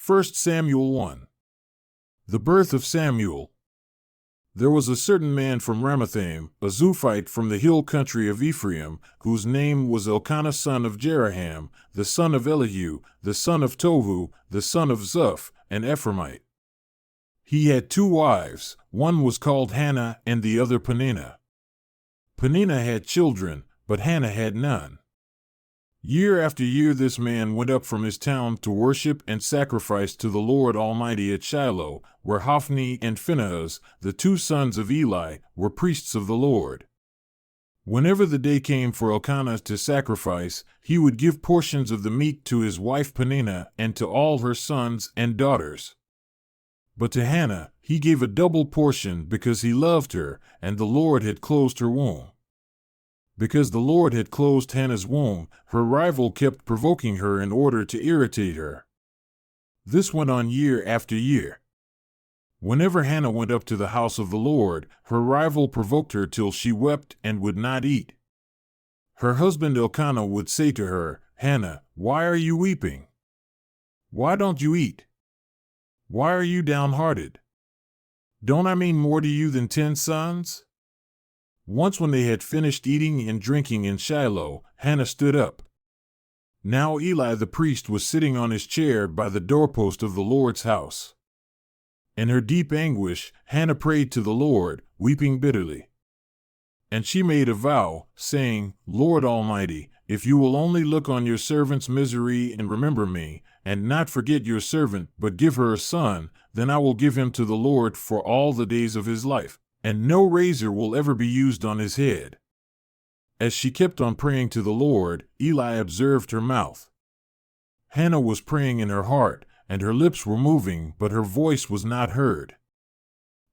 1 Samuel 1. The birth of Samuel. There was a certain man from Ramathaim, a Zuphite from the hill country of Ephraim, whose name was Elkanah son of Jeraham, the son of Elihu, the son of Tohu, the son of Zuph, an Ephraimite. He had 2 wives, one was called Hannah and the other Peninnah. Peninnah had children, but Hannah had none. Year after year this man went up from his town to worship and sacrifice to the Lord Almighty at Shiloh, where Hophni and Phinehas, the 2 sons of Eli, were priests of the Lord. Whenever the day came for Elkanah to sacrifice, he would give portions of the meat to his wife Peninnah and to all her sons and daughters. But to Hannah he gave a double portion because he loved her, and the Lord had closed her womb. Because the Lord had closed Hannah's womb, her rival kept provoking her in order to irritate her. This went on year after year. Whenever Hannah went up to the house of the Lord, her rival provoked her till she wept and would not eat. Her husband Elkanah would say to her, "Hannah, why are you weeping? Why don't you eat? Why are you downhearted? Don't I mean more to you than 10 sons?" Once when they had finished eating and drinking in Shiloh, Hannah stood up. Now Eli the priest was sitting on his chair by the doorpost of the Lord's house. In her deep anguish, Hannah prayed to the Lord, weeping bitterly. And she made a vow, saying, "Lord Almighty, if you will only look on your servant's misery and remember me, and not forget your servant, but give her a son, then I will give him to the Lord for all the days of his life, and no razor will ever be used on his head." As she kept on praying to the Lord, Eli observed her mouth. Hannah was praying in her heart, and her lips were moving, but her voice was not heard.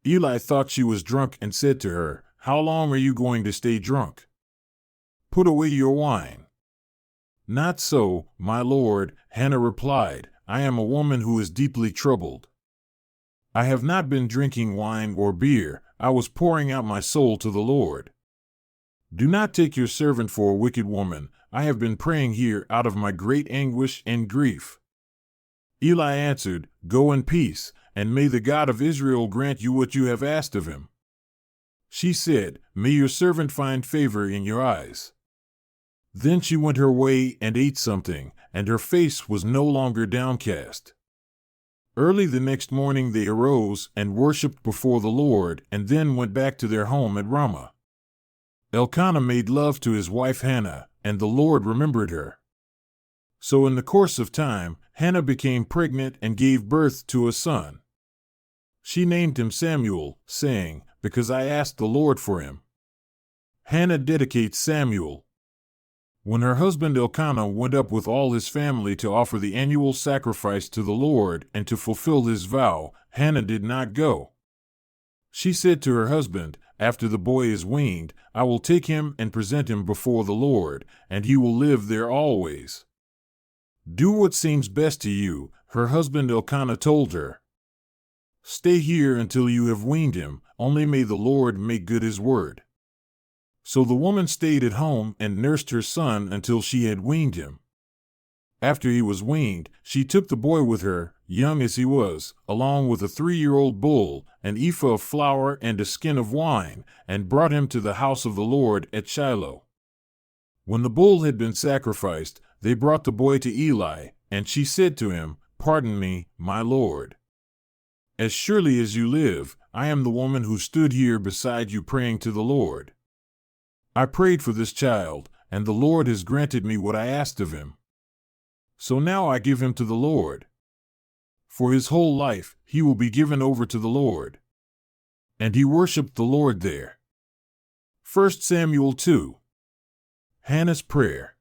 Eli thought she was drunk and said to her, "How long are you going to stay drunk? Put away your wine." "Not so, my lord," Hannah replied, "I am a woman who is deeply troubled. I have not been drinking wine or beer, I was pouring out my soul to the Lord. Do not take your servant for a wicked woman, I have been praying here out of my great anguish and grief." Eli answered, "Go in peace, and may the God of Israel grant you what you have asked of him." She said, "May your servant find favor in your eyes." Then she went her way and ate something, and her face was no longer downcast. Early the next morning they arose and worshipped before the Lord, and then went back to their home at Ramah. Elkanah made love to his wife Hannah, and the Lord remembered her. So in the course of time, Hannah became pregnant and gave birth to a son. She named him Samuel, saying, "Because I asked the Lord for him." Hannah dedicates Samuel. When her husband Elkanah went up with all his family to offer the annual sacrifice to the Lord and to fulfill his vow, Hannah did not go. She said to her husband, "After the boy is weaned, I will take him and present him before the Lord, and he will live there always." "Do what seems best to you," her husband Elkanah told her. "Stay here until you have weaned him, only may the Lord make good his word." So the woman stayed at home and nursed her son until she had weaned him. After he was weaned, she took the boy with her, young as he was, along with a 3-year-old bull, an ephah of flour and a skin of wine, and brought him to the house of the Lord at Shiloh. When the bull had been sacrificed, they brought the boy to Eli, and she said to him, "Pardon me, my lord. As surely as you live, I am the woman who stood here beside you praying to the Lord. I prayed for this child, and the Lord has granted me what I asked of him. So now I give him to the Lord. For his whole life, he will be given over to the Lord." And he worshipped the Lord there. 1 Samuel 2. Hannah's prayer.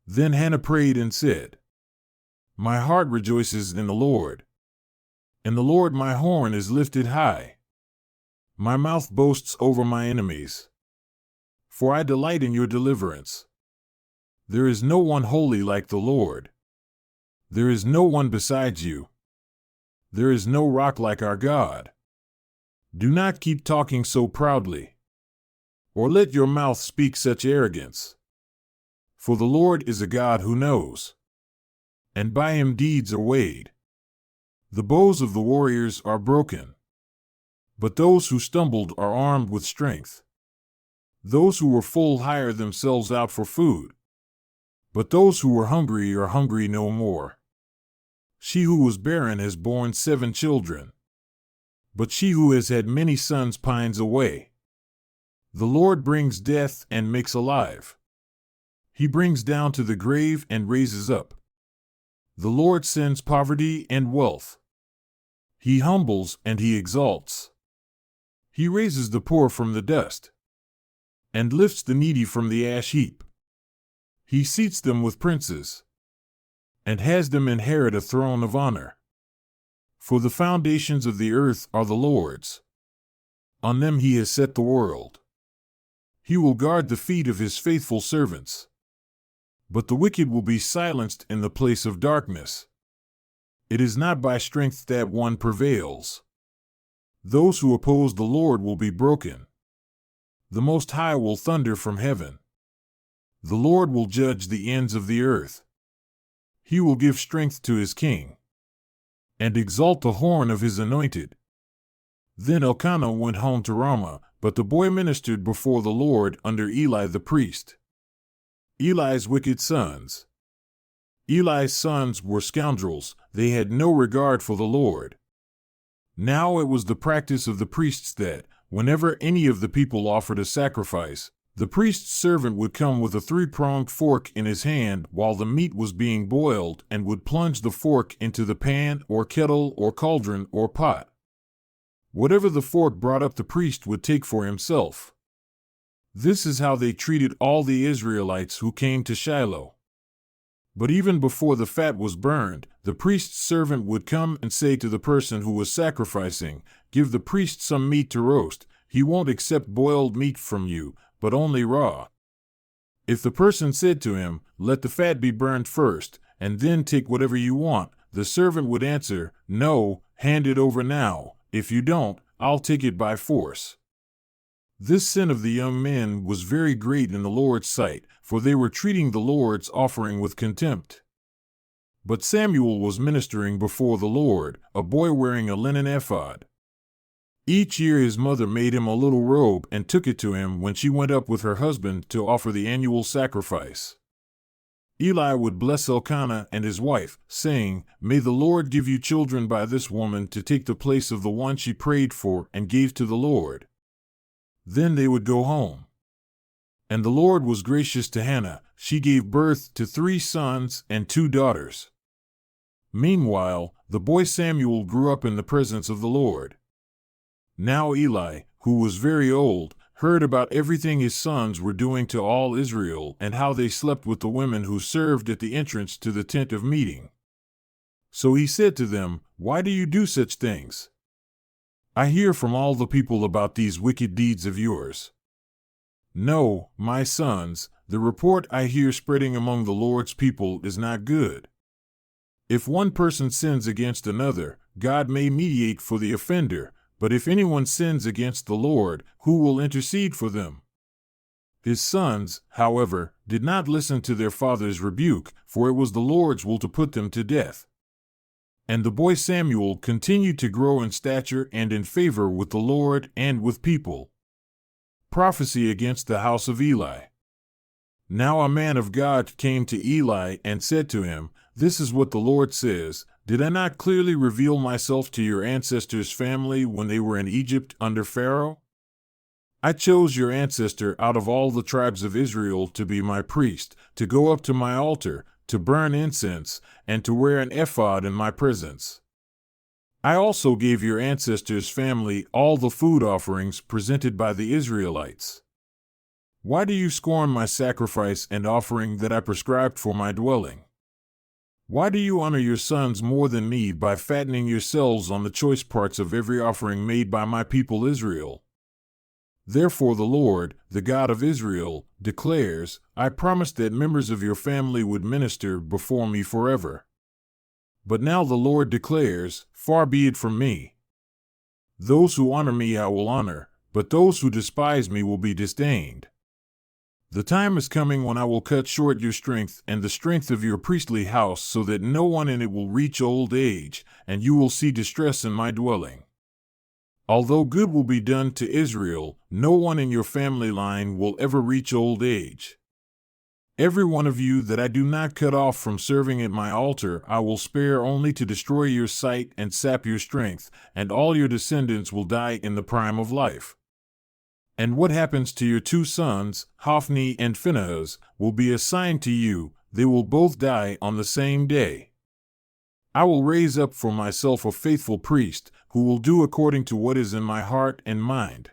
Then Hannah prayed and said, "My heart rejoices in the Lord. In the Lord my horn is lifted high. My mouth boasts over my enemies. For I delight in your deliverance. There is no one holy like the Lord. There is no one besides you. There is no rock like our God. Do not keep talking so proudly, or let your mouth speak such arrogance. For the Lord is a God who knows, and by him deeds are weighed. The bows of the warriors are broken, but those who stumbled are armed with strength. Those who were full hire themselves out for food, but those who were hungry are hungry no more. She who was barren has borne 7 children, but she who has had many sons pines away. The Lord brings death and makes alive. He brings down to the grave and raises up. The Lord sends poverty and wealth. He humbles and he exalts. He raises the poor from the dust and lifts the needy from the ash heap. He seats them with princes and has them inherit a throne of honor. For the foundations of the earth are the Lord's. On them he has set the world. He will guard the feet of his faithful servants. But the wicked will be silenced in the place of darkness. It is not by strength that one prevails. Those who oppose the Lord will be broken. The Most High will thunder from heaven. The Lord will judge the ends of the earth. He will give strength to his king and exalt the horn of his anointed. Then Elkanah went home to Ramah, but the boy ministered before the Lord under Eli the priest. Eli's wicked sons. Eli's sons were scoundrels. They had no regard for the Lord. Now it was the practice of the priests that, whenever any of the people offered a sacrifice, the priest's servant would come with a 3-pronged fork in his hand while the meat was being boiled and would plunge the fork into the pan or kettle or cauldron or pot. Whatever the fork brought up, the priest would take for himself. This is how they treated all the Israelites who came to Shiloh. But even before the fat was burned, the priest's servant would come and say to the person who was sacrificing, "Give the priest some meat to roast. He won't accept boiled meat from you, but only raw." If the person said to him, "Let the fat be burned first, and then take whatever you want," the servant would answer, "No, hand it over now. If you don't, I'll take it by force." This sin of the young men was very great in the Lord's sight, for they were treating the Lord's offering with contempt. But Samuel was ministering before the Lord, a boy wearing a linen ephod. Each year his mother made him a little robe and took it to him when she went up with her husband to offer the annual sacrifice. Eli would bless Elkanah and his wife, saying, "May the Lord give you children by this woman to take the place of the one she prayed for and gave to the Lord." Then they would go home. And the Lord was gracious to Hannah. She gave birth to 3 sons and 2 daughters. Meanwhile, the boy Samuel grew up in the presence of the Lord. Now Eli, who was very old, heard about everything his sons were doing to all Israel and how they slept with the women who served at the entrance to the tent of meeting. So he said to them, "Why do you do such things? I hear from all the people about these wicked deeds of yours. No, my sons, the report I hear spreading among the Lord's people is not good. If one person sins against another, God may mediate for the offender, but if anyone sins against the Lord, who will intercede for them?" His sons, however, did not listen to their father's rebuke, for it was the Lord's will to put them to death. And the boy Samuel continued to grow in stature and in favor with the Lord and with people. Prophecy against the house of Eli. Now a man of God came to Eli and said to him, "This is what the Lord says, did I not clearly reveal myself to your ancestors' family when they were in Egypt under Pharaoh? I chose your ancestor out of all the tribes of Israel to be my priest, to go up to my altar, to burn incense, and to wear an ephod in my presence. I also gave your ancestors' family all the food offerings presented by the Israelites. Why do you scorn my sacrifice and offering that I prescribed for my dwelling? Why do you honor your sons more than me by fattening yourselves on the choice parts of every offering made by my people Israel? Therefore the Lord, the God of Israel, declares, I promised that members of your family would minister before me forever. But now the Lord declares, far be it from me. Those who honor me I will honor, but those who despise me will be disdained. The time is coming when I will cut short your strength and the strength of your priestly house, so that no one in it will reach old age, and you will see distress in my dwelling. Although good will be done to Israel, no one in your family line will ever reach old age. Every one of you that I do not cut off from serving at my altar, I will spare only to destroy your sight and sap your strength, and all your descendants will die in the prime of life. And what happens to your 2 sons, Hophni and Phinehas, will be assigned to you. They will both die on the same day. I will raise up for myself a faithful priest, who will do according to what is in my heart and mind.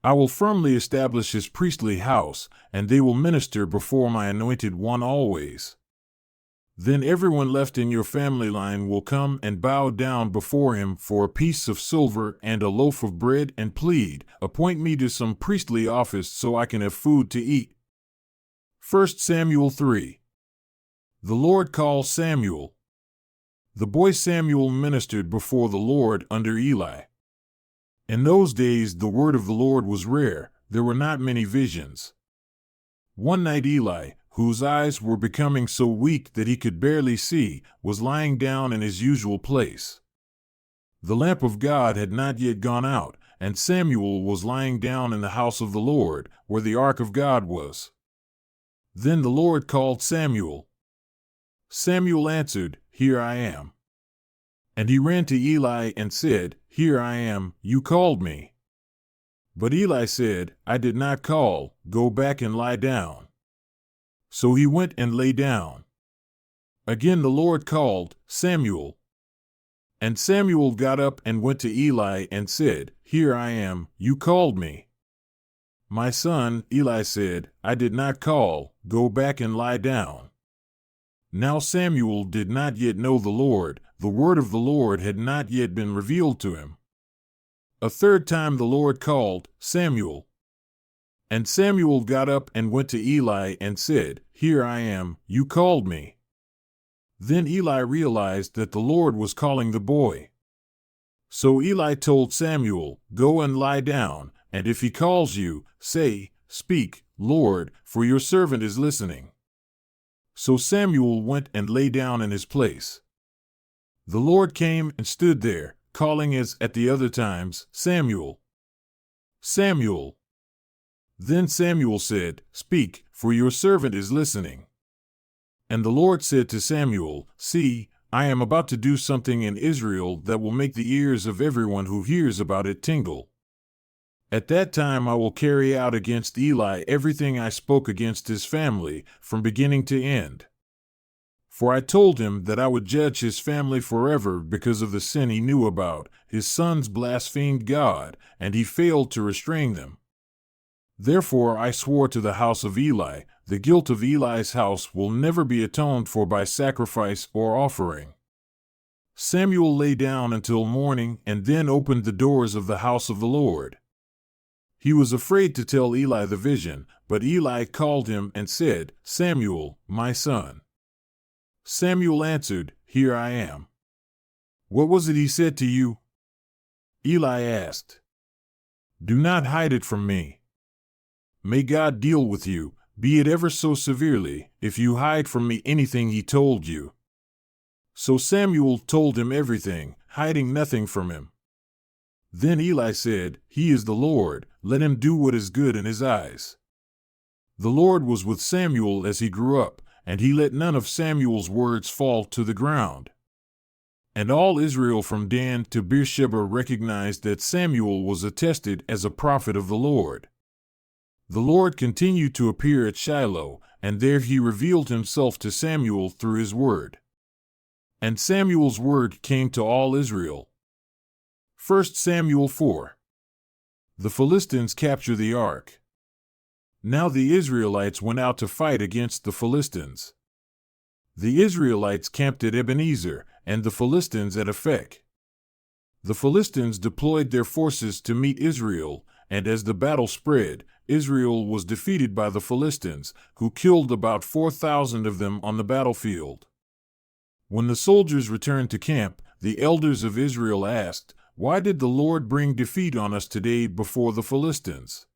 I will firmly establish his priestly house, and they will minister before my anointed one always. Then everyone left in your family line will come and bow down before him for a piece of silver and a loaf of bread and plead, "Appoint me to some priestly office so I can have food to eat." 1 Samuel 3. The Lord calls Samuel. The boy Samuel ministered before the Lord under Eli. In those days the word of the Lord was rare, there were not many visions. One night Eli, whose eyes were becoming so weak that he could barely see, was lying down in his usual place. The lamp of God had not yet gone out, and Samuel was lying down in the house of the Lord, where the ark of God was. Then the Lord called Samuel. Samuel answered, "Here I am." And he ran to Eli and said, "Here I am, you called me." But Eli said, "I did not call, go back and lie down." So he went and lay down. Again the Lord called, "Samuel." And Samuel got up and went to Eli and said, "Here I am, you called me." "My son," Eli said, "I did not call, go back and lie down." Now Samuel did not yet know the Lord, the word of the Lord had not yet been revealed to him. A third time the Lord called, "Samuel." And Samuel got up and went to Eli and said, "Here I am, you called me." Then Eli realized that the Lord was calling the boy. So Eli told Samuel, "Go and lie down, and if he calls you, say, 'Speak, Lord, for your servant is listening.'" So Samuel went and lay down in his place. The Lord came and stood there, calling as at the other times, "Samuel, Samuel." Then Samuel said, "Speak, for your servant is listening." And the Lord said to Samuel, "See, I am about to do something in Israel that will make the ears of everyone who hears about it tingle. At that time I will carry out against Eli everything I spoke against his family, from beginning to end. For I told him that I would judge his family forever because of the sin he knew about. His sons blasphemed God, and he failed to restrain them. Therefore I swore to the house of Eli, the guilt of Eli's house will never be atoned for by sacrifice or offering." Samuel lay down until morning and then opened the doors of the house of the Lord. He was afraid to tell Eli the vision, but Eli called him and said, "Samuel, my son." Samuel answered, "Here I am." "What was it he said to you?" Eli asked. "Do not hide it from me. May God deal with you, be it ever so severely, if you hide from me anything he told you." So Samuel told him everything, hiding nothing from him. Then Eli said, "He is the Lord, let him do what is good in his eyes." The Lord was with Samuel as he grew up, and he let none of Samuel's words fall to the ground. And all Israel from Dan to Beersheba recognized that Samuel was attested as a prophet of the Lord. The Lord continued to appear at Shiloh, and there he revealed himself to Samuel through his word. And Samuel's word came to all Israel. 1 Samuel 4. The Philistines capture the ark. Now the Israelites went out to fight against the Philistines. The Israelites camped at Ebenezer, and the Philistines at Aphek. The Philistines deployed their forces to meet Israel, and as the battle spread, Israel was defeated by the Philistines, who killed about 4,000 of them on the battlefield. When the soldiers returned to camp, the elders of Israel asked, "Why did the Lord bring defeat on us today before the Philistines?"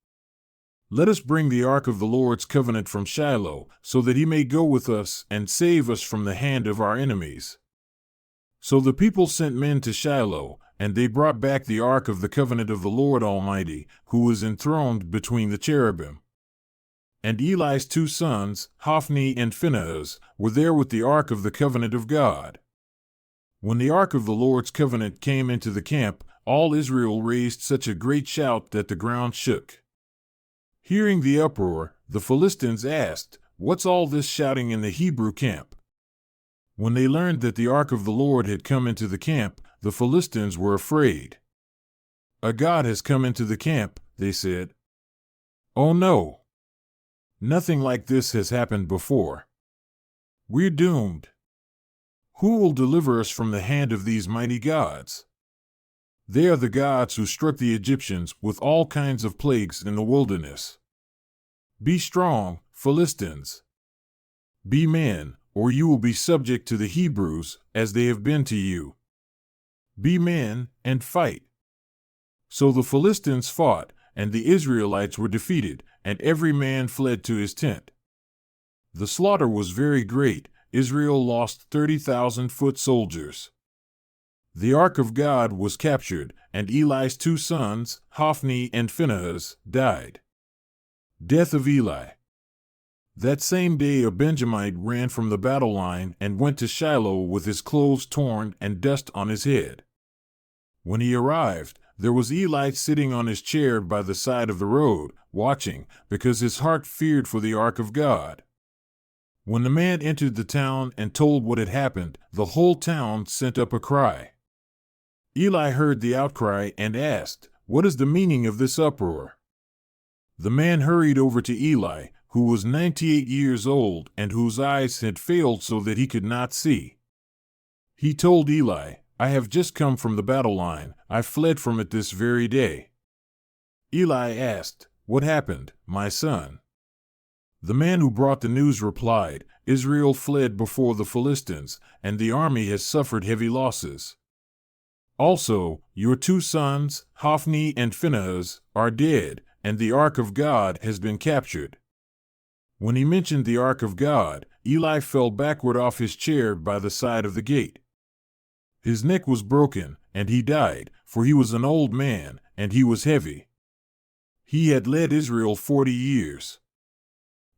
Let us bring the ark of the Lord's covenant from Shiloh, so that he may go with us and save us from the hand of our enemies. So the people sent men to Shiloh, and they brought back the ark of the covenant of the Lord Almighty, who was enthroned between the cherubim. And Eli's 2 sons, Hophni and Phinehas, were there with the ark of the covenant of God. When the ark of the Lord's covenant came into the camp, all Israel raised such a great shout that the ground shook. Hearing the uproar, the Philistines asked, "What's all this shouting in the Hebrew camp?" When they learned that the ark of the Lord had come into the camp, the Philistines were afraid. "A god has come into the camp," they said. "Oh no! Nothing like this has happened before. We're doomed. Who will deliver us from the hand of these mighty gods? They are the gods who struck the Egyptians with all kinds of plagues in the wilderness. Be strong, Philistines. Be men, or you will be subject to the Hebrews, as they have been to you. Be men, and fight." So the Philistines fought, and the Israelites were defeated, and every man fled to his tent. The slaughter was very great. Israel lost 30,000 foot soldiers. The ark of God was captured, and Eli's 2 sons, Hophni and Phinehas, died. Death of Eli. That same day a Benjamite ran from the battle line and went to Shiloh with his clothes torn and dust on his head. When he arrived, there was Eli sitting on his chair by the side of the road, watching, because his heart feared for the ark of God. When the man entered the town and told what had happened, the whole town sent up a cry. Eli heard the outcry and asked, "What is the meaning of this uproar?" The man hurried over to Eli, who was 98 years old and whose eyes had failed so that he could not see. He told Eli, "I have just come from the battle line. I fled from it this very day." Eli asked, "What happened, my son?" The man who brought the news replied, "Israel fled before the Philistines, and the army has suffered heavy losses. Also, your 2 sons, Hophni and Phinehas, are dead, and the ark of God has been captured." When he mentioned the ark of God, Eli fell backward off his chair by the side of the gate. His neck was broken, and he died, for he was an old man, and he was heavy. He had led Israel 40 years.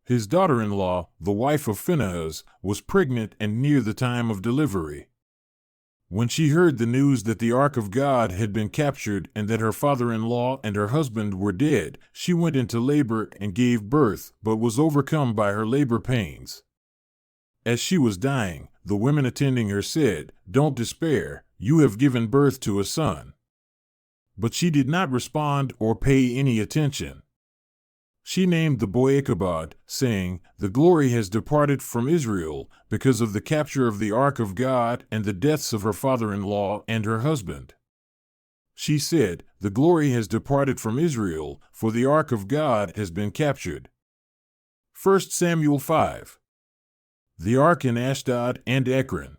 His daughter-in-law, the wife of Phinehas, was pregnant and near the time of delivery. When she heard the news that the ark of God had been captured and that her father-in-law and her husband were dead, she went into labor and gave birth, but was overcome by her labor pains. As she was dying, the women attending her said, "Don't despair, you have given birth to a son." But she did not respond or pay any attention. She named the boy Ichabod, saying, "The glory has departed from Israel because of the capture of the ark of God and the deaths of her father-in-law and her husband." She said, "The glory has departed from Israel, for the ark of God has been captured." 1 Samuel 5. The ark in Ashdod and Ekron.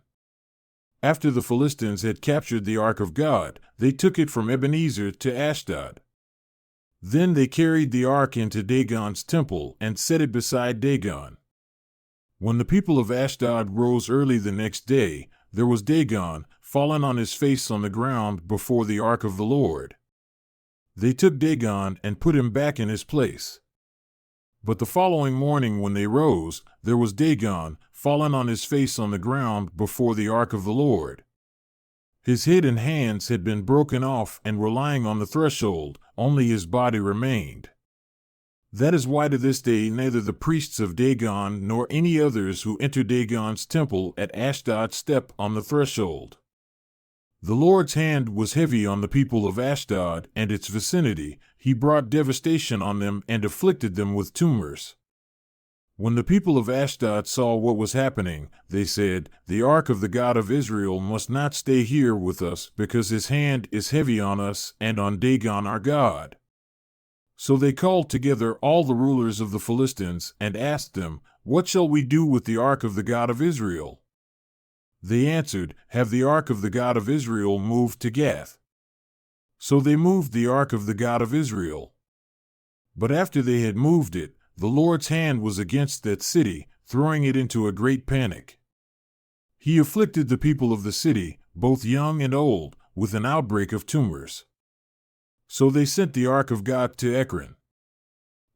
After the Philistines had captured the ark of God, they took it from Ebenezer to Ashdod. Then they carried the ark into Dagon's temple and set it beside Dagon. When the people of Ashdod rose early the next day, there was Dagon, fallen on his face on the ground before the ark of the Lord. They took Dagon and put him back in his place. But the following morning when they rose, there was Dagon, fallen on his face on the ground before the ark of the Lord. His head and hands had been broken off and were lying on the threshold, only his body remained. That is why to this day neither the priests of Dagon nor any others who enter Dagon's temple at Ashdod step on the threshold. The Lord's hand was heavy on the people of Ashdod and its vicinity. He brought devastation on them and afflicted them with tumors. When the people of Ashdod saw what was happening, they said, "The ark of the God of Israel must not stay here with us, because his hand is heavy on us and on Dagon our God." So they called together all the rulers of the Philistines and asked them, "What shall we do with the ark of the God of Israel?" They answered, "Have the ark of the God of Israel moved to Gath." So they moved the ark of the God of Israel. But after they had moved it, the Lord's hand was against that city, throwing it into a great panic. He afflicted the people of the city, both young and old, with an outbreak of tumors. So they sent the ark of God to Ekron.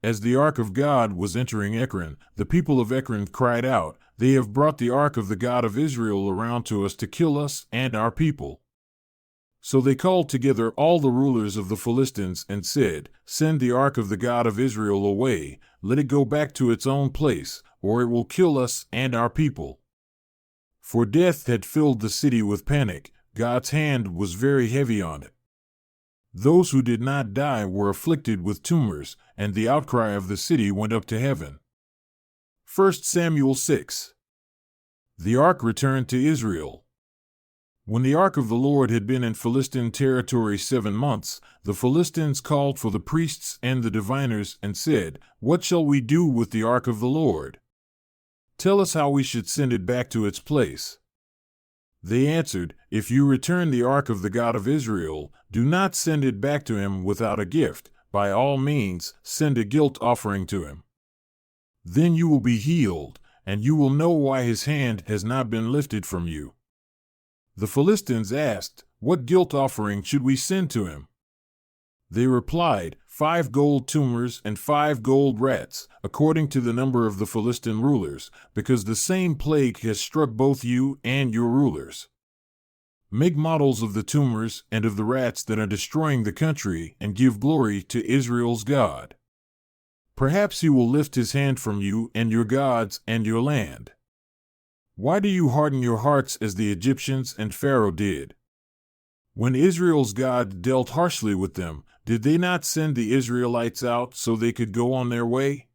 As the ark of God was entering Ekron, the people of Ekron cried out, "They have brought the ark of the God of Israel around to us to kill us and our people." So they called together all the rulers of the Philistines and said, "Send the ark of the God of Israel away, let it go back to its own place, or it will kill us and our people." For death had filled the city with panic, God's hand was very heavy on it. Those who did not die were afflicted with tumors, and the outcry of the city went up to heaven. 1 Samuel 6. The ark returned to Israel. When the ark of the Lord had been in Philistine territory 7 months, the Philistines called for the priests and the diviners and said, "What shall we do with the ark of the Lord? Tell us how we should send it back to its place." They answered, "If you return the ark of the God of Israel, do not send it back to him without a gift. By all means, send a guilt offering to him. Then you will be healed, and you will know why his hand has not been lifted from you." The Philistines asked, "What guilt offering should we send to him?" They replied, 5 gold tumors and 5 gold rats, according to the number of the Philistine rulers, because the same plague has struck both you and your rulers. Make models of the tumors and of the rats that are destroying the country, and give glory to Israel's God. Perhaps he will lift his hand from you and your gods and your land. Why do you harden your hearts as the Egyptians and Pharaoh did? When Israel's God dealt harshly with them, did they not send the Israelites out so they could go on their way?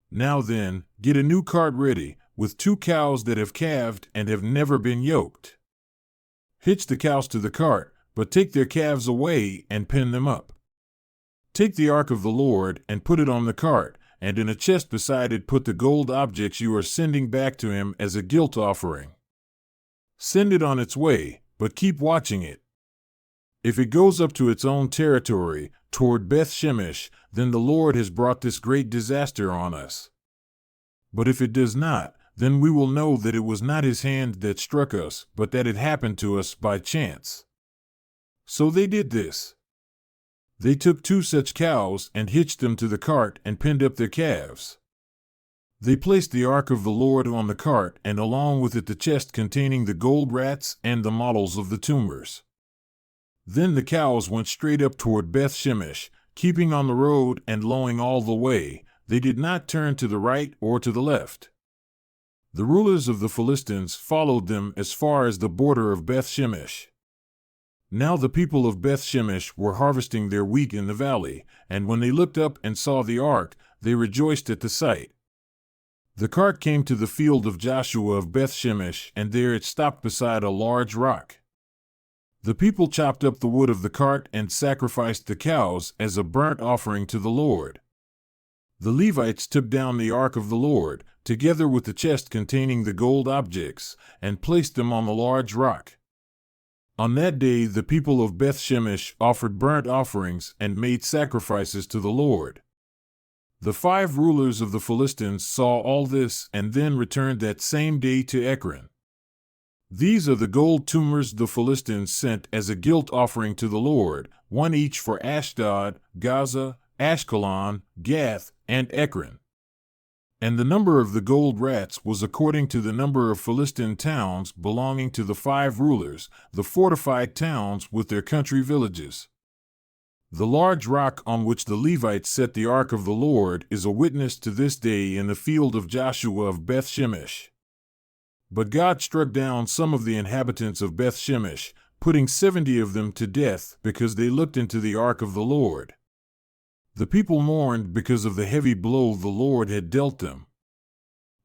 Now then, get a new cart ready, with 2 cows that have calved and have never been yoked. Hitch the cows to the cart, but take their calves away and pin them up. Take the ark of the Lord and put it on the cart, and in a chest beside it put the gold objects you are sending back to him as a guilt offering. Send it on its way, but keep watching it. If it goes up to its own territory, toward Beth Shemesh, then the Lord has brought this great disaster on us. But if it does not, then we will know that it was not his hand that struck us, but that it happened to us by chance." So they did this. They took 2 such cows and hitched them to the cart and pinned up their calves. They placed the ark of the Lord on the cart, and along with it the chest containing the gold rats and the models of the tumors. Then the cows went straight up toward Beth Shemesh, keeping on the road and lowing all the way. They did not turn to the right or to the left. The rulers of the Philistines followed them as far as the border of Beth Shemesh. Now the people of Beth Shemesh were harvesting their wheat in the valley, and when they looked up and saw the ark, they rejoiced at the sight. The cart came to the field of Joshua of Beth Shemesh, and there it stopped beside a large rock. The people chopped up the wood of the cart and sacrificed the cows as a burnt offering to the Lord. The Levites took down the ark of the Lord, together with the chest containing the gold objects, and placed them on the large rock. On that day the people of Beth Shemesh offered burnt offerings and made sacrifices to the Lord. The 5 rulers of the Philistines saw all this and then returned that same day to Ekron. These are the gold tumors the Philistines sent as a guilt offering to the Lord, 1 each for Ashdod, Gaza, Ashkelon, Gath, and Ekron. And the number of the gold rats was according to the number of Philistine towns belonging to the 5 rulers, the fortified towns with their country villages. The large rock on which the Levites set the ark of the Lord is a witness to this day in the field of Joshua of Beth Shemesh. But God struck down some of the inhabitants of Beth Shemesh, putting 70 of them to death because they looked into the ark of the Lord. The people mourned because of the heavy blow the Lord had dealt them.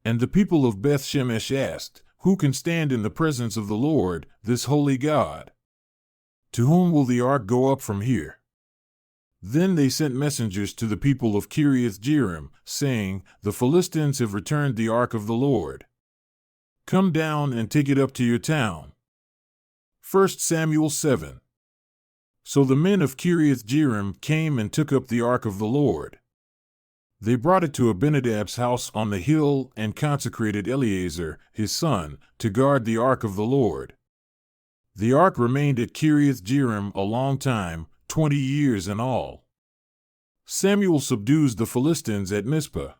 And the people of Beth Shemesh asked, "Who can stand in the presence of the Lord, this holy God? To whom will the ark go up from here?" Then they sent messengers to the people of Kiriath Jearim, saying, "The Philistines have returned the ark of the Lord. Come down and take it up to your town." 1 Samuel 7. So the men of Kiriath Jearim came and took up the ark of the Lord. They brought it to Abinadab's house on the hill and consecrated Eleazar, his son, to guard the ark of the Lord. The ark remained at Kiriath Jearim a long time, 20 years in all. Samuel subdues the Philistines at Mizpah.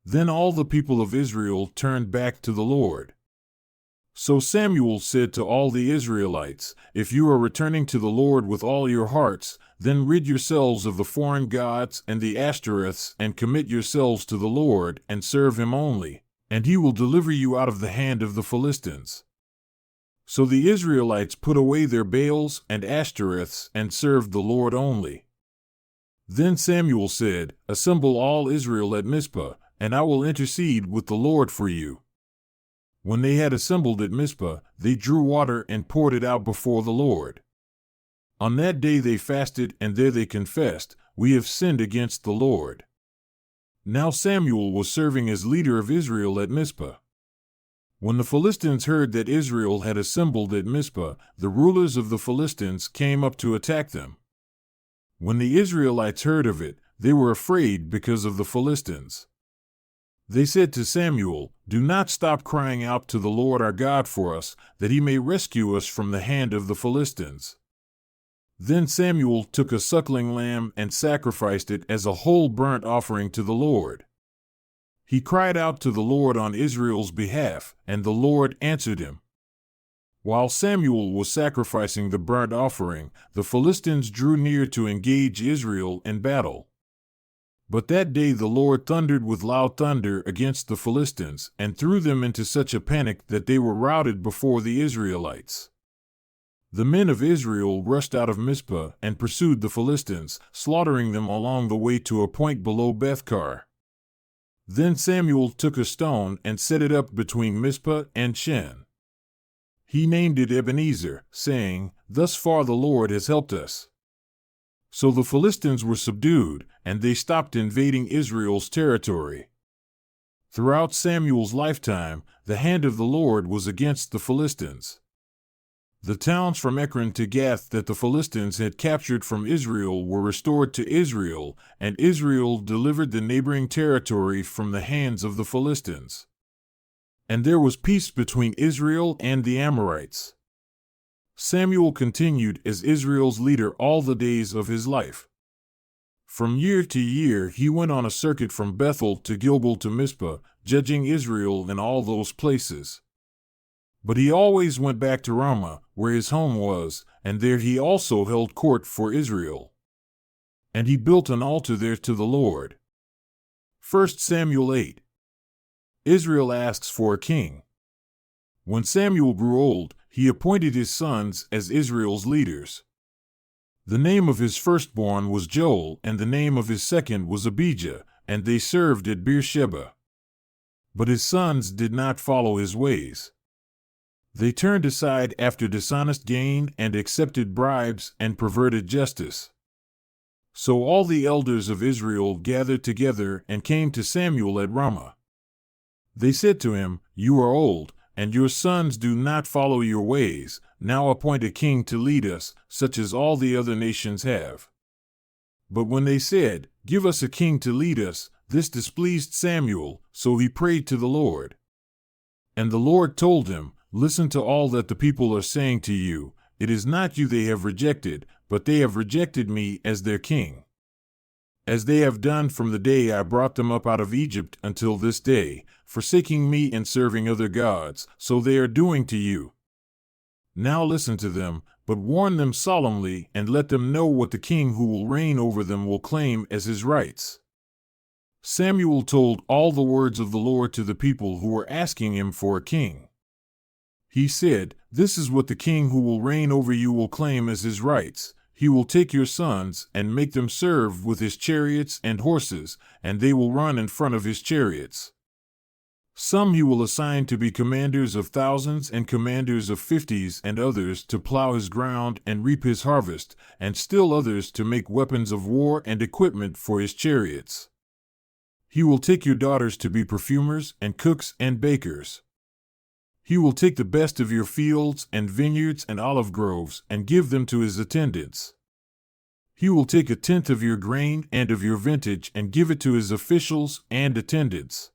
Then all the people of Israel turned back to the Lord. So Samuel said to all the Israelites, "If you are returning to the Lord with all your hearts, then rid yourselves of the foreign gods and the Ashtoreths and commit yourselves to the Lord and serve him only, and he will deliver you out of the hand of the Philistines." So the Israelites put away their Baals and Ashtoreths and served the Lord only. Then Samuel said, "Assemble all Israel at Mizpah, and I will intercede with the Lord for you." When they had assembled at Mizpah, they drew water and poured it out before the Lord. On that day they fasted, and there they confessed, "We have sinned against the Lord." Now Samuel was serving as leader of Israel at Mizpah. When the Philistines heard that Israel had assembled at Mizpah, the rulers of the Philistines came up to attack them. When the Israelites heard of it, they were afraid because of the Philistines. They said to Samuel, "Do not stop crying out to the Lord our God for us, that he may rescue us from the hand of the Philistines." Then Samuel took a suckling lamb and sacrificed it as a whole burnt offering to the Lord. He cried out to the Lord on Israel's behalf, and the Lord answered him. While Samuel was sacrificing the burnt offering, the Philistines drew near to engage Israel in battle. But that day the Lord thundered with loud thunder against the Philistines, and threw them into such a panic that they were routed before the Israelites. The men of Israel rushed out of Mizpah and pursued the Philistines, slaughtering them along the way to a point below Bethkar. Then Samuel took a stone and set it up between Mizpah and Shen. He named it Ebenezer, saying, "Thus far the Lord has helped us." So the Philistines were subdued, and they stopped invading Israel's territory. Throughout Samuel's lifetime, the hand of the Lord was against the Philistines. The towns from Ekron to Gath that the Philistines had captured from Israel were restored to Israel, and Israel delivered the neighboring territory from the hands of the Philistines. And there was peace between Israel and the Amorites. Samuel continued as Israel's leader all the days of his life. From year to year he went on a circuit from Bethel to Gilgal to Mizpah, judging Israel in all those places. But he always went back to Ramah, where his home was, and there he also held court for Israel. And he built an altar there to the Lord. 1 Samuel 8. Israel asks for a king. When Samuel grew old, he appointed his sons as Israel's leaders. The name of his firstborn was Joel, and the name of his second was Abijah, and they served at Beersheba. But his sons did not follow his ways. They turned aside after dishonest gain and accepted bribes and perverted justice. So all the elders of Israel gathered together and came to Samuel at Ramah. They said to him, "You are old, and your sons do not follow your ways. Now appoint a king to lead us, such as all the other nations have." But when they said, "Give us a king to lead us," this displeased Samuel, so he prayed to the Lord. And the Lord told him, "Listen to all that the people are saying to you. It is not you they have rejected, but they have rejected me as their king. As they have done from the day I brought them up out of Egypt until this day, forsaking me and serving other gods, so they are doing to you. Now listen to them, but warn them solemnly and let them know what the king who will reign over them will claim as his rights." Samuel told all the words of the Lord to the people who were asking him for a king. He said, "This is what the king who will reign over you will claim as his rights. He will take your sons and make them serve with his chariots and horses, and they will run in front of his chariots. Some he will assign to be commanders of thousands and commanders of 50s, and others to plow his ground and reap his harvest, and still others to make weapons of war and equipment for his chariots. He will take your daughters to be perfumers and cooks and bakers. He will take the best of your fields and vineyards and olive groves and give them to his attendants. He will take a tenth of your grain and of your vintage and give it to his officials and attendants.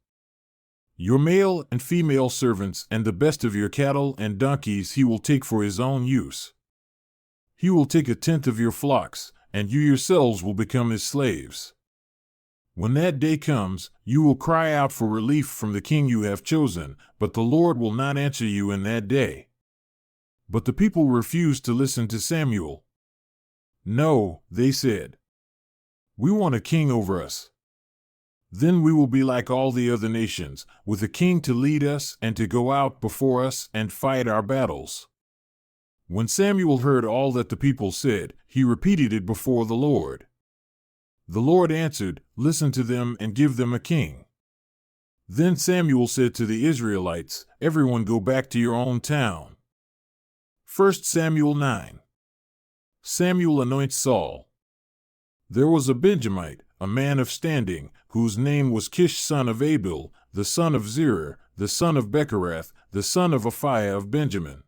Your male and female servants and the best of your cattle and donkeys he will take for his own use. He will take a tenth of your flocks, and you yourselves will become his slaves. When that day comes, you will cry out for relief from the king you have chosen, but the Lord will not answer you in that day." But the people refused to listen to Samuel. "No," they said. "We want a king over us. Then we will be like all the other nations, with a king to lead us and to go out before us and fight our battles." When Samuel heard all that the people said, he repeated it before the Lord. The Lord answered, "Listen to them and give them a king." Then Samuel said to the Israelites, "Everyone go back to your own town." 1 Samuel 9. Samuel anoints Saul. There was a Benjamite, a man of standing, whose name was Kish son of Abiel, the son of Zerah, the son of Bechorath, the son of Aphiah of Benjamin.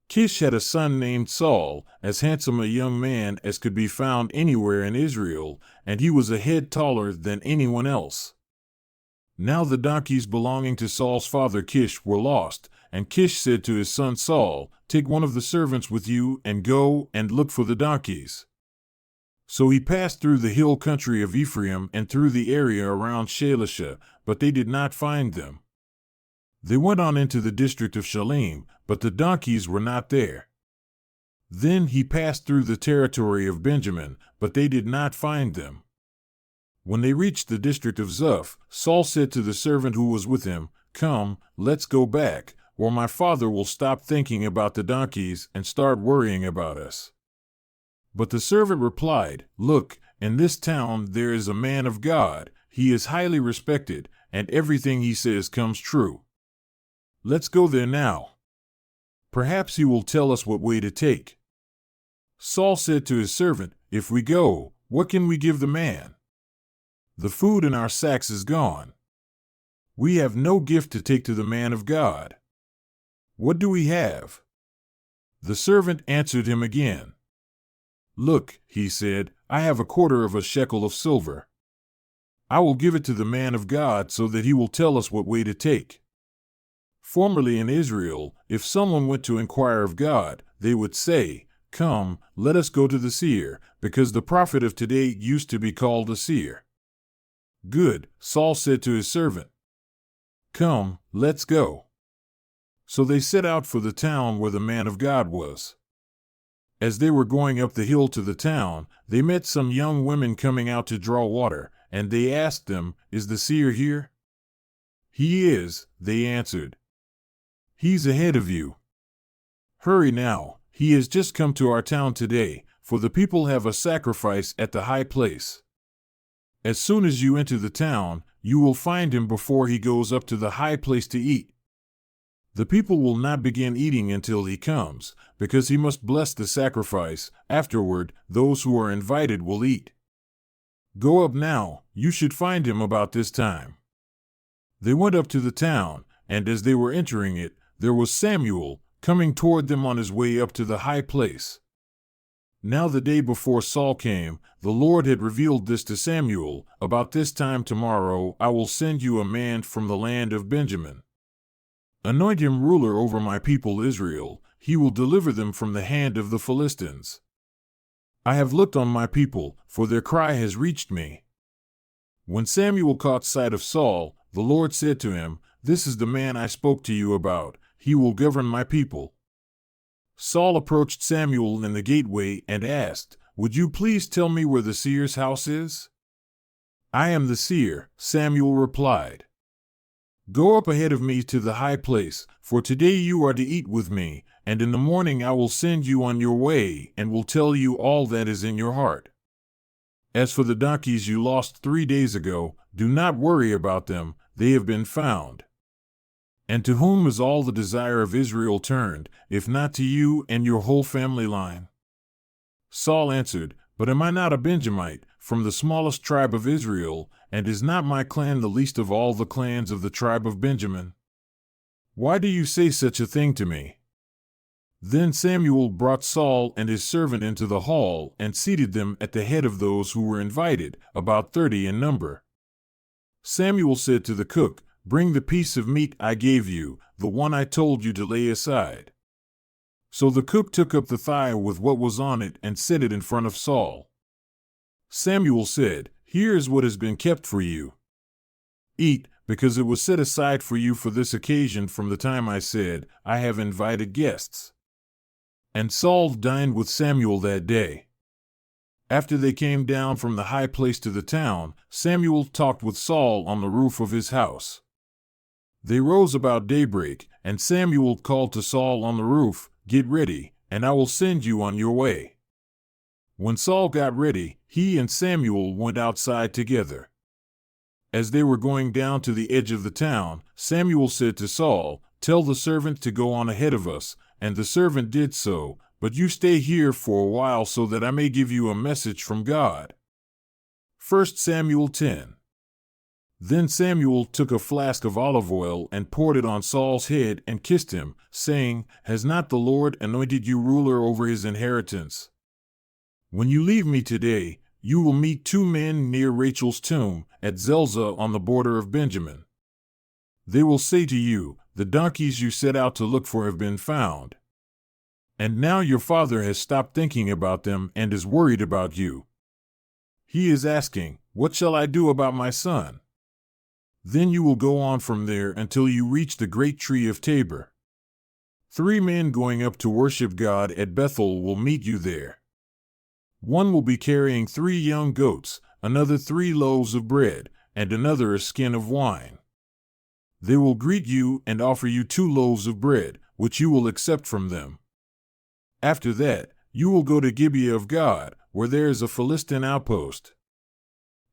Kish had a son named Saul, as handsome a young man as could be found anywhere in Israel, and he was a head taller than anyone else. Now the donkeys belonging to Saul's father Kish were lost, and Kish said to his son Saul, "Take one of the servants with you and go and look for the donkeys." So he passed through the hill country of Ephraim and through the area around Shalisha, but they did not find them. They went on into the district of Shalim, but the donkeys were not there. Then he passed through the territory of Benjamin, but they did not find them. When they reached the district of Zuph, Saul said to the servant who was with him, "Come, let's go back, or my father will stop thinking about the donkeys and start worrying about us." But the servant replied, "Look, in this town there is a man of God. He is highly respected, and everything he says comes true. Let's go there now. Perhaps he will tell us what way to take." Saul said to his servant, "If we go, what can we give the man? The food in our sacks is gone. We have no gift to take to the man of God. What do we have?" The servant answered him again. "Look," he said, "I have a quarter of a shekel of silver. I will give it to the man of God so that he will tell us what way to take." Formerly in Israel, if someone went to inquire of God, they would say, "Come, let us go to the seer," because the prophet of today used to be called a seer. "Good," Saul said to his servant. "Come, let's go." So they set out for the town where the man of God was. As they were going up the hill to the town, they met some young women coming out to draw water, and they asked them, "Is the seer here?" "He is," they answered. "He's ahead of you. Hurry now, he has just come to our town today, for the people have a sacrifice at the high place. As soon as you enter the town, you will find him before he goes up to the high place to eat. The people will not begin eating until he comes, because he must bless the sacrifice. Afterward, those who are invited will eat. Go up now, you should find him about this time." They went up to the town, and as they were entering it, there was Samuel, coming toward them on his way up to the high place. Now the day before Saul came, the Lord had revealed this to Samuel, "About this time tomorrow I will send you a man from the land of Benjamin. Anoint him ruler over my people Israel. He will deliver them from the hand of the Philistines. I have looked on my people, for their cry has reached me." When Samuel caught sight of Saul, the Lord said to him, "This is the man I spoke to you about. He will govern my people." Saul approached Samuel in the gateway and asked, "Would you please tell me where the seer's house is?" "I am the seer," Samuel replied. "Go up ahead of me to the high place, for today you are to eat with me, and in the morning I will send you on your way and will tell you all that is in your heart. As for the donkeys you lost 3 days ago, do not worry about them, they have been found. And to whom is all the desire of Israel turned, if not to you and your whole family line?" Saul answered, "But am I not a Benjamite, from the smallest tribe of Israel, and is not my clan the least of all the clans of the tribe of Benjamin? Why do you say such a thing to me? Then Samuel brought Saul and his servant into the hall and seated them at the head of those who were invited, about 30 in number. Samuel said to the cook, "Bring the piece of meat I gave you, the one I told you to lay aside." So the cook took up the thigh with what was on it and set it in front of Saul. Samuel said, "Here is what has been kept for you. Eat, because it was set aside for you for this occasion from the time I said, 'I have invited guests.'" And Saul dined with Samuel that day. After they came down from the high place to the town, Samuel talked with Saul on the roof of his house. They rose about daybreak, and Samuel called to Saul on the roof, "Get ready, and I will send you on your way." When Saul got ready, he and Samuel went outside together. As they were going down to the edge of the town, Samuel said to Saul, "Tell the servant to go on ahead of us," and the servant did so, "But you stay here for a while so that I may give you a message from God." 1 Samuel 10. Then Samuel took a flask of olive oil and poured it on Saul's head and kissed him, saying, "Has not the Lord anointed you ruler over his inheritance? When you leave me today, you will meet 2 men near Rachel's tomb, at Zelzah on the border of Benjamin. They will say to you, 'The donkeys you set out to look for have been found.' And now your father has stopped thinking about them and is worried about you. He is asking, 'What shall I do about my son?' Then you will go on from there until you reach the great tree of Tabor. 3 men going up to worship God at Bethel will meet you there. One will be carrying 3 young goats, another 3 loaves of bread, and another a skin of wine. They will greet you and offer you 2 loaves of bread, which you will accept from them. After that, you will go to Gibeah of God, where there is a Philistine outpost.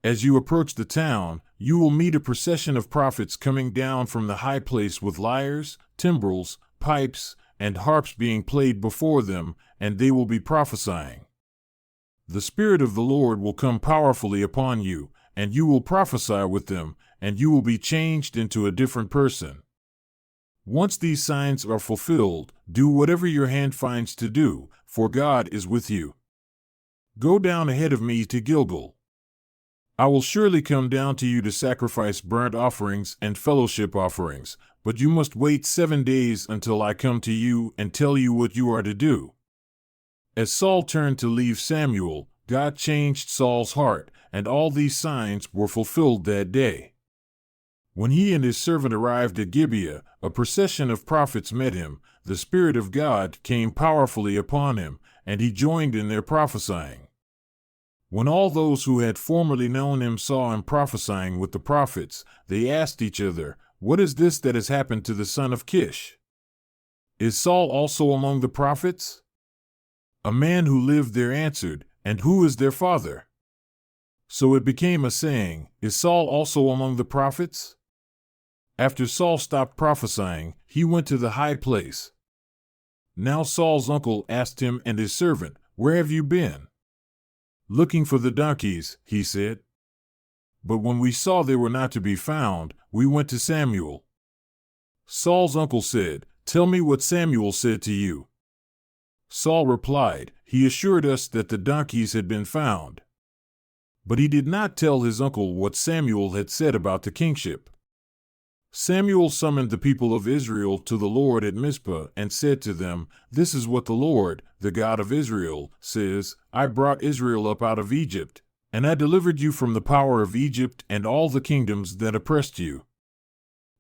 As you approach the town, you will meet a procession of prophets coming down from the high place with lyres, timbrels, pipes, and harps being played before them, and they will be prophesying. The Spirit of the Lord will come powerfully upon you, and you will prophesy with them, and you will be changed into a different person. Once these signs are fulfilled, do whatever your hand finds to do, for God is with you. Go down ahead of me to Gilgal. I will surely come down to you to sacrifice burnt offerings and fellowship offerings, but you must wait 7 days until I come to you and tell you what you are to do." As Saul turned to leave Samuel, God changed Saul's heart, and all these signs were fulfilled that day. When he and his servant arrived at Gibeah, a procession of prophets met him. The Spirit of God came powerfully upon him, and he joined in their prophesying. When all those who had formerly known him saw him prophesying with the prophets, they asked each other, "What is this that has happened to the son of Kish? Is Saul also among the prophets?" A man who lived there answered, "And who is their father?" So it became a saying, "Is Saul also among the prophets?" After Saul stopped prophesying, he went to the high place. Now Saul's uncle asked him and his servant, "Where have you been?" "Looking for the donkeys," he said. "But when we saw they were not to be found, we went to Samuel." Saul's uncle said, "Tell me what Samuel said to you." Saul replied, "He assured us that the donkeys had been found." But he did not tell his uncle what Samuel had said about the kingship. Samuel summoned the people of Israel to the Lord at Mizpah and said to them, "This is what the Lord, the God of Israel, says, I brought Israel up out of Egypt, and I delivered you from the power of Egypt and all the kingdoms that oppressed you.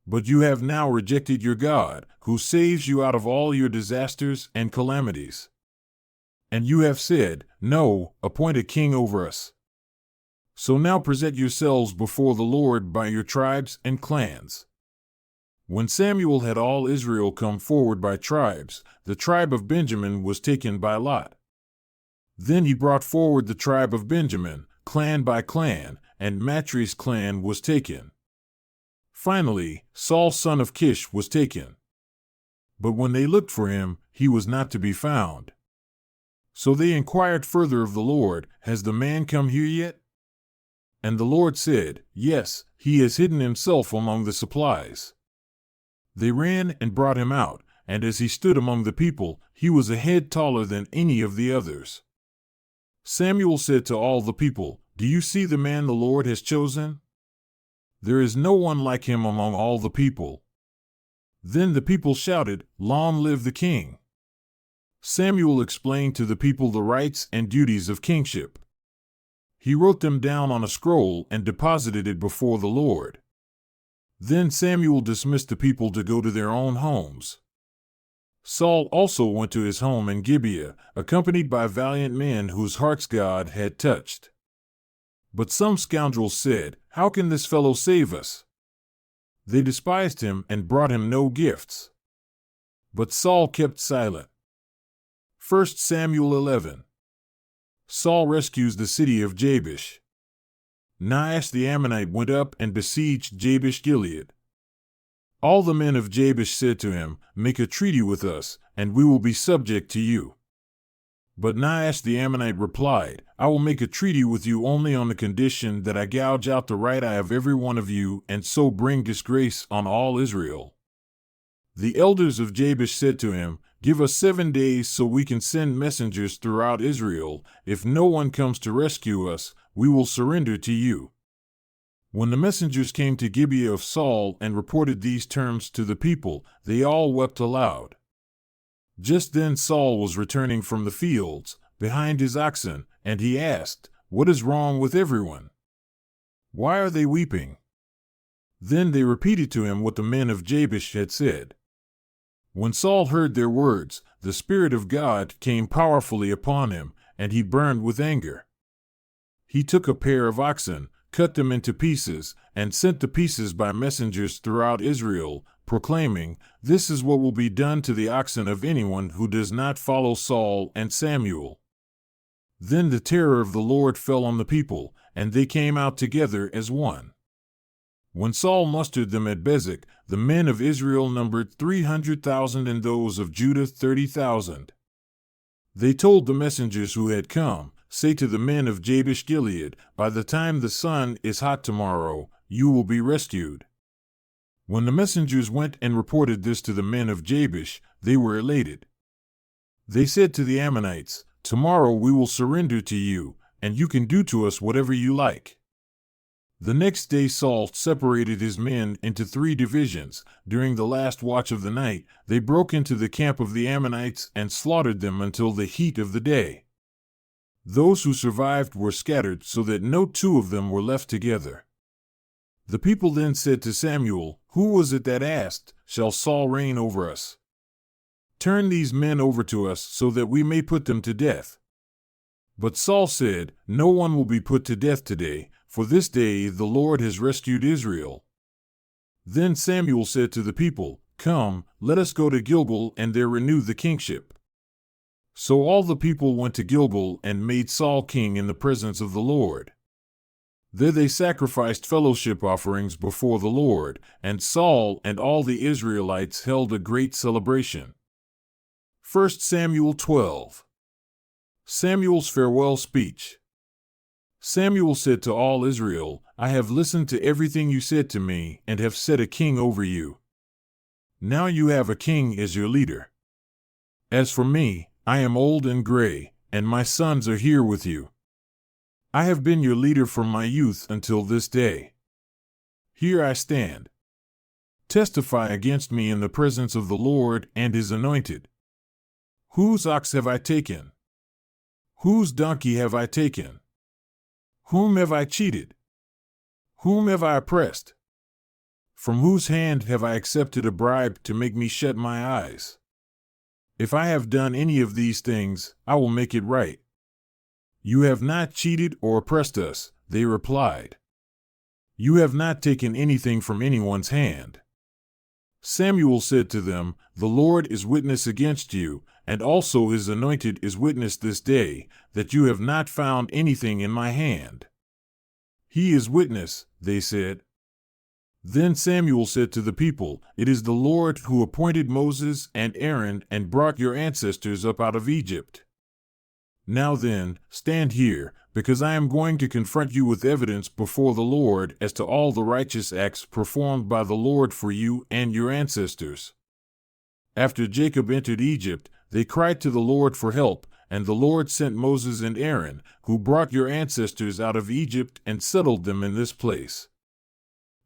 But you have now rejected your God, who saves you out of all your disasters and calamities. And you have said, 'No, appoint a king over us.' So now present yourselves before the Lord by your tribes and clans." When Samuel had all Israel come forward by tribes, the tribe of Benjamin was taken by lot. Then he brought forward the tribe of Benjamin, clan by clan, and Matri's clan was taken. Finally, Saul son of Kish was taken. But when they looked for him, he was not to be found. So they inquired further of the Lord, "Has the man come here yet?" And the Lord said, "Yes, he has hidden himself among the supplies." They ran and brought him out, and as he stood among the people, He was a head taller than any of the others. Samuel said to all the people, "Do you see the man the Lord has chosen? There is no one like him among all the people." Then the people shouted, "Long live the king!" Samuel explained to the people the rights and duties of kingship. He wrote them down on a scroll and deposited it before the Lord. Then Samuel dismissed the people to go to their own homes. Saul also went to his home in Gibeah, accompanied by valiant men whose hearts God had touched. But some scoundrels said, "How can this fellow save us?" They despised him and brought him no gifts. But Saul kept silent. 1 Samuel 11. Saul rescues the city of Jabesh. Nahash the Ammonite went up and besieged Jabesh Gilead. All the men of Jabesh said to him, "Make a treaty with us, and we will be subject to you." But Nahash the Ammonite replied, "I will make a treaty with you only on the condition that I gouge out the right eye of every one of you, and so bring disgrace on all Israel." The elders of Jabesh said to him, "Give us 7 days so we can send messengers throughout Israel. If no one comes to rescue us, we will surrender to you." When the messengers came to Gibeah of Saul and reported these terms to the people, they all wept aloud. Just then Saul was returning from the fields, behind his oxen, and he asked, "What is wrong with everyone? Why are they weeping?" Then they repeated to him what the men of Jabesh had said. When Saul heard their words, the Spirit of God came powerfully upon him, and he burned with anger. He took a pair of oxen, cut them into pieces, and sent the pieces by messengers throughout Israel, proclaiming, "This is what will be done to the oxen of anyone who does not follow Saul and Samuel." Then the terror of the Lord fell on the people, and they came out together as one. When Saul mustered them at Bezek, the men of Israel numbered 300,000 and those of Judah 30,000. They told the messengers who had come, "Say to the men of Jabesh Gilead, by the time the sun is hot tomorrow, you will be rescued." When the messengers went and reported this to the men of Jabesh, they were elated. They said to the Ammonites, "Tomorrow we will surrender to you, and you can do to us whatever you like." The next day Saul separated his men into 3 divisions. During the last watch of the night, they broke into the camp of the Ammonites and slaughtered them until the heat of the day. Those who survived were scattered so that no 2 of them were left together. The people then said to Samuel, "Who was it that asked, 'Shall Saul reign over us?' Turn these men over to us so that we may put them to death." But Saul said, "No one will be put to death today, for this day the Lord has rescued Israel." Then Samuel said to the people, "Come, let us go to Gilgal and there renew the kingship." So all the people went to Gilgal and made Saul king in the presence of the Lord. There they sacrificed fellowship offerings before the Lord, and Saul and all the Israelites held a great celebration. 1 Samuel 12. Samuel's farewell speech. Samuel said to all Israel, "I have listened to everything you said to me and have set a king over you. Now you have a king as your leader. As for me, I am old and gray, and my sons are here with you. I have been your leader from my youth until this day. Here I stand. Testify against me in the presence of the Lord and his anointed. Whose ox have I taken? Whose donkey have I taken? Whom have I cheated? Whom have I oppressed? From whose hand have I accepted a bribe to make me shut my eyes? If I have done any of these things, I will make it right." "You have not cheated or oppressed us," they replied. "You have not taken anything from anyone's hand." Samuel said to them, "The Lord is witness against you, and also his anointed is witness this day, that you have not found anything in my hand." "He is witness," they said. Then Samuel said to the people, "It is the Lord who appointed Moses and Aaron and brought your ancestors up out of Egypt. Now then, stand here, because I am going to confront you with evidence before the Lord as to all the righteous acts performed by the Lord for you and your ancestors. After Jacob entered Egypt, They cried to the Lord for help, and the Lord sent Moses and Aaron, who brought your ancestors out of Egypt and settled them in this place.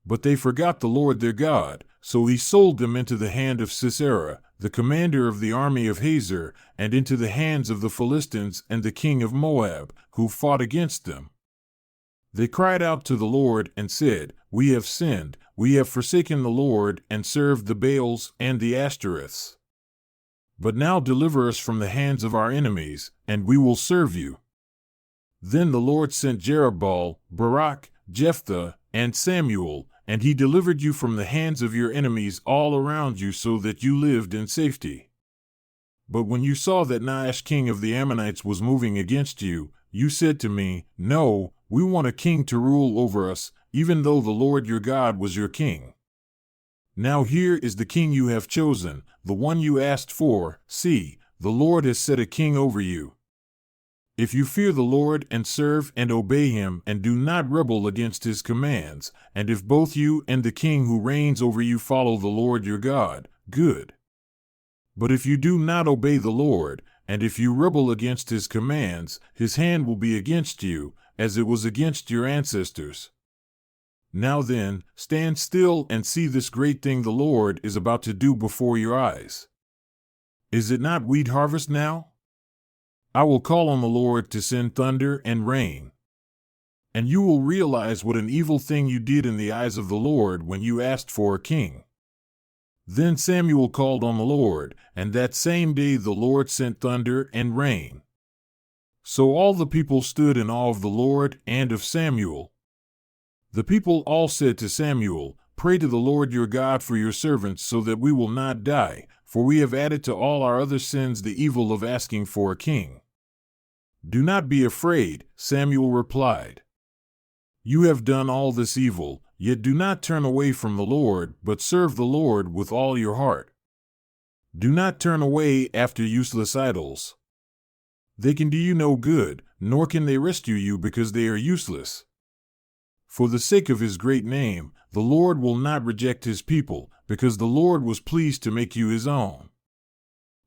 But they forgot the Lord their God, so he sold them into the hand of Sisera, the commander of the army of Hazor, and into the hands of the Philistines and the king of Moab, who fought against them. They cried out to the Lord and said, We have sinned, we have forsaken the Lord and served the Baals and the Ashtoreths. But now deliver us from the hands of our enemies, and we will serve you. Then the Lord sent Jerubbaal, Barak, Jephthah, and Samuel, and he delivered you from the hands of your enemies all around you so that you lived in safety. But when you saw that Nahash king of the Ammonites was moving against you, you said to me, No, we want a king to rule over us, even though the Lord your God was your king. Now here is the king you have chosen, the one you asked for. See, the Lord has set a king over you. If you fear the Lord and serve and obey him and do not rebel against his commands, and if both you and the king who reigns over you follow the Lord your God, good. But if you do not obey the Lord, and if you rebel against his commands, his hand will be against you, as it was against your ancestors. Now then, stand still and see this great thing the Lord is about to do before your eyes. Is it not wheat harvest now? I will call on the Lord to send thunder and rain. And you will realize what an evil thing you did in the eyes of the Lord when you asked for a king. Then Samuel called on the Lord, and that same day the Lord sent thunder and rain. So all the people stood in awe of the Lord and of Samuel. The people all said to Samuel, Pray to the Lord your God for your servants so that we will not die, for we have added to all our other sins the evil of asking for a king. Do not be afraid, Samuel replied. You have done all this evil, yet do not turn away from the Lord, but serve the Lord with all your heart. Do not turn away after useless idols. They can do you no good, nor can they rescue you because they are useless. For the sake of his great name, the Lord will not reject his people, because the Lord was pleased to make you his own.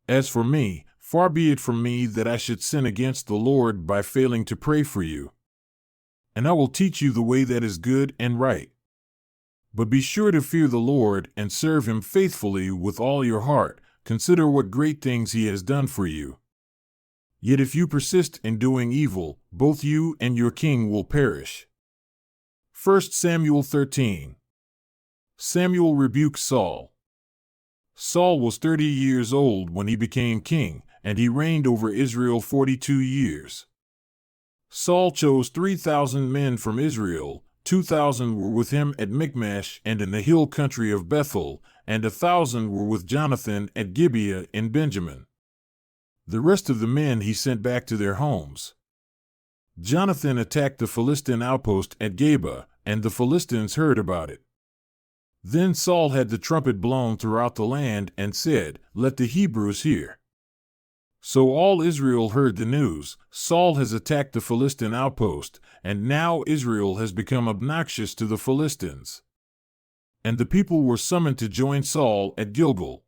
As for me, far be it from me that I should sin against the Lord by failing to pray for you. And I will teach you the way that is good and right. But be sure to fear the Lord and serve him faithfully with all your heart. Consider what great things he has done for you. Yet if you persist in doing evil, both you and your king will perish. 1 Samuel 13. Samuel rebukes Saul. Saul was 30 years old when he became king, and he reigned over Israel 42 years. Saul chose 3,000 men from Israel, 2,000 were with him at Michmash and in the hill country of Bethel, and 1,000 were with Jonathan at Gibeah in Benjamin. The rest of the men he sent back to their homes. Jonathan attacked the Philistine outpost at Geba, and the Philistines heard about it. Then Saul had the trumpet blown throughout the land and said, Let the Hebrews hear. So all Israel heard the news, Saul has attacked the Philistine outpost, and now Israel has become obnoxious to the Philistines. And the people were summoned to join Saul at Gilgal.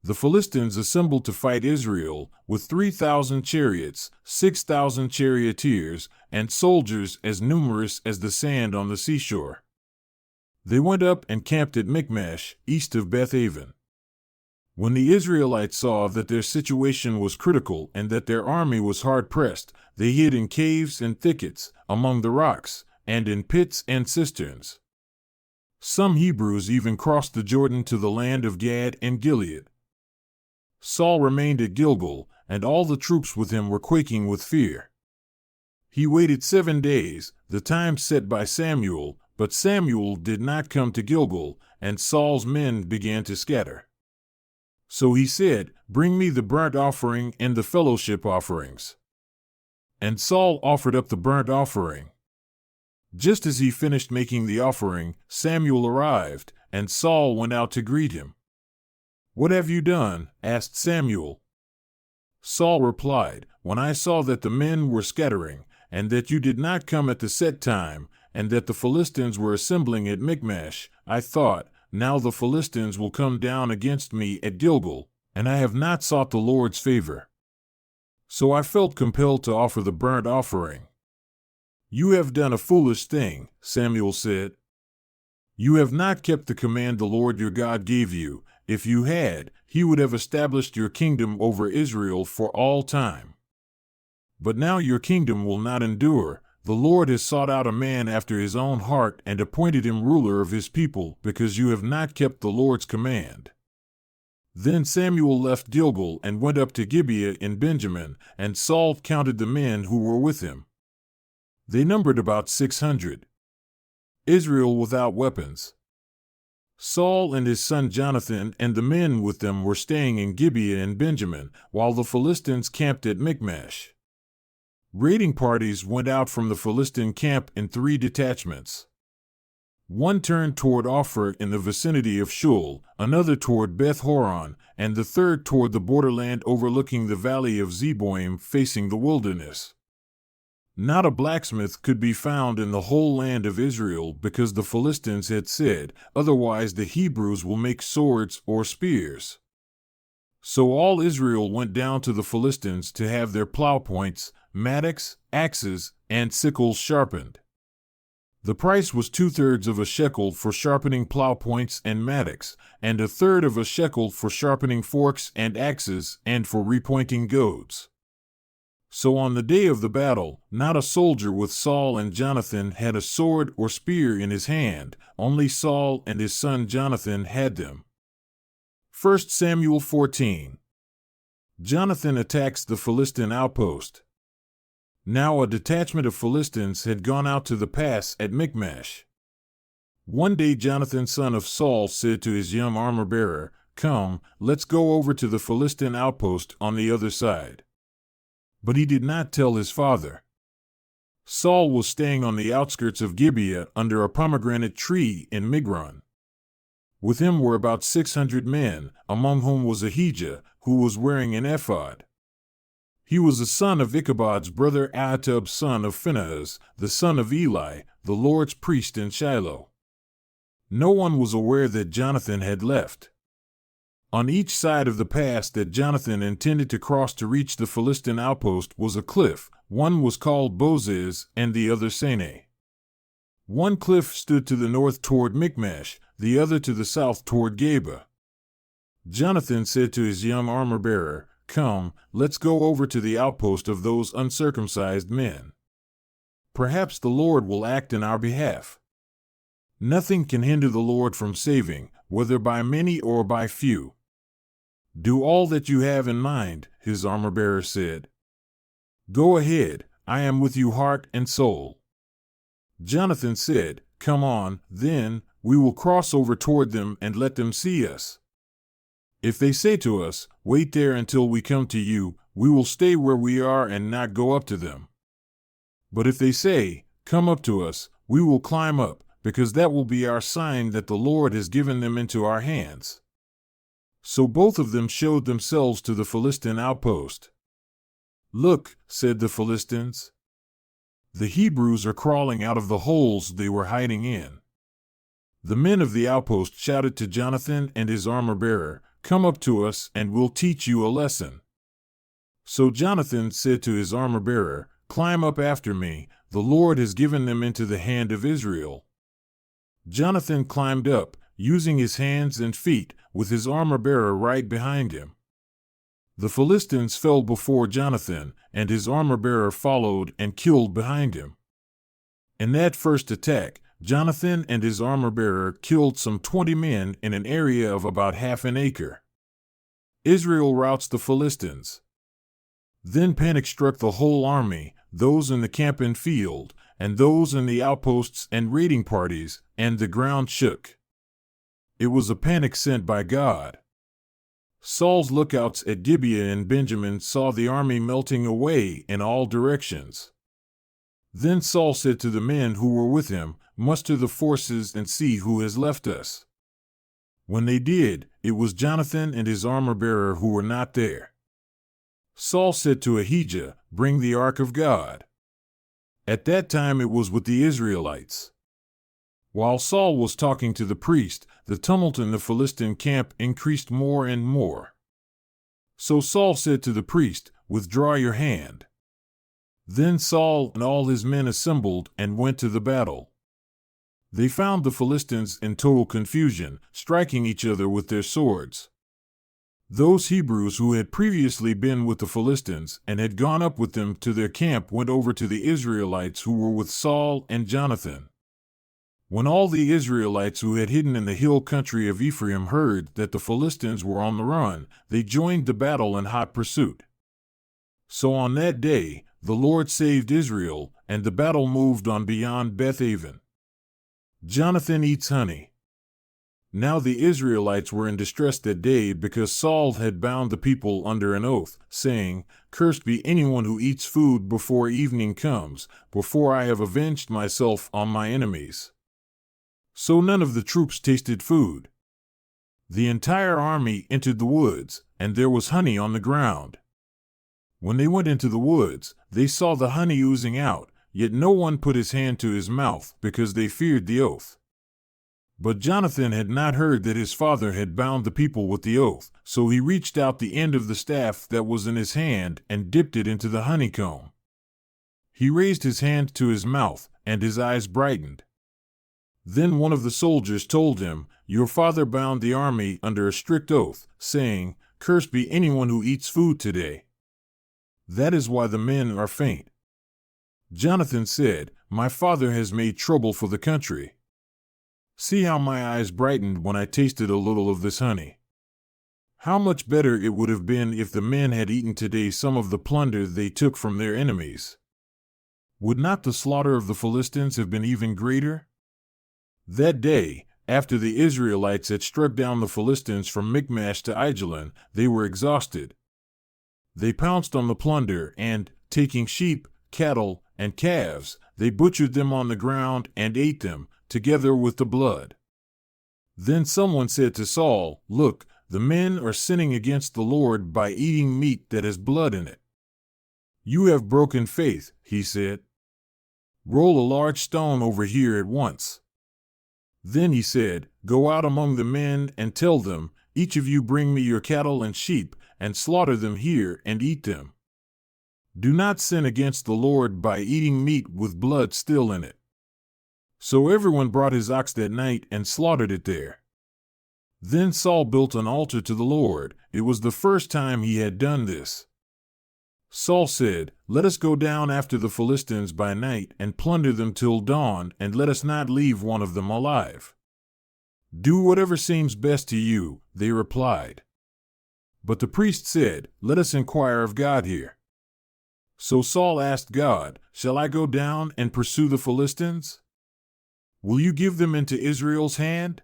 The Philistines assembled to fight Israel, with 3,000 chariots, 6,000 charioteers, and soldiers as numerous as the sand on the seashore. They went up and camped at Michmash, east of Beth-aven. When the Israelites saw that their situation was critical and that their army was hard-pressed, they hid in caves and thickets, among the rocks, and in pits and cisterns. Some Hebrews even crossed the Jordan to the land of Gad and Gilead. Saul remained at Gilgal, and all the troops with him were quaking with fear. He waited 7 days, the time set by Samuel, but Samuel did not come to Gilgal, and Saul's men began to scatter. So he said, Bring me the burnt offering and the fellowship offerings. And Saul offered up the burnt offering. Just as he finished making the offering, Samuel arrived, and Saul went out to greet him. What have you done? Asked Samuel. Saul replied, When I saw that the men were scattering, and that you did not come at the set time, and that the Philistines were assembling at Michmash, I thought, Now the Philistines will come down against me at Gilgal, and I have not sought the Lord's favor. So I felt compelled to offer the burnt offering." "You have done a foolish thing," Samuel said. "You have not kept the command the Lord your God gave you. If you had, he would have established your kingdom over Israel for all time. But now your kingdom will not endure. The Lord has sought out a man after his own heart and appointed him ruler of his people, because you have not kept the Lord's command." Then Samuel left Gilgal and went up to Gibeah in Benjamin, and Saul counted the men who were with him. They numbered about 600. Israel without weapons. Saul and his son Jonathan and the men with them were staying in Gibeah in Benjamin, while the Philistines camped at Michmash. Raiding parties went out from the Philistine camp in 3 detachments. One turned toward Ophir in the vicinity of Shul, another toward Beth Horon, and the third toward the borderland overlooking the valley of Zeboim facing the wilderness. Not a blacksmith could be found in the whole land of Israel, because the Philistines had said, "Otherwise the Hebrews will make swords or spears." So all Israel went down to the Philistines to have their plow points, mattocks, axes, and sickles sharpened. The price was 2/3 of a shekel for sharpening plow points and mattocks, and 1/3 of a shekel for sharpening forks and axes and for repointing goads. So on the day of the battle, not a soldier with Saul and Jonathan had a sword or spear in his hand, only Saul and his son Jonathan had them. 1 Samuel 14. Jonathan attacks the Philistine outpost. Now a detachment of Philistines had gone out to the pass at Michmash. One day Jonathan son of Saul said to his young armor-bearer, "Come, let's go over to the Philistine outpost on the other side." But he did not tell his father. Saul was staying on the outskirts of Gibeah under a pomegranate tree in Migron. With him were about 600 men, among whom was Ahijah, who was wearing an ephod. He was the son of Ichabod's brother Ahitub son of Phinehas, the son of Eli, the Lord's priest in Shiloh. No one was aware that Jonathan had left. On each side of the pass that Jonathan intended to cross to reach the Philistine outpost was a cliff. One was called Bozez and the other Seneh. One cliff stood to the north toward Michmash, the other to the south toward Geba. Jonathan said to his young armor-bearer, "Come, let's go over to the outpost of those uncircumcised men. Perhaps the Lord will act in our behalf. Nothing can hinder the Lord from saving, whether by many or by few." "Do all that you have in mind," his armor-bearer said. "Go ahead, I am with you heart and soul." Jonathan said, "Come on, then, we will cross over toward them and let them see us. If they say to us, 'Wait there until we come to you,' we will stay where we are and not go up to them. But if they say, 'Come up to us,' we will climb up, because that will be our sign that the Lord has given them into our hands." So both of them showed themselves to the Philistine outpost. "Look," said the Philistines. "The Hebrews are crawling out of the holes they were hiding in." The men of the outpost shouted to Jonathan and his armor-bearer, "Come up to us and we'll teach you a lesson." So Jonathan said to his armor-bearer, "Climb up after me, the Lord has given them into the hand of Israel." Jonathan climbed up, using his hands and feet, with his armor-bearer right behind him. The Philistines fell before Jonathan, and his armor-bearer followed and killed behind him. In that first attack, Jonathan and his armor-bearer killed some 20 men in an area of about half an acre. Israel routs the Philistines. Then panic struck the whole army, those in the camp and field, and those in the outposts and raiding parties, and the ground shook. It was a panic sent by God. Saul's lookouts at Gibeah and Benjamin saw the army melting away in all directions. Then Saul said to the men who were with him, "Muster the forces and see who has left us." When they did, it was Jonathan and his armor-bearer who were not there. Saul said to Ahijah, "Bring the ark of God." At that time it was with the Israelites. While Saul was talking to the priest, the tumult in the Philistine camp increased more and more. So Saul said to the priest, "Withdraw your hand." Then Saul and all his men assembled and went to the battle. They found the Philistines in total confusion, striking each other with their swords. Those Hebrews who had previously been with the Philistines and had gone up with them to their camp went over to the Israelites who were with Saul and Jonathan. When all the Israelites who had hidden in the hill country of Ephraim heard that the Philistines were on the run, they joined the battle in hot pursuit. So on that day, the Lord saved Israel, and the battle moved on beyond Beth-aven. Jonathan eats honey. Now the Israelites were in distress that day because Saul had bound the people under an oath, saying, "Cursed be anyone who eats food before evening comes, before I have avenged myself on my enemies." So none of the troops tasted food. The entire army entered the woods, and there was honey on the ground. When they went into the woods, they saw the honey oozing out, yet no one put his hand to his mouth because they feared the oath. But Jonathan had not heard that his father had bound the people with the oath, so he reached out the end of the staff that was in his hand and dipped it into the honeycomb. He raised his hand to his mouth, and his eyes brightened. Then one of the soldiers told him, "Your father bound the army under a strict oath, saying, 'Cursed be anyone who eats food today.' That is why the men are faint." Jonathan said, "My father has made trouble for the country. See how my eyes brightened when I tasted a little of this honey. How much better it would have been if the men had eaten today some of the plunder they took from their enemies. Would not the slaughter of the Philistines have been even greater?" That day, after the Israelites had struck down the Philistines from Michmash to Aijalon, they were exhausted. They pounced on the plunder and, taking sheep, cattle, and calves, they butchered them on the ground and ate them, together with the blood. Then someone said to Saul, "Look, the men are sinning against the Lord by eating meat that has blood in it." "You have broken faith," he said. "Roll a large stone over here at once." Then he said, "Go out among the men and tell them, 'Each of you bring me your cattle and sheep, and slaughter them here and eat them.' Do not sin against the Lord by eating meat with blood still in it." So everyone brought his ox that night and slaughtered it there. Then Saul built an altar to the Lord. It was the first time he had done this. Saul said, "Let us go down after the Philistines by night and plunder them till dawn, and let us not leave one of them alive." "Do whatever seems best to you," they replied. But the priest said, "Let us inquire of God here." So Saul asked God, "Shall I go down and pursue the Philistines? Will you give them into Israel's hand?"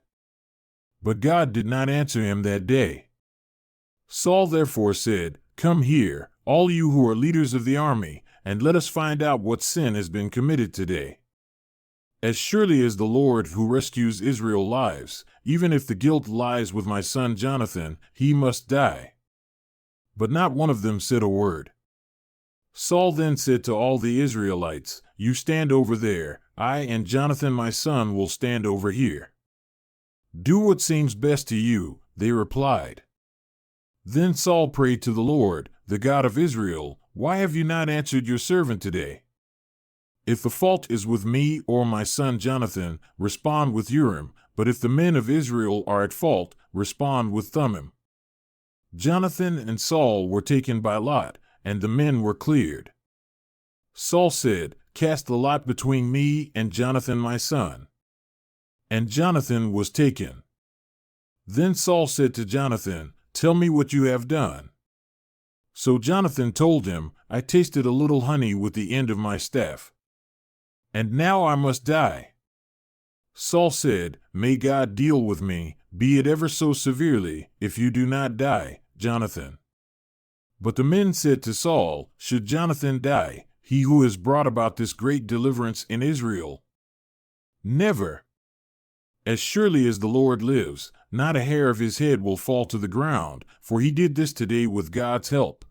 But God did not answer him that day. Saul therefore said, "Come here, all you who are leaders of the army, and let us find out what sin has been committed today. As surely as the Lord who rescues Israel lives, even if the guilt lies with my son Jonathan, he must die." But not one of them said a word. Saul then said to all the Israelites, "You stand over there, I and Jonathan my son will stand over here." "Do what seems best to you," they replied. Then Saul prayed to the Lord, the God of Israel, "Why have you not answered your servant today? If the fault is with me or my son Jonathan, respond with Urim, but if the men of Israel are at fault, respond with Thummim." Jonathan and Saul were taken by lot, and the men were cleared. Saul said, "Cast the lot between me and Jonathan my son." And Jonathan was taken. Then Saul said to Jonathan, "Tell me what you have done." So Jonathan told him, "I tasted a little honey with the end of my staff. And now I must die." Saul said, "May God deal with me, be it ever so severely, if you do not die, Jonathan." But the men said to Saul, "Should Jonathan die, he who has brought about this great deliverance in Israel? Never. As surely as the Lord lives, not a hair of his head will fall to the ground, for he did this today with God's help."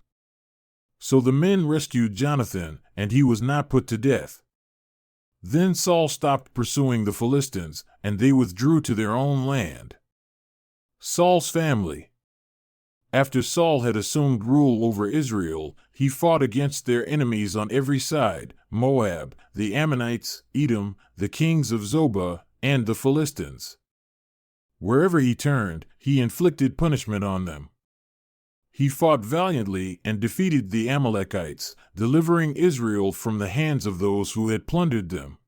So the men rescued Jonathan, and he was not put to death. Then Saul stopped pursuing the Philistines, and they withdrew to their own land. Saul's family. After Saul had assumed rule over Israel, he fought against their enemies on every side: Moab, the Ammonites, Edom, the kings of Zobah, and the Philistines. Wherever he turned, he inflicted punishment on them. He fought valiantly and defeated the Amalekites, delivering Israel from the hands of those who had plundered them.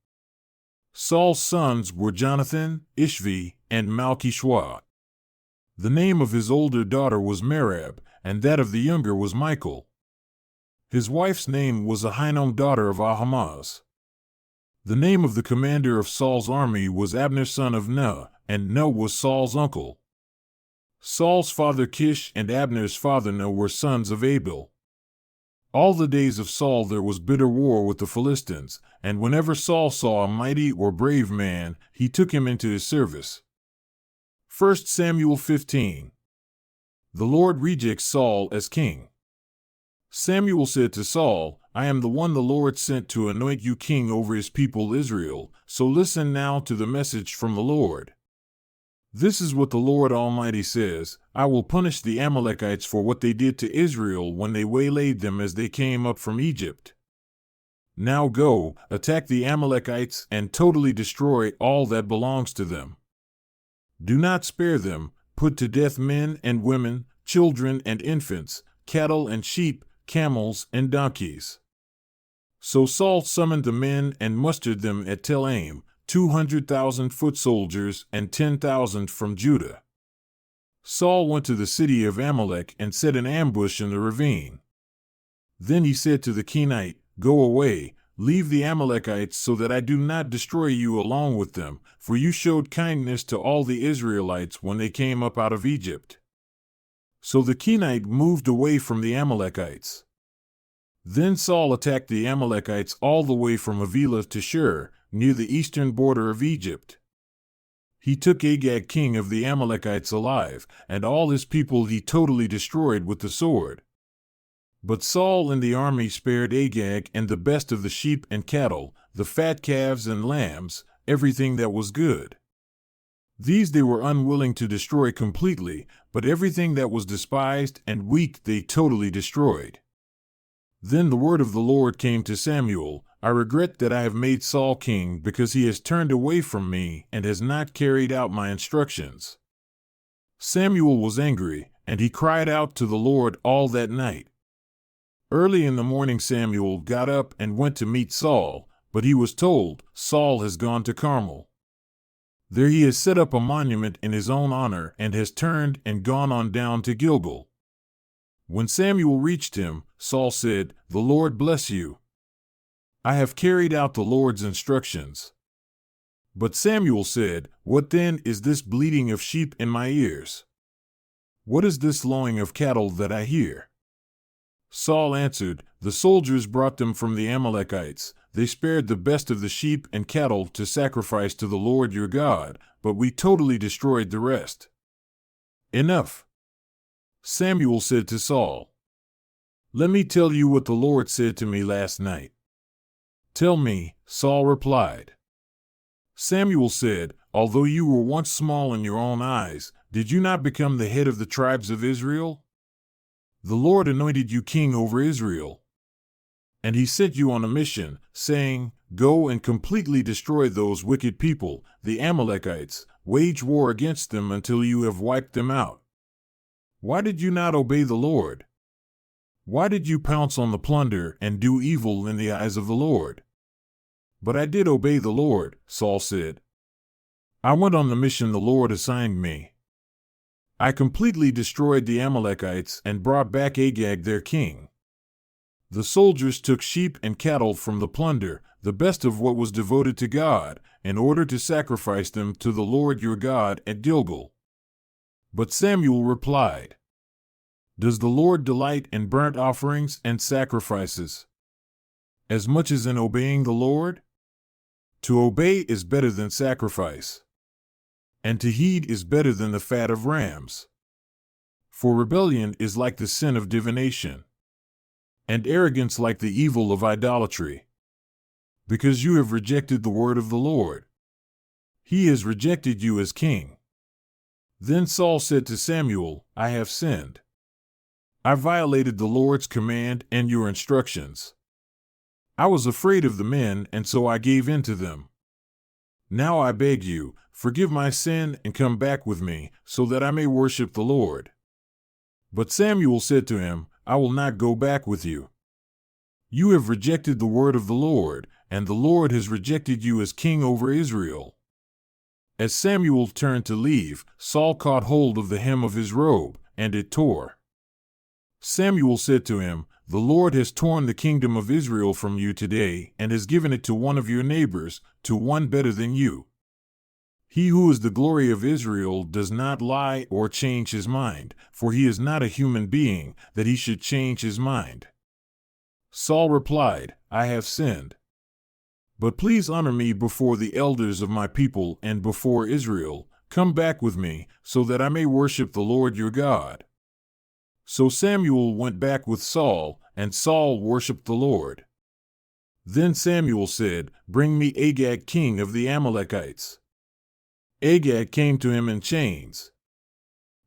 Saul's sons were Jonathan, Ishvi, and Malchishua. The name of his older daughter was Merab, and that of the younger was Michal. His wife's name was Ahinoam, daughter of Ahimaaz. The name of the commander of Saul's army was Abner, son of Ner, and Ner was Saul's uncle. Saul's father Kish and Abner's father Ner were sons of Abel. All the days of Saul there was bitter war with the Philistines, and whenever Saul saw a mighty or brave man, he took him into his service. 1 Samuel 15. The Lord rejects Saul as king. Samuel said to Saul, "I am the one the Lord sent to anoint you king over his people Israel, so listen now to the message from the Lord. This is what the Lord Almighty says: I will punish the Amalekites for what they did to Israel when they waylaid them as they came up from Egypt. Now go, attack the Amalekites and totally destroy all that belongs to them. Do not spare them, put to death men and women, children and infants, cattle and sheep, camels and donkeys." So Saul summoned the men and mustered them at Tel Aim, 200,000 foot soldiers and 10,000 from Judah. Saul went to the city of Amalek and set an ambush in the ravine. Then he said to the Kenite, "Go away, leave the Amalekites so that I do not destroy you along with them, for you showed kindness to all the Israelites when they came up out of Egypt." So the Kenite moved away from the Amalekites. Then Saul attacked the Amalekites all the way from Havilah to Shur, near the eastern border of Egypt. He took Agag, king of the Amalekites, alive, and all his people he totally destroyed with the sword. But Saul and the army spared Agag and the best of the sheep and cattle, the fat calves and lambs, everything that was good. These they were unwilling to destroy completely, but everything that was despised and weak they totally destroyed. Then the word of the Lord came to Samuel, "I regret that I have made Saul king because he has turned away from me and has not carried out my instructions." Samuel was angry, and he cried out to the Lord all that night. Early in the morning Samuel got up and went to meet Saul, but he was told, "Saul has gone to Carmel. There he has set up a monument in his own honor and has turned and gone on down to Gilgal." When Samuel reached him, Saul said, "The Lord bless you. I have carried out the Lord's instructions." But Samuel said, "What then is this bleating of sheep in my ears? What is this lowing of cattle that I hear?" Saul answered, "The soldiers brought them from the Amalekites. They spared the best of the sheep and cattle to sacrifice to the Lord your God, but we totally destroyed the rest." Enough. Samuel said to Saul, "Let me tell you what the Lord said to me last night." "Tell me," Saul replied. Samuel said, "Although you were once small in your own eyes, did you not become the head of the tribes of Israel? The Lord anointed you king over Israel. And he sent you on a mission, saying, 'Go and completely destroy those wicked people, the Amalekites, wage war against them until you have wiped them out.' Why did you not obey the Lord? Why did you pounce on the plunder and do evil in the eyes of the Lord?" "But I did obey the Lord," Saul said. "I went on the mission the Lord assigned me. I completely destroyed the Amalekites and brought back Agag their king. The soldiers took sheep and cattle from the plunder, the best of what was devoted to God, in order to sacrifice them to the Lord your God at Gilgal." But Samuel replied, "Does the Lord delight in burnt offerings and sacrifices as much as in obeying the Lord? To obey is better than sacrifice, and to heed is better than the fat of rams. For rebellion is like the sin of divination, and arrogance like the evil of idolatry. Because you have rejected the word of the Lord, he has rejected you as king." Then Saul said to Samuel, "I have sinned. I violated the Lord's command and your instructions. I was afraid of the men, and so I gave in to them. Now I beg you, forgive my sin and come back with me, so that I may worship the Lord." But Samuel said to him, "I will not go back with you. You have rejected the word of the Lord, and the Lord has rejected you as king over Israel." As Samuel turned to leave, Saul caught hold of the hem of his robe, and it tore. Samuel said to him, "The Lord has torn the kingdom of Israel from you today, and has given it to one of your neighbors, to one better than you. He who is the glory of Israel does not lie or change his mind, for he is not a human being, that he should change his mind." Saul replied, "I have sinned. But please honor me before the elders of my people and before Israel. Come back with me, so that I may worship the Lord your God." So Samuel went back with Saul, and Saul worshipped the Lord. Then Samuel said, "Bring me Agag, king of the Amalekites." Agag came to him in chains.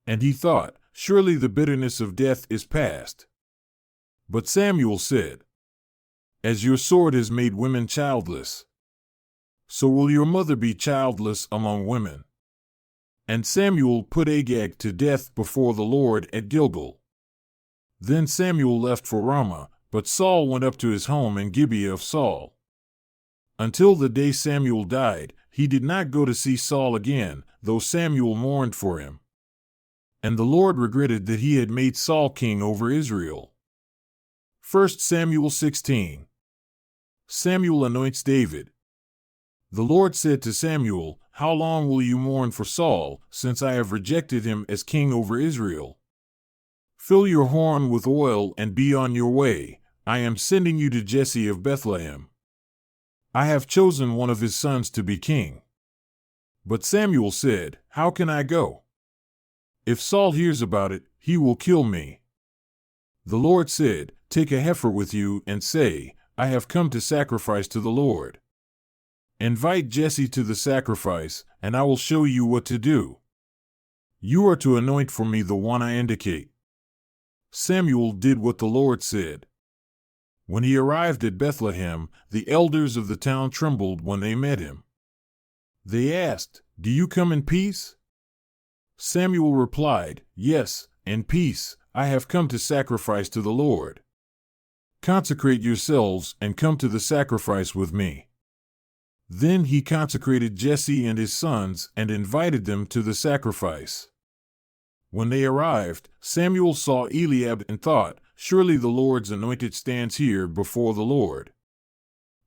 And he thought, "Surely the bitterness of death is past." But Samuel said, "As your sword has made women childless, so will your mother be childless among women." And Samuel put Agag to death before the Lord at Gilgal. Then Samuel left for Ramah, but Saul went up to his home in Gibeah of Saul. Until the day Samuel died, he did not go to see Saul again, though Samuel mourned for him. And the Lord regretted that he had made Saul king over Israel. 1 Samuel 16. Samuel anoints David. The Lord said to Samuel, "How long will you mourn for Saul, since I have rejected him as king over Israel? Fill your horn with oil and be on your way. I am sending you to Jesse of Bethlehem. I have chosen one of his sons to be king." But Samuel said, "How can I go? If Saul hears about it, he will kill me." The Lord said, "Take a heifer with you and say, 'I have come to sacrifice to the Lord.' Invite Jesse to the sacrifice, and I will show you what to do. You are to anoint for me the one I indicate." Samuel did what the Lord said. When he arrived at Bethlehem, the elders of the town trembled when they met him. They asked, "Do you come in peace?" Samuel replied, "Yes, in peace. I have come to sacrifice to the Lord. Consecrate yourselves and come to the sacrifice with me." Then he consecrated Jesse and his sons and invited them to the sacrifice. When they arrived, Samuel saw Eliab and thought, "Surely the Lord's anointed stands here before the Lord."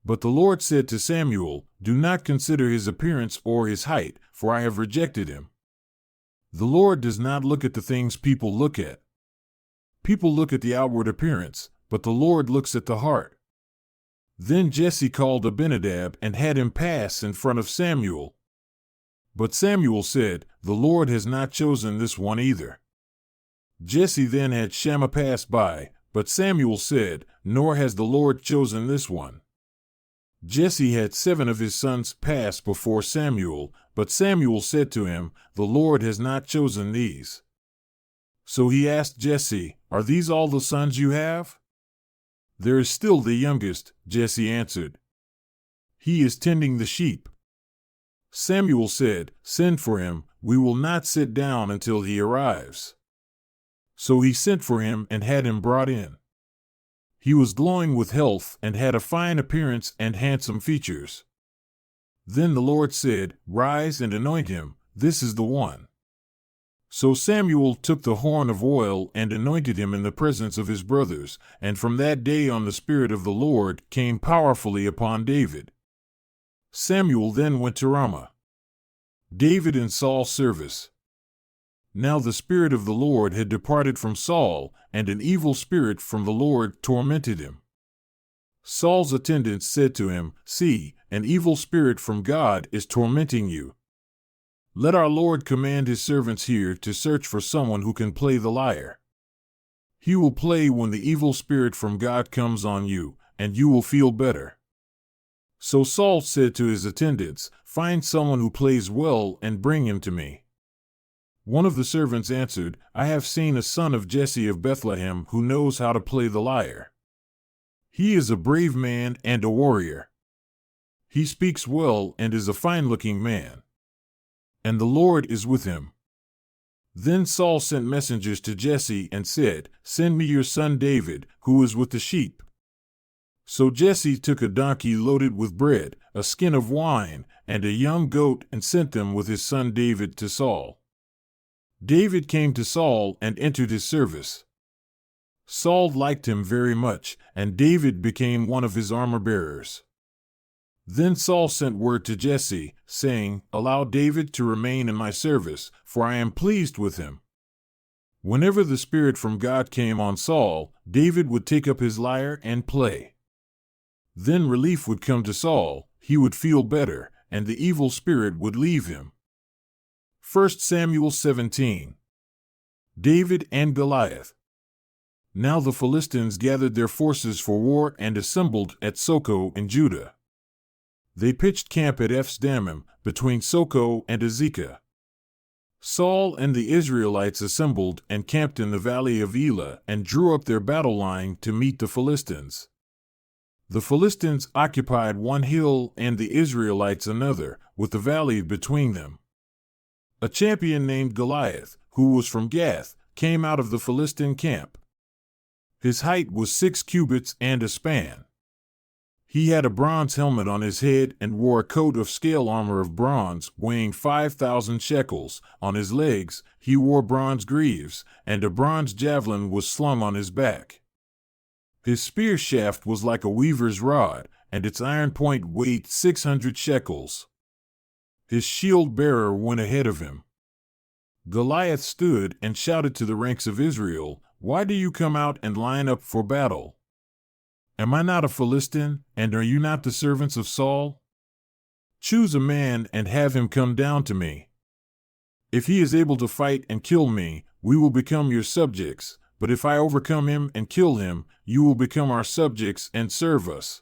But the Lord said to Samuel, "Do not consider his appearance or his height, for I have rejected him." The Lord does not look at the things people look at. People look at the outward appearance, but the Lord looks at the heart. Then Jesse called Abinadab and had him pass in front of Samuel. But Samuel said, "The Lord has not chosen this one either." Jesse then had Shammah pass by, but Samuel said, "Nor has the Lord chosen this one." Jesse had 7 of his sons pass before Samuel, but Samuel said to him, "The Lord has not chosen these." So he asked Jesse, "Are these all the sons you have?" "There is still the youngest," Jesse answered. "He is tending the sheep." Samuel said, "Send for him. We will not sit down until he arrives." So he sent for him and had him brought in. He was glowing with health and had a fine appearance and handsome features. Then the Lord said, "Rise and anoint him. This is the one." So Samuel took the horn of oil and anointed him in the presence of his brothers, and from that day on the Spirit of the Lord came powerfully upon David. Samuel then went to Ramah. David in Saul's service. Now the Spirit of the Lord had departed from Saul, and an evil spirit from the Lord tormented him. Saul's attendants said to him, "See, an evil spirit from God is tormenting you. Let our Lord command his servants here to search for someone who can play the lyre. He will play when the evil spirit from God comes on you, and you will feel better." So Saul said to his attendants, "Find someone who plays well and bring him to me." One of the servants answered, I have seen a son of Jesse of Bethlehem who knows how to play the lyre. He is a brave man and a warrior. He speaks well and is a fine-looking man. And the Lord is with him. Then Saul sent messengers to Jesse and said, Send me your son David, who is with the sheep. So Jesse took a donkey loaded with bread, a skin of wine, and a young goat and sent them with his son David to Saul. David came to Saul and entered his service. Saul liked him very much, and David became one of his armor-bearers. Then Saul sent word to Jesse, saying, Allow David to remain in my service, for I am pleased with him. Whenever the Spirit from God came on Saul, David would take up his lyre and play. Then relief would come to Saul, he would feel better, and the evil spirit would leave him. 1 Samuel 17. David and Goliath. Now the Philistines gathered their forces for war and assembled at Soko in Judah. They pitched camp at Ephs-Dammim, between Soko and Azekah. Saul and the Israelites assembled and camped in the valley of Elah and drew up their battle line to meet the Philistines. The Philistines occupied one hill and the Israelites another, with the valley between them. A champion named Goliath, who was from Gath, came out of the Philistine camp. His height was 6 cubits and a span. He had a bronze helmet on his head and wore a coat of scale armor of bronze weighing 5,000 shekels. On his legs he wore bronze greaves, and a bronze javelin was slung on his back. His spear shaft was like a weaver's rod, and its iron point weighed 600 shekels. His shield-bearer went ahead of him. Goliath stood and shouted to the ranks of Israel, Why do you come out and line up for battle? Am I not a Philistine, and are you not the servants of Saul? Choose a man and have him come down to me. If he is able to fight and kill me, we will become your subjects, but if I overcome him and kill him, you will become our subjects and serve us.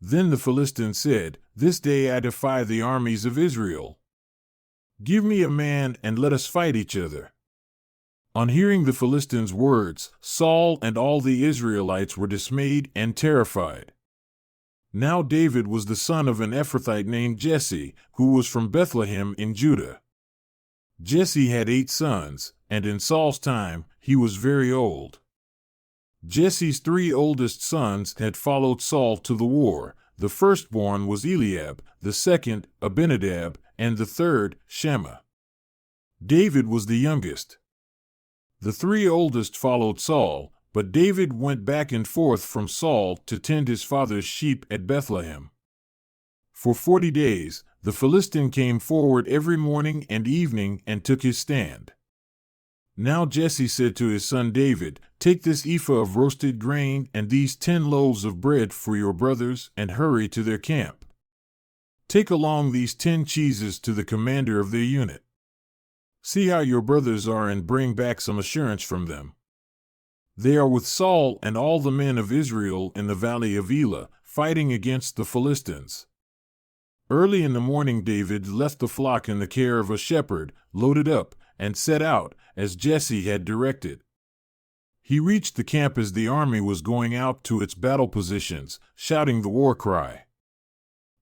Then the Philistine said, This day I defy the armies of Israel. Give me a man and let us fight each other. On hearing the Philistines' words, Saul and all the Israelites were dismayed and terrified. Now David was the son of an Ephrathite named Jesse, who was from Bethlehem in Judah. Jesse had 8 sons, and in Saul's time he was very old. Jesse's 3 oldest sons had followed Saul to the war. The firstborn was Eliab, the second, Abinadab, and the third, Shammah. David was the youngest. The 3 oldest followed Saul, but David went back and forth from Saul to tend his father's sheep at Bethlehem. For 40 days, the Philistine came forward every morning and evening and took his stand. Now Jesse said to his son David, Take this ephah of roasted grain and these 10 loaves of bread for your brothers and hurry to their camp. Take along these 10 cheeses to the commander of their unit. See how your brothers are and bring back some assurance from them. They are with Saul and all the men of Israel in the valley of Elah, fighting against the Philistines. Early in the morning David left the flock in the care of a shepherd, loaded up, and set out, as Jesse had directed. He reached the camp as the army was going out to its battle positions, shouting the war cry.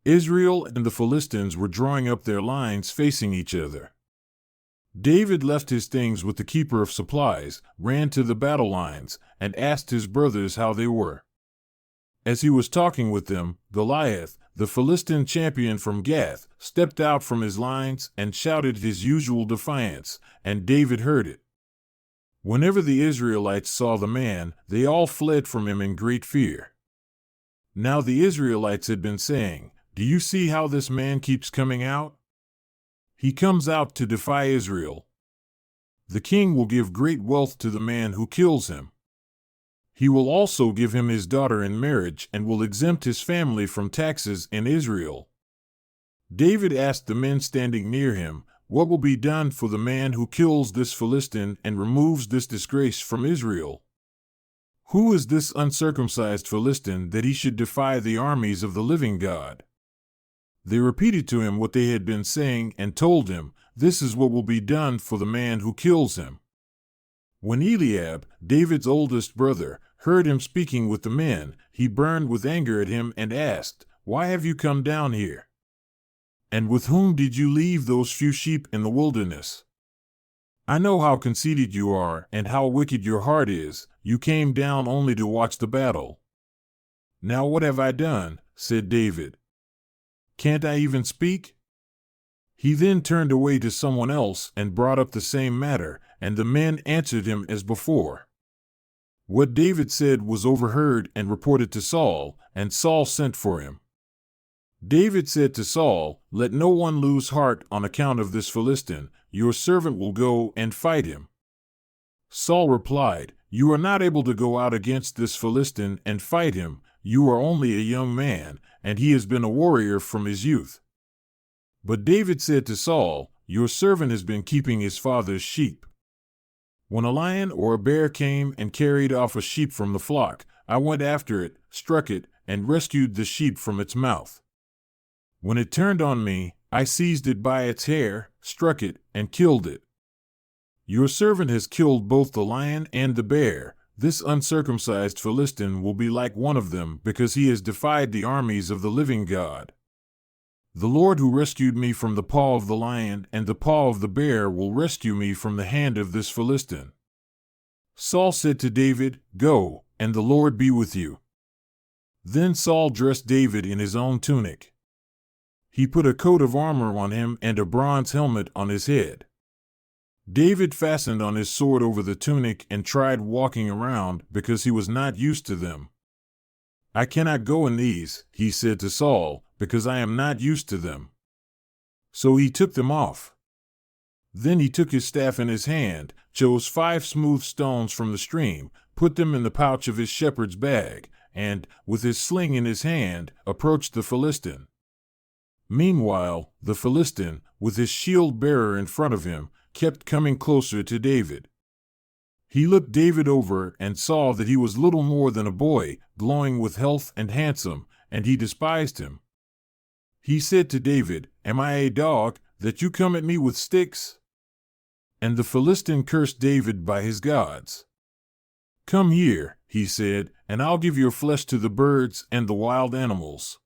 Israel and the Philistines were drawing up their lines facing each other. David left his things with the keeper of supplies, ran to the battle lines, and asked his brothers how they were. As he was talking with them, Goliath, the Philistine champion from Gath, stepped out from his lines and shouted his usual defiance, and David heard it. Whenever the Israelites saw the man, they all fled from him in great fear. Now the Israelites had been saying, Do you see how this man keeps coming out? He comes out to defy Israel. The king will give great wealth to the man who kills him. He will also give him his daughter in marriage and will exempt his family from taxes in Israel. David asked the men standing near him, What will be done for the man who kills this Philistine and removes this disgrace from Israel? Who is this uncircumcised Philistine that he should defy the armies of the living God? They repeated to him what they had been saying and told him, this is what will be done for the man who kills him." When Eliab, David's oldest brother, heard him speaking with the men, he burned with anger at him and asked, "Why have you come down here? And with whom did you leave those few sheep in the wilderness? I know how conceited you are and how wicked your heart is. You came down only to watch the battle." "Now what have I done?" said David. "Can't I even speak?" He then turned away to someone else and brought up the same matter, and the men answered him as before. What David said was overheard and reported to Saul, and Saul sent for him. David said to Saul, "Let no one lose heart on account of this Philistine. Your servant will go and fight him." Saul replied, "You are not able to go out against this Philistine and fight him. You are only a young man, and he has been a warrior from his youth." But David said to Saul, "Your servant has been keeping his father's sheep. When a lion or a bear came and carried off a sheep from the flock, I went after it, struck it, and rescued the sheep from its mouth. When it turned on me, I seized it by its hair, struck it, and killed it. Your servant has killed both the lion and the bear. This uncircumcised Philistine will be like one of them because he has defied the armies of the living God. The Lord who rescued me from the paw of the lion and the paw of the bear will rescue me from the hand of this Philistine." Saul said to David, "Go, and the Lord be with you." Then Saul dressed David in his own tunic. He put a coat of armor on him and a bronze helmet on his head. David fastened on his sword over the tunic and tried walking around because he was not used to them. "I cannot go in these," he said to Saul, "because I am not used to them." So he took them off. Then he took his staff in his hand, chose 5 smooth stones from the stream, put them in the pouch of his shepherd's bag, and, with his sling in his hand, approached the Philistine. Meanwhile, the Philistine, with his shield-bearer in front of him, kept coming closer to David. He looked David over and saw that he was little more than a boy, glowing with health and handsome, and he despised him. He said to David, "Am I a dog, that you come at me with sticks?" And the Philistine cursed David by his gods. "Come here," he said, "and I'll give your flesh to the birds and the wild animals."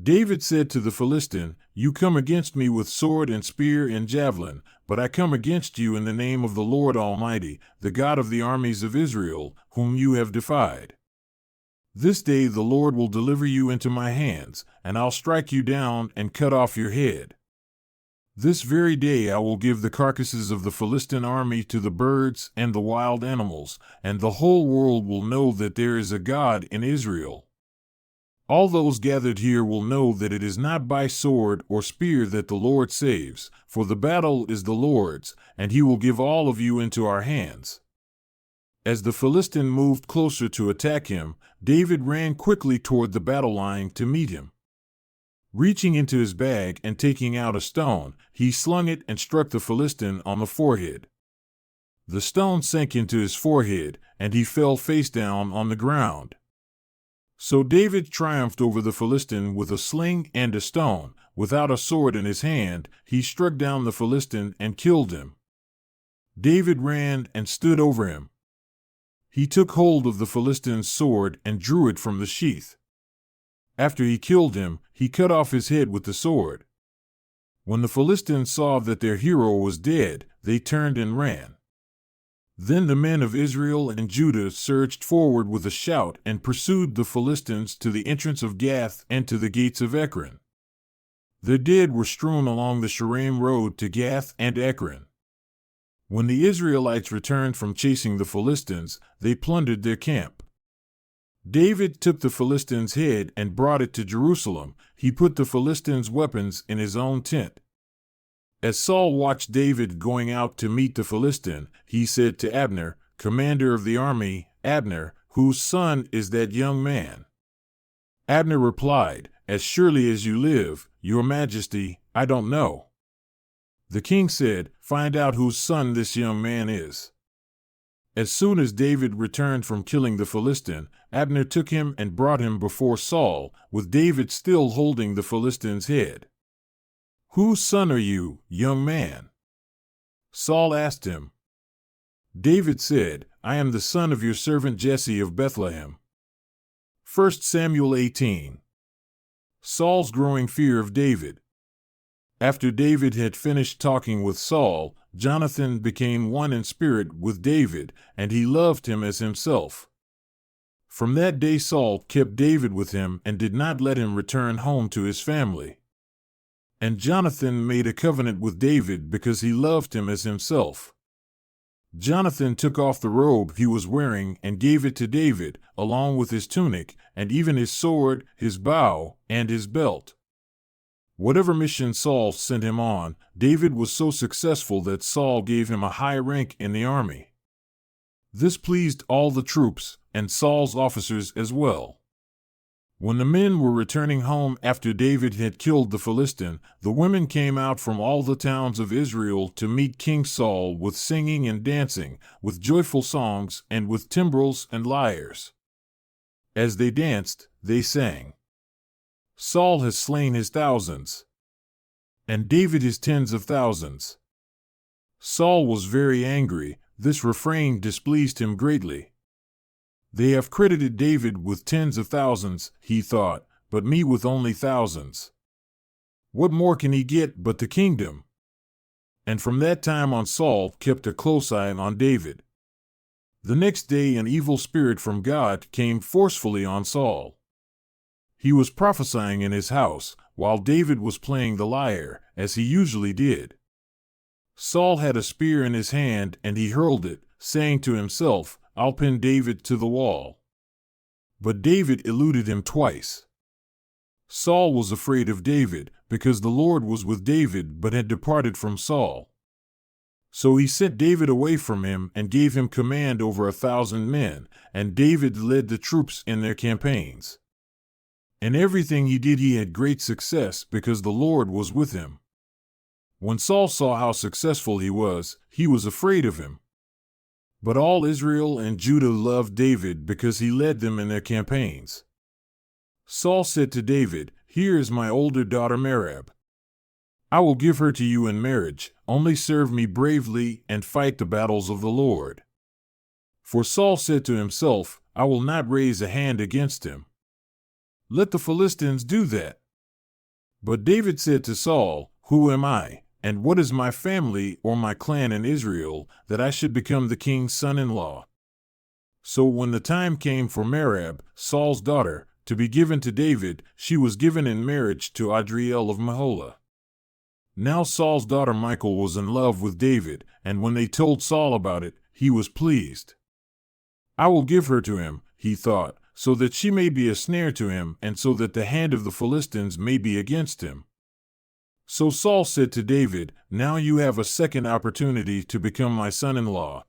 David said to the Philistine, "You come against me with sword and spear and javelin, but I come against you in the name of the Lord Almighty, the God of the armies of Israel, whom you have defied. This day the Lord will deliver you into my hands, and I'll strike you down and cut off your head. This very day I will give the carcasses of the Philistine army to the birds and the wild animals, and the whole world will know that there is a God in Israel. All those gathered here will know that it is not by sword or spear that the Lord saves, for the battle is the Lord's, and he will give all of you into our hands." As the Philistine moved closer to attack him, David ran quickly toward the battle line to meet him. Reaching into his bag and taking out a stone, he slung it and struck the Philistine on the forehead. The stone sank into his forehead, and he fell face down on the ground. So David triumphed over the Philistine with a sling and a stone. Without a sword in his hand, he struck down the Philistine and killed him. David ran and stood over him. He took hold of the Philistine's sword and drew it from the sheath. After he killed him, he cut off his head with the sword. When the Philistines saw that their hero was dead, they turned and ran. Then the men of Israel and Judah surged forward with a shout and pursued the Philistines to the entrance of Gath and to the gates of Ekron. Their dead were strewn along the Shaaraim road to Gath and Ekron. When the Israelites returned from chasing the Philistines, they plundered their camp. David took the Philistines' head and brought it to Jerusalem. He put the Philistines' weapons in his own tent. As Saul watched David going out to meet the Philistine, he said to Abner, commander of the army, "Abner, whose son is that young man?" Abner replied, "As surely as you live, your majesty, I don't know." The king said, "Find out whose son this young man is." As soon as David returned from killing the Philistine, Abner took him and brought him before Saul, with David still holding the Philistine's head. "Whose son are you, young man?" Saul asked him. David said, "I am the son of your servant Jesse of Bethlehem." 1 Samuel 18. Saul's growing fear of David. After David had finished talking with Saul, Jonathan became one in spirit with David, and he loved him as himself. From that day Saul kept David with him and did not let him return home to his family. And Jonathan made a covenant with David because he loved him as himself. Jonathan took off the robe he was wearing and gave it to David, along with his tunic, and even his sword, his bow, and his belt. Whatever mission Saul sent him on, David was so successful that Saul gave him a high rank in the army. This pleased all the troops, and Saul's officers as well. When the men were returning home after David had killed the Philistine, the women came out from all the towns of Israel to meet King Saul with singing and dancing, with joyful songs, and with timbrels and lyres. As they danced, they sang, "Saul has slain his thousands, and David his tens of thousands." Saul was very angry. This refrain displeased him greatly. "They have credited David with tens of thousands," he thought, "but me with only thousands. What more can he get but the kingdom?" And from that time on Saul kept a close eye on David. The next day an evil spirit from God came forcefully on Saul. He was prophesying in his house, while David was playing the lyre, as he usually did. Saul had a spear in his hand and he hurled it, saying to himself, "I'll pin David to the wall." But David eluded him twice. Saul was afraid of David, because the Lord was with David but had departed from Saul. So he sent David away from him and gave him command over 1,000 men, and David led the troops in their campaigns. In everything he did he had great success because the Lord was with him. When Saul saw how successful he was afraid of him. But all Israel and Judah loved David because he led them in their campaigns. Saul said to David, "Here is my older daughter Merab. I will give her to you in marriage, only serve me bravely and fight the battles of the Lord." For Saul said to himself, "I will not raise a hand against him. Let the Philistines do that." But David said to Saul, "Who am I? And what is my family or my clan in Israel, that I should become the king's son-in-law?" So when the time came for Merab, Saul's daughter, to be given to David, she was given in marriage to Adriel of Meholah. Now Saul's daughter Michal was in love with David, and when they told Saul about it, he was pleased. "I will give her to him," he thought, "so that she may be a snare to him, and so that the hand of the Philistines may be against him." So Saul said to David, "Now you have a second opportunity to become my son-in-law."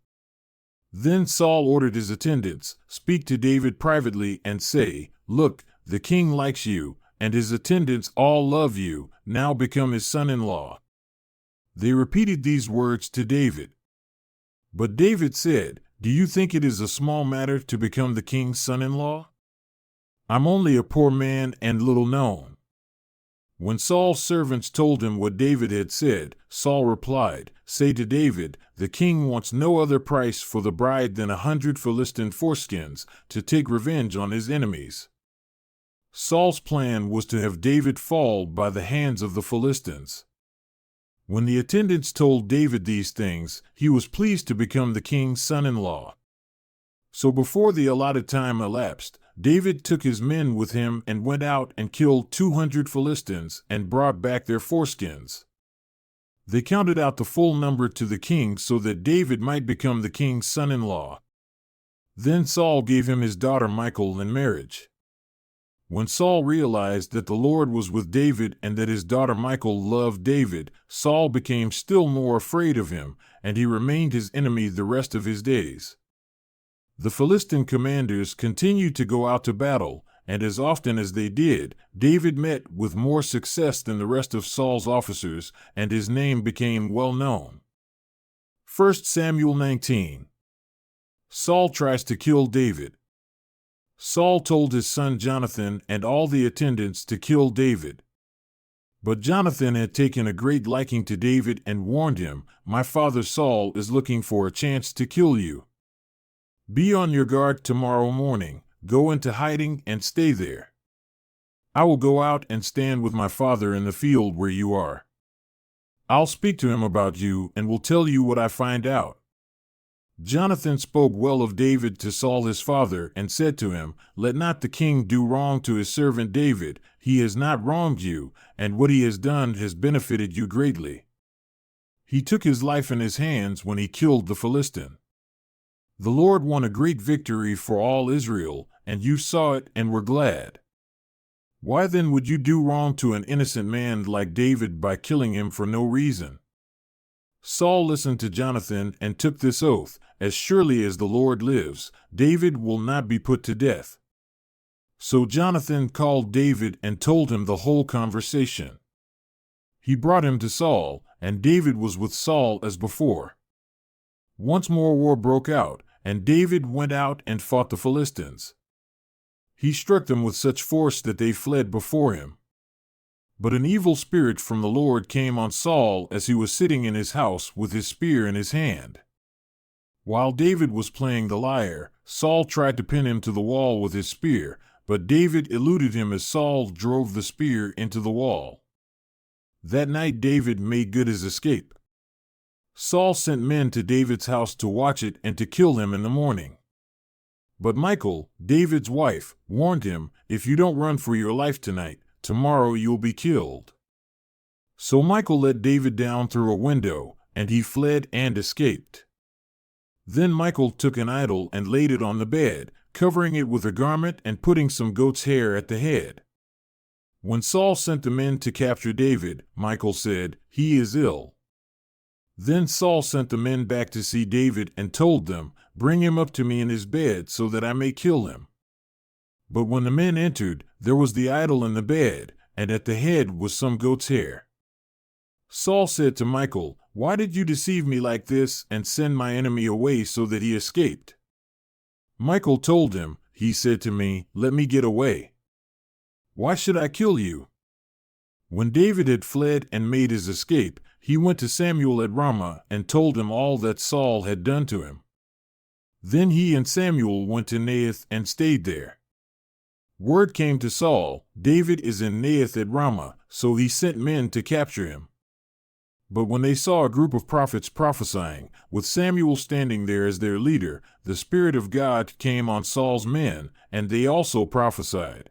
Then Saul ordered his attendants, "Speak to David privately and say, 'Look, the king likes you, and his attendants all love you. Now become his son-in-law.'" They repeated these words to David. But David said, "Do you think it is a small matter to become the king's son-in-law? I'm only a poor man and little known." When Saul's servants told him what David had said, Saul replied, "Say to David, the king wants no other price for the bride than 100 Philistine foreskins, to take revenge on his enemies." Saul's plan was to have David fall by the hands of the Philistines. When the attendants told David these things, he was pleased to become the king's son-in-law. So before the allotted time elapsed, David took his men with him and went out and killed 200 Philistines and brought back their foreskins. They counted out the full number to the king so that David might become the king's son-in-law. Then Saul gave him his daughter Michal in marriage. When Saul realized that the Lord was with David and that his daughter Michal loved David, Saul became still more afraid of him, and he remained his enemy the rest of his days. The Philistine commanders continued to go out to battle, and as often as they did, David met with more success than the rest of Saul's officers, and his name became well known. 1 Samuel 19. Saul tries to kill David. Saul told his son Jonathan and all the attendants to kill David. But Jonathan had taken a great liking to David and warned him, "My father Saul is looking for a chance to kill you. Be on your guard tomorrow morning, go into hiding and stay there. I will go out and stand with my father in the field where you are. I'll speak to him about you and will tell you what I find out." Jonathan spoke well of David to Saul his father and said to him, "Let not the king do wrong to his servant David. He has not wronged you, and what he has done has benefited you greatly. He took his life in his hands when he killed the Philistine. The Lord won a great victory for all Israel, and you saw it and were glad. Why then would you do wrong to an innocent man like David by killing him for no reason?" Saul listened to Jonathan and took this oath, "As surely as the Lord lives, David will not be put to death." So Jonathan called David and told him the whole conversation. He brought him to Saul, and David was with Saul as before. Once more war broke out, and David went out and fought the Philistines. He struck them with such force that they fled before him. But an evil spirit from the Lord came on Saul as he was sitting in his house with his spear in his hand. While David was playing the lyre, Saul tried to pin him to the wall with his spear, but David eluded him as Saul drove the spear into the wall. That night David made good his escape. Saul sent men to David's house to watch it and to kill him in the morning. But Michal, David's wife, warned him, "If you don't run for your life tonight, tomorrow you'll be killed." So Michal let David down through a window, and he fled and escaped. Then Michal took an idol and laid it on the bed, covering it with a garment and putting some goat's hair at the head. When Saul sent the men to capture David, Michal said, "He is ill." Then Saul sent the men back to see David and told them, "Bring him up to me in his bed so that I may kill him." But when the men entered, there was the idol in the bed, and at the head was some goat's hair. Saul said to Michal, "Why did you deceive me like this and send my enemy away so that he escaped?" Michal told him, "He said to me, 'Let me get away. Why should I kill you?'" When David had fled and made his escape, he went to Samuel at Ramah and told him all that Saul had done to him. Then he and Samuel went to Naioth and stayed there. Word came to Saul, "David is in Naioth at Ramah," so he sent men to capture him. But when they saw a group of prophets prophesying, with Samuel standing there as their leader, the Spirit of God came on Saul's men, and they also prophesied.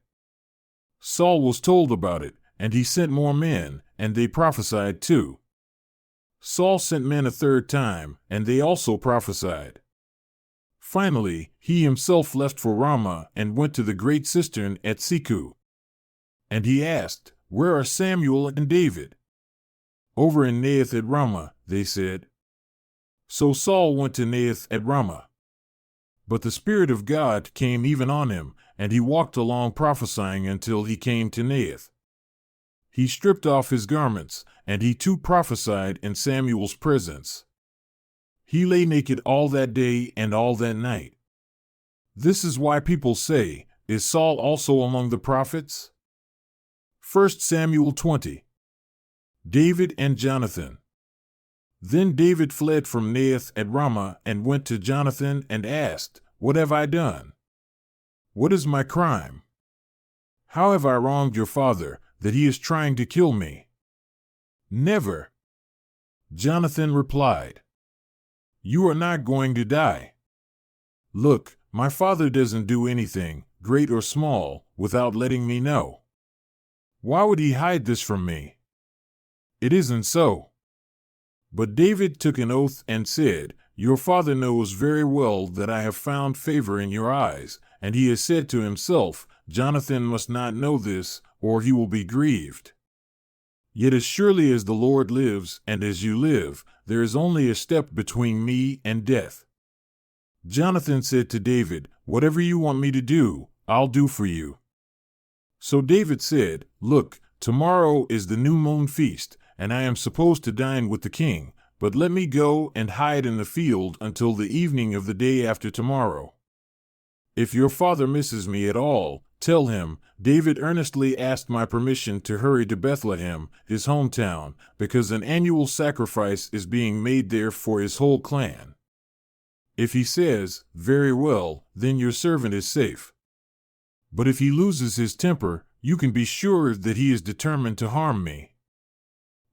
Saul was told about it, and he sent more men, and they prophesied too. Saul sent men a third time, and they also prophesied. Finally, he himself left for Ramah and went to the great cistern at Seku. And he asked, "Where are Samuel and David?" "Over in Naioth at Ramah," they said. So Saul went to Naioth at Ramah. But the Spirit of God came even on him, and he walked along prophesying until he came to Naioth. He stripped off his garments, and he too prophesied in Samuel's presence. He lay naked all that day and all that night. This is why people say, "Is Saul also among the prophets?" 1 Samuel 20. David and Jonathan. Then David fled from Naioth at Ramah and went to Jonathan and asked, "What have I done? What is my crime? How have I wronged your father, that he is trying to kill me?" "Never." Jonathan replied, "You are not going to die. Look, my father doesn't do anything, great or small, without letting me know. Why would he hide this from me? It isn't so." But David took an oath and said, "Your father knows very well that I have found favor in your eyes, and he has said to himself, 'Jonathan must not know this, or he will be grieved.' Yet as surely as the Lord lives and as you live, there is only a step between me and death." Jonathan said to David, "Whatever you want me to do, I'll do for you." So David said, "Look, tomorrow is the new moon feast, and I am supposed to dine with the king, but let me go and hide in the field until the evening of the day after tomorrow. If your father misses me at all, tell him, David earnestly asked my permission to hurry to Bethlehem, his hometown, because an annual sacrifice is being made there for his whole clan. If he says, very well, then your servant is safe. But if he loses his temper, you can be sure that he is determined to harm me.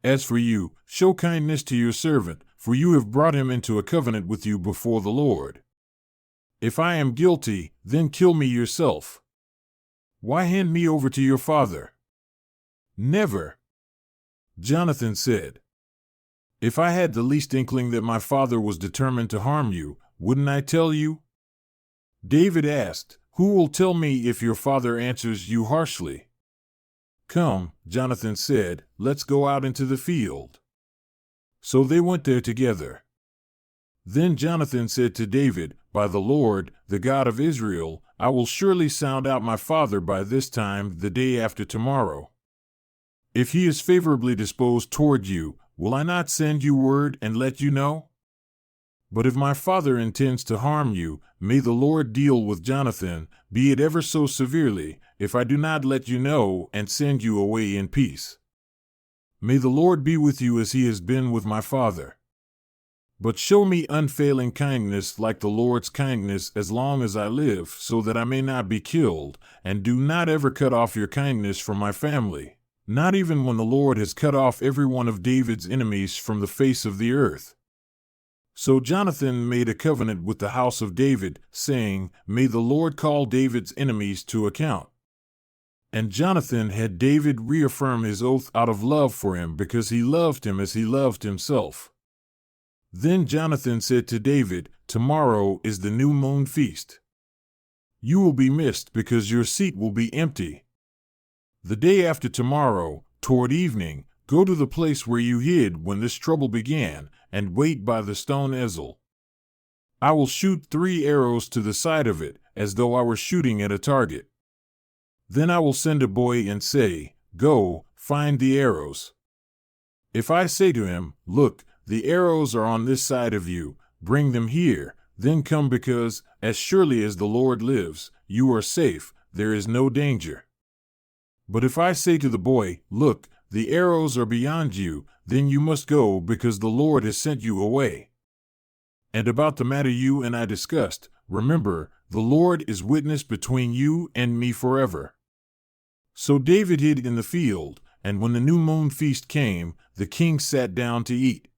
As for you, show kindness to your servant, for you have brought him into a covenant with you before the Lord. If I am guilty, then kill me yourself. Why hand me over to your father? Never. Jonathan said, If I had the least inkling that my father was determined to harm you, wouldn't I tell you? David asked, Who will tell me if your father answers you harshly? Come, Jonathan said, let's go out into the field. So they went there together. Then Jonathan said to David, By the Lord, the God of Israel, I will surely sound out my father by this time the day after tomorrow. If he is favorably disposed toward you, will I not send you word and let you know? But if my father intends to harm you, may the Lord deal with Jonathan, be it ever so severely, if I do not let you know and send you away in peace. May the Lord be with you as he has been with my father. But show me unfailing kindness like the Lord's kindness as long as I live, so that I may not be killed, and do not ever cut off your kindness from my family, not even when the Lord has cut off every one of David's enemies from the face of the earth. So Jonathan made a covenant with the house of David, saying, May the Lord call David's enemies to account. And Jonathan had David reaffirm his oath out of love for him, because he loved him as he loved himself. Then Jonathan said to David, Tomorrow is the new moon feast. You will be missed because your seat will be empty. The day after tomorrow, toward evening, go to the place where you hid when this trouble began, and wait by the stone Ezel. I will shoot 3 arrows to the side of it, as though I were shooting at a target. Then I will send a boy and say, Go, find the arrows. If I say to him, Look, the arrows are on this side of you, bring them here, then come, because, as surely as the Lord lives, you are safe, there is no danger. But if I say to the boy, Look, the arrows are beyond you, then you must go, because the Lord has sent you away. And about the matter you and I discussed, remember, the Lord is witness between you and me forever. So David hid in the field, and when the new moon feast came, the king sat down to eat.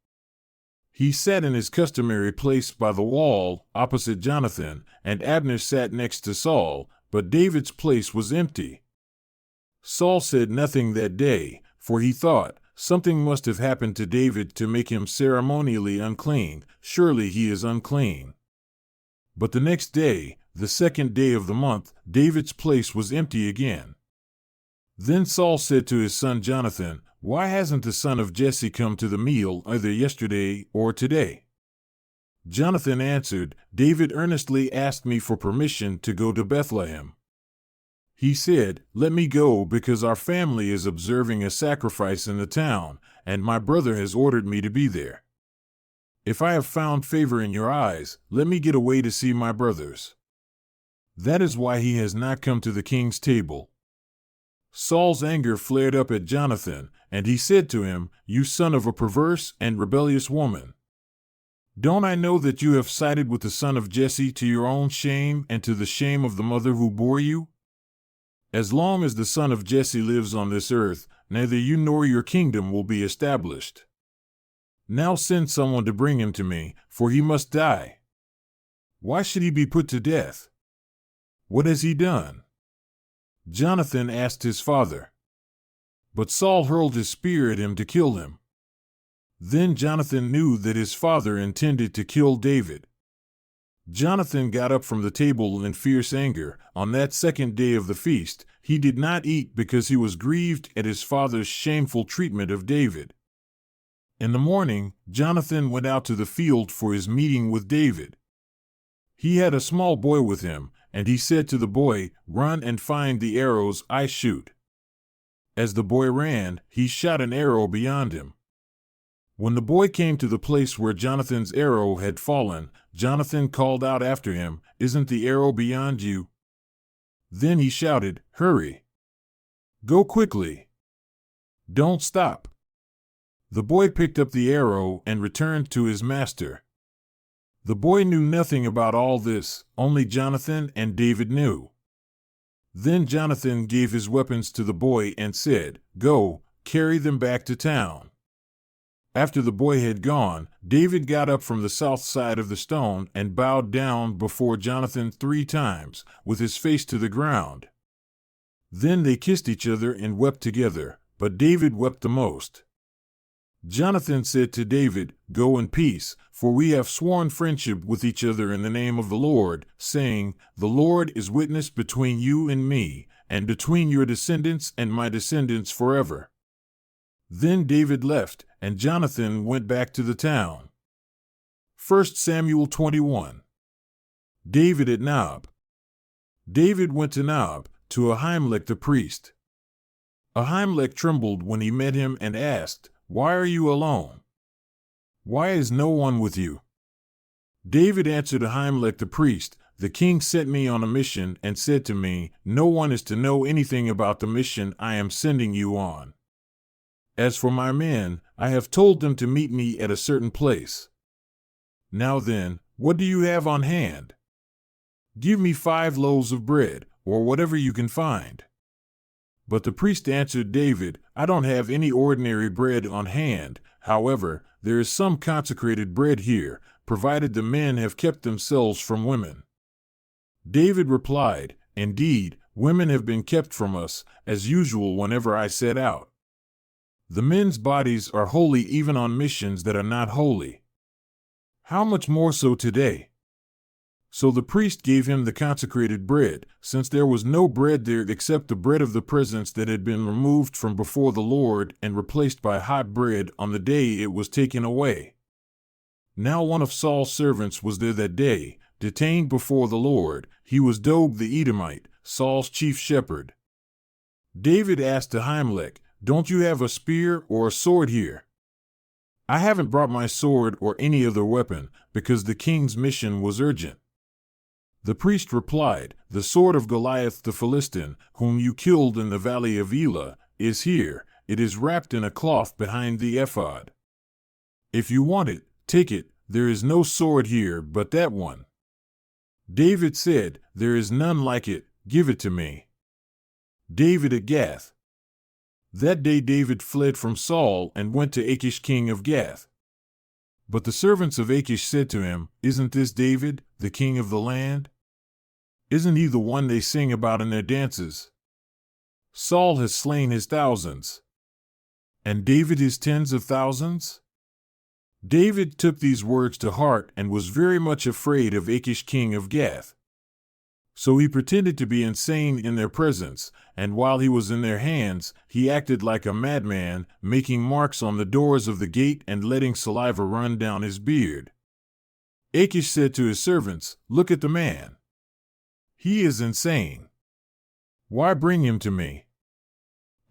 He sat in his customary place by the wall, opposite Jonathan, and Abner sat next to Saul, but David's place was empty. Saul said nothing that day, for he thought, Something must have happened to David to make him ceremonially unclean, surely he is unclean. But the next day, the second day of the month, David's place was empty again. Then Saul said to his son Jonathan, Why hasn't the son of Jesse come to the meal either yesterday or today? Jonathan answered, David earnestly asked me for permission to go to Bethlehem. He said, Let me go, because our family is observing a sacrifice in the town, and my brother has ordered me to be there. If I have found favor in your eyes, let me get away to see my brothers. That is why he has not come to the king's table. Saul's anger flared up at Jonathan, and he said to him, You son of a perverse and rebellious woman. Don't I know that you have sided with the son of Jesse to your own shame and to the shame of the mother who bore you? As long as the son of Jesse lives on this earth, neither you nor your kingdom will be established. Now send someone to bring him to me, for he must die. Why should he be put to death? What has he done? Jonathan asked his father. But Saul hurled his spear at him to kill him. Then Jonathan knew that his father intended to kill David. Jonathan got up from the table in fierce anger. On that second day of the feast, he did not eat because he was grieved at his father's shameful treatment of David. In the morning, Jonathan went out to the field for his meeting with David. He had a small boy with him, and he said to the boy, Run and find the arrows I shoot. As the boy ran, he shot an arrow beyond him. When the boy came to the place where Jonathan's arrow had fallen, Jonathan called out after him, "Isn't the arrow beyond you?" Then he shouted, "Hurry! Go quickly! Don't stop!" The boy picked up the arrow and returned to his master. The boy knew nothing about all this, only Jonathan and David knew. Then Jonathan gave his weapons to the boy and said, "Go, carry them back to town." After the boy had gone, David got up from the south side of the stone and bowed down before Jonathan 3 times, with his face to the ground. Then they kissed each other and wept together, but David wept the most. Jonathan said to David, "Go in peace, for we have sworn friendship with each other in the name of the Lord, saying, 'The Lord is witness between you and me, and between your descendants and my descendants forever.'" Then David left, and Jonathan went back to the town. 1 Samuel 21. David at Nob. David went to Nob, to Ahimelech the priest. Ahimelech trembled when he met him and asked, "Why are you alone? Why is no one with you?" David answered Ahimelech the priest, "The king sent me on a mission and said to me, 'No one is to know anything about the mission I am sending you on. As for my men, I have told them to meet me at a certain place. Now then, what do you have on hand? Give me 5 loaves of bread, or whatever you can find." But the priest answered David, "I don't have any ordinary bread on hand. However, there is some consecrated bread here, provided the men have kept themselves from women." David replied, "Indeed, women have been kept from us, as usual whenever I set out. The men's bodies are holy even on missions that are not holy. How much more so today?" So the priest gave him the consecrated bread, since there was no bread there except the bread of the presence that had been removed from before the Lord and replaced by hot bread on the day it was taken away. Now one of Saul's servants was there that day, detained before the Lord. He was Doeg the Edomite, Saul's chief shepherd. David asked Ahimelech, "Don't you have a spear or a sword here?" "I haven't brought my sword or any other weapon, because the king's mission was urgent." The priest replied, "The sword of Goliath the Philistine, whom you killed in the valley of Elah, is here. It is wrapped in a cloth behind the ephod. If you want it, take it. There is no sword here but that one." David said, "There is none like it. Give it to me." David at Gath. That day David fled from Saul and went to Achish king of Gath. But the servants of Achish said to him, "Isn't this David, the king of the land? Isn't he the one they sing about in their dances? Saul has slain his thousands, and David his tens of thousands." David took these words to heart and was very much afraid of Achish king of Gath. So he pretended to be insane in their presence, and while he was in their hands, he acted like a madman, making marks on the doors of the gate and letting saliva run down his beard. Achish said to his servants, "Look at the man. He is insane. Why bring him to me?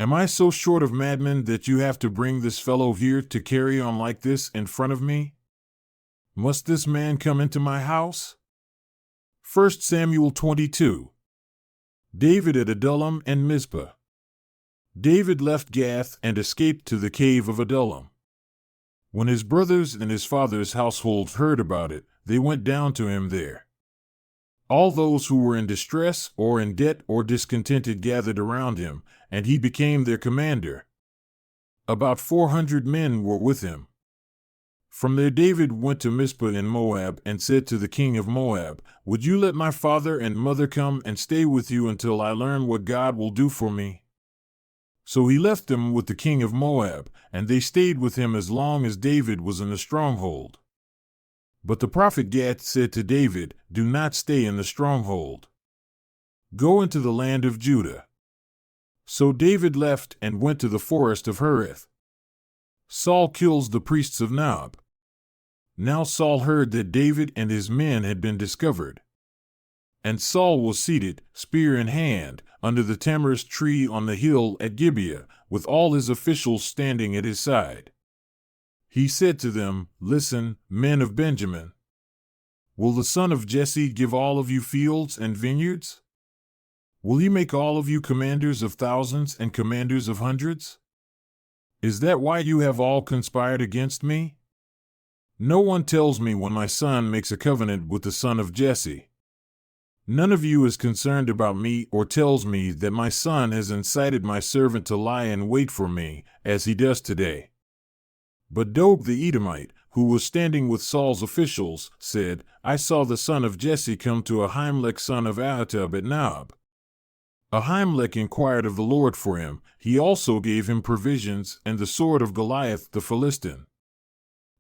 Am I so short of madmen that you have to bring this fellow here to carry on like this in front of me? Must this man come into my house?" 1 Samuel 22. David at Adullam and Mizpah. David left Gath and escaped to the cave of Adullam. When his brothers and his father's household heard about it, they went down to him there. All those who were in distress or in debt or discontented gathered around him, and he became their commander. About 400 men were with him. From there David went to Mizpah in Moab and said to the king of Moab, "Would you let my father and mother come and stay with you until I learn what God will do for me?" So he left them with the king of Moab, and they stayed with him as long as David was in the stronghold. But the prophet Gad said to David, "Do not stay in the stronghold. Go into the land of Judah." So David left and went to the forest of Hereth. Saul kills the priests of Nob. Now Saul heard that David and his men had been discovered. And Saul was seated, spear in hand, under the tamarisk tree on the hill at Gibeah, with all his officials standing at his side. He said to them, "Listen, men of Benjamin. Will the son of Jesse give all of you fields and vineyards? Will he make all of you commanders of thousands and commanders of hundreds? Is that why you have all conspired against me? No one tells me when my son makes a covenant with the son of Jesse. None of you is concerned about me or tells me that my son has incited my servant to lie in wait for me, as he does today." But Doeg the Edomite, who was standing with Saul's officials, said, "I saw the son of Jesse come to Ahimelech son of Ahitub at Nob. Ahimelech inquired of the Lord for him. He also gave him provisions and the sword of Goliath the Philistine."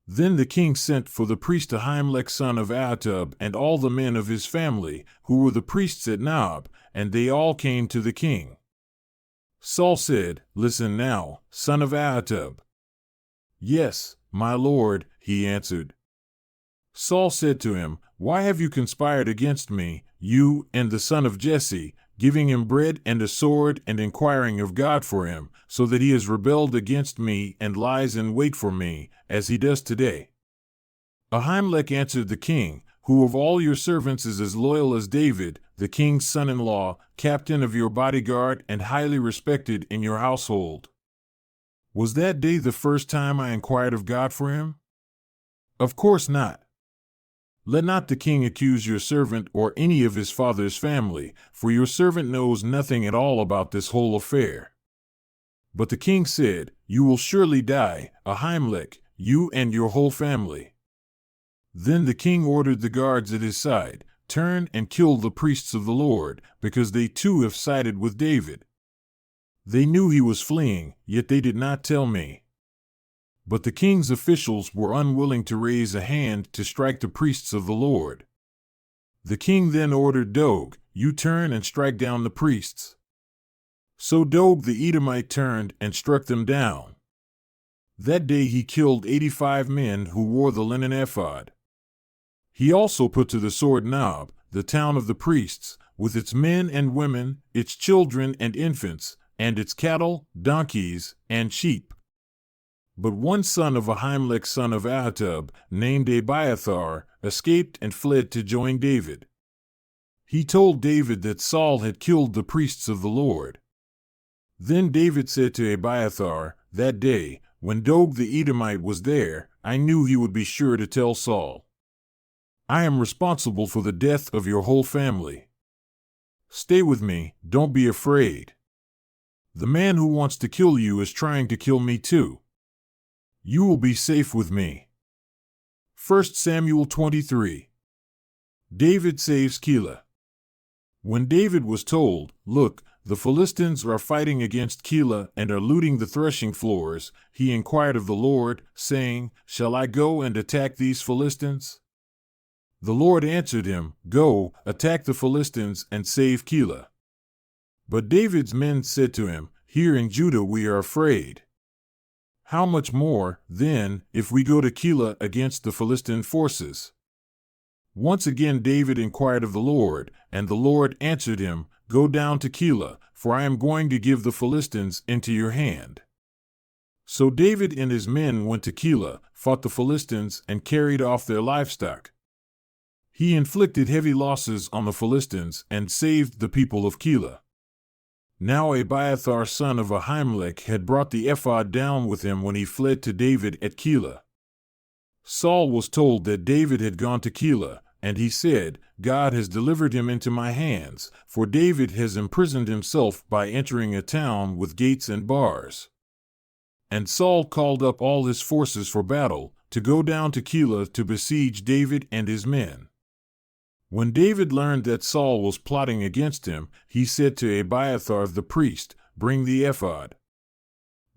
Then the king sent for the priest Ahimelech son of Ahitub and all the men of his family, who were the priests at Nob, and they all came to the king. Saul said, "Listen now, son of Ahitub." "Yes, my lord," he answered. Saul said to him, "Why have you conspired against me, you and the son of Jesse, giving him bread and a sword and inquiring of God for him, so that he has rebelled against me and lies in wait for me, as he does today?" Ahimelech answered the king, "Who of all your servants is as loyal as David, the king's son-in-law, captain of your bodyguard and highly respected in your household? Was that day the first time I inquired of God for him? Of course not. Let not the king accuse your servant or any of his father's family, for your servant knows nothing at all about this whole affair." But the king said, "You will surely die, Ahimelech, you and your whole family." Then the king ordered the guards at his side, "Turn and kill the priests of the Lord, because they too have sided with David." They knew he was fleeing, yet they did not tell me. But the king's officials were unwilling to raise a hand to strike the priests of the Lord. The king then ordered Doeg, "You turn and strike down the priests." So Doeg the Edomite turned and struck them down. That day he killed 85 men who wore the linen ephod. He also put to the sword Nob, the town of the priests, with its men and women, its children and infants, and its cattle, donkeys, and sheep. But one son of Ahimelech son of Ahitub, named Abiathar, escaped and fled to join David. He told David that Saul had killed the priests of the Lord. Then David said to Abiathar, "That day, when Doeg the Edomite was there, I knew he would be sure to tell Saul. I am responsible for the death of your whole family. Stay with me, don't be afraid. The man who wants to kill you is trying to kill me too. You will be safe with me." 1 Samuel 23. David saves Keilah. When David was told, "Look, the Philistines are fighting against Keilah and are looting the threshing floors," he inquired of the Lord, saying, "Shall I go and attack these Philistines?" The Lord answered him, "Go, attack the Philistines and save Keilah." But David's men said to him, "Here in Judah we are afraid. How much more, then, if we go to Keilah against the Philistine forces?" Once again David inquired of the Lord, and the Lord answered him, "Go down to Keilah, for I am going to give the Philistines into your hand." So David and his men went to Keilah, fought the Philistines, and carried off their livestock. He inflicted heavy losses on the Philistines and saved the people of Keilah. Now Abiathar son of Ahimelech had brought the ephod down with him when he fled to David at Keilah. Saul was told that David had gone to Keilah, and he said, "God has delivered him into my hands, for David has imprisoned himself by entering a town with gates and bars." And Saul called up all his forces for battle, to go down to Keilah to besiege David and his men. When David learned that Saul was plotting against him, he said to Abiathar the priest, "Bring the ephod."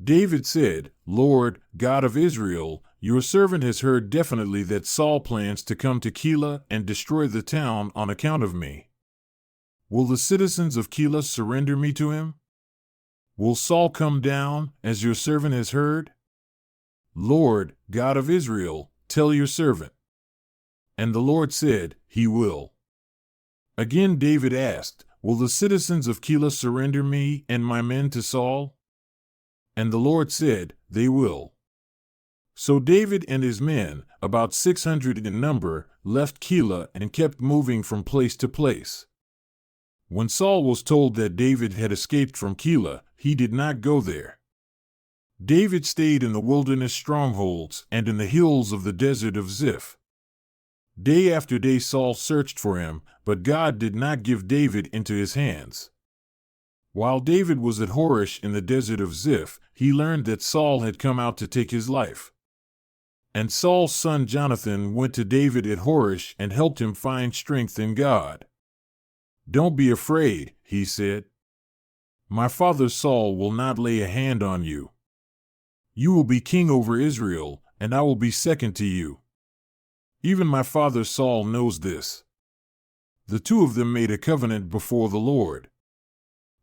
David said, "Lord, God of Israel, your servant has heard definitely that Saul plans to come to Keilah and destroy the town on account of me. Will the citizens of Keilah surrender me to him? Will Saul come down, as your servant has heard? Lord, God of Israel, tell your servant." And the Lord said, "He will." Again David asked, "Will the citizens of Keilah surrender me and my men to Saul?" And the Lord said, "They will." So David and his men, about 600 in number, left Keilah and kept moving from place to place. When Saul was told that David had escaped from Keilah, he did not go there. David stayed in the wilderness strongholds and in the hills of the desert of Ziph. Day after day Saul searched for him, but God did not give David into his hands. While David was at Horesh in the desert of Ziph, he learned that Saul had come out to take his life. And Saul's son Jonathan went to David at Horesh and helped him find strength in God. "Don't be afraid," he said. "My father Saul will not lay a hand on you. You will be king over Israel, and I will be second to you. Even my father Saul knows this." The two of them made a covenant before the Lord.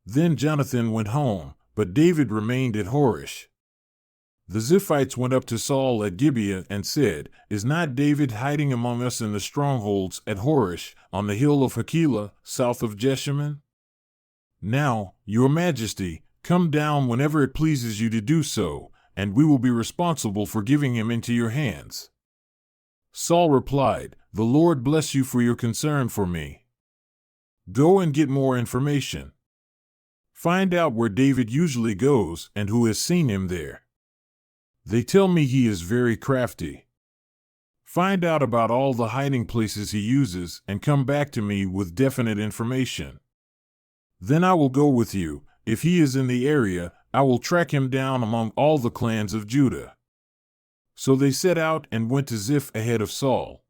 Then Jonathan went home, but David remained at Horesh. The Ziphites went up to Saul at Gibeah and said, "Is not David hiding among us in the strongholds at Horesh, on the hill of Hakilah, south of Jeshimon? Now, your majesty, come down whenever it pleases you to do so, and we will be responsible for giving him into your hands." Saul replied, "The Lord bless you for your concern for me. Go and get more information. Find out where David usually goes and who has seen him there. They tell me he is very crafty. Find out about all the hiding places he uses and come back to me with definite information. Then I will go with you. If he is in the area, I will track him down among all the clans of Judah." So they set out and went to Ziph ahead of Saul.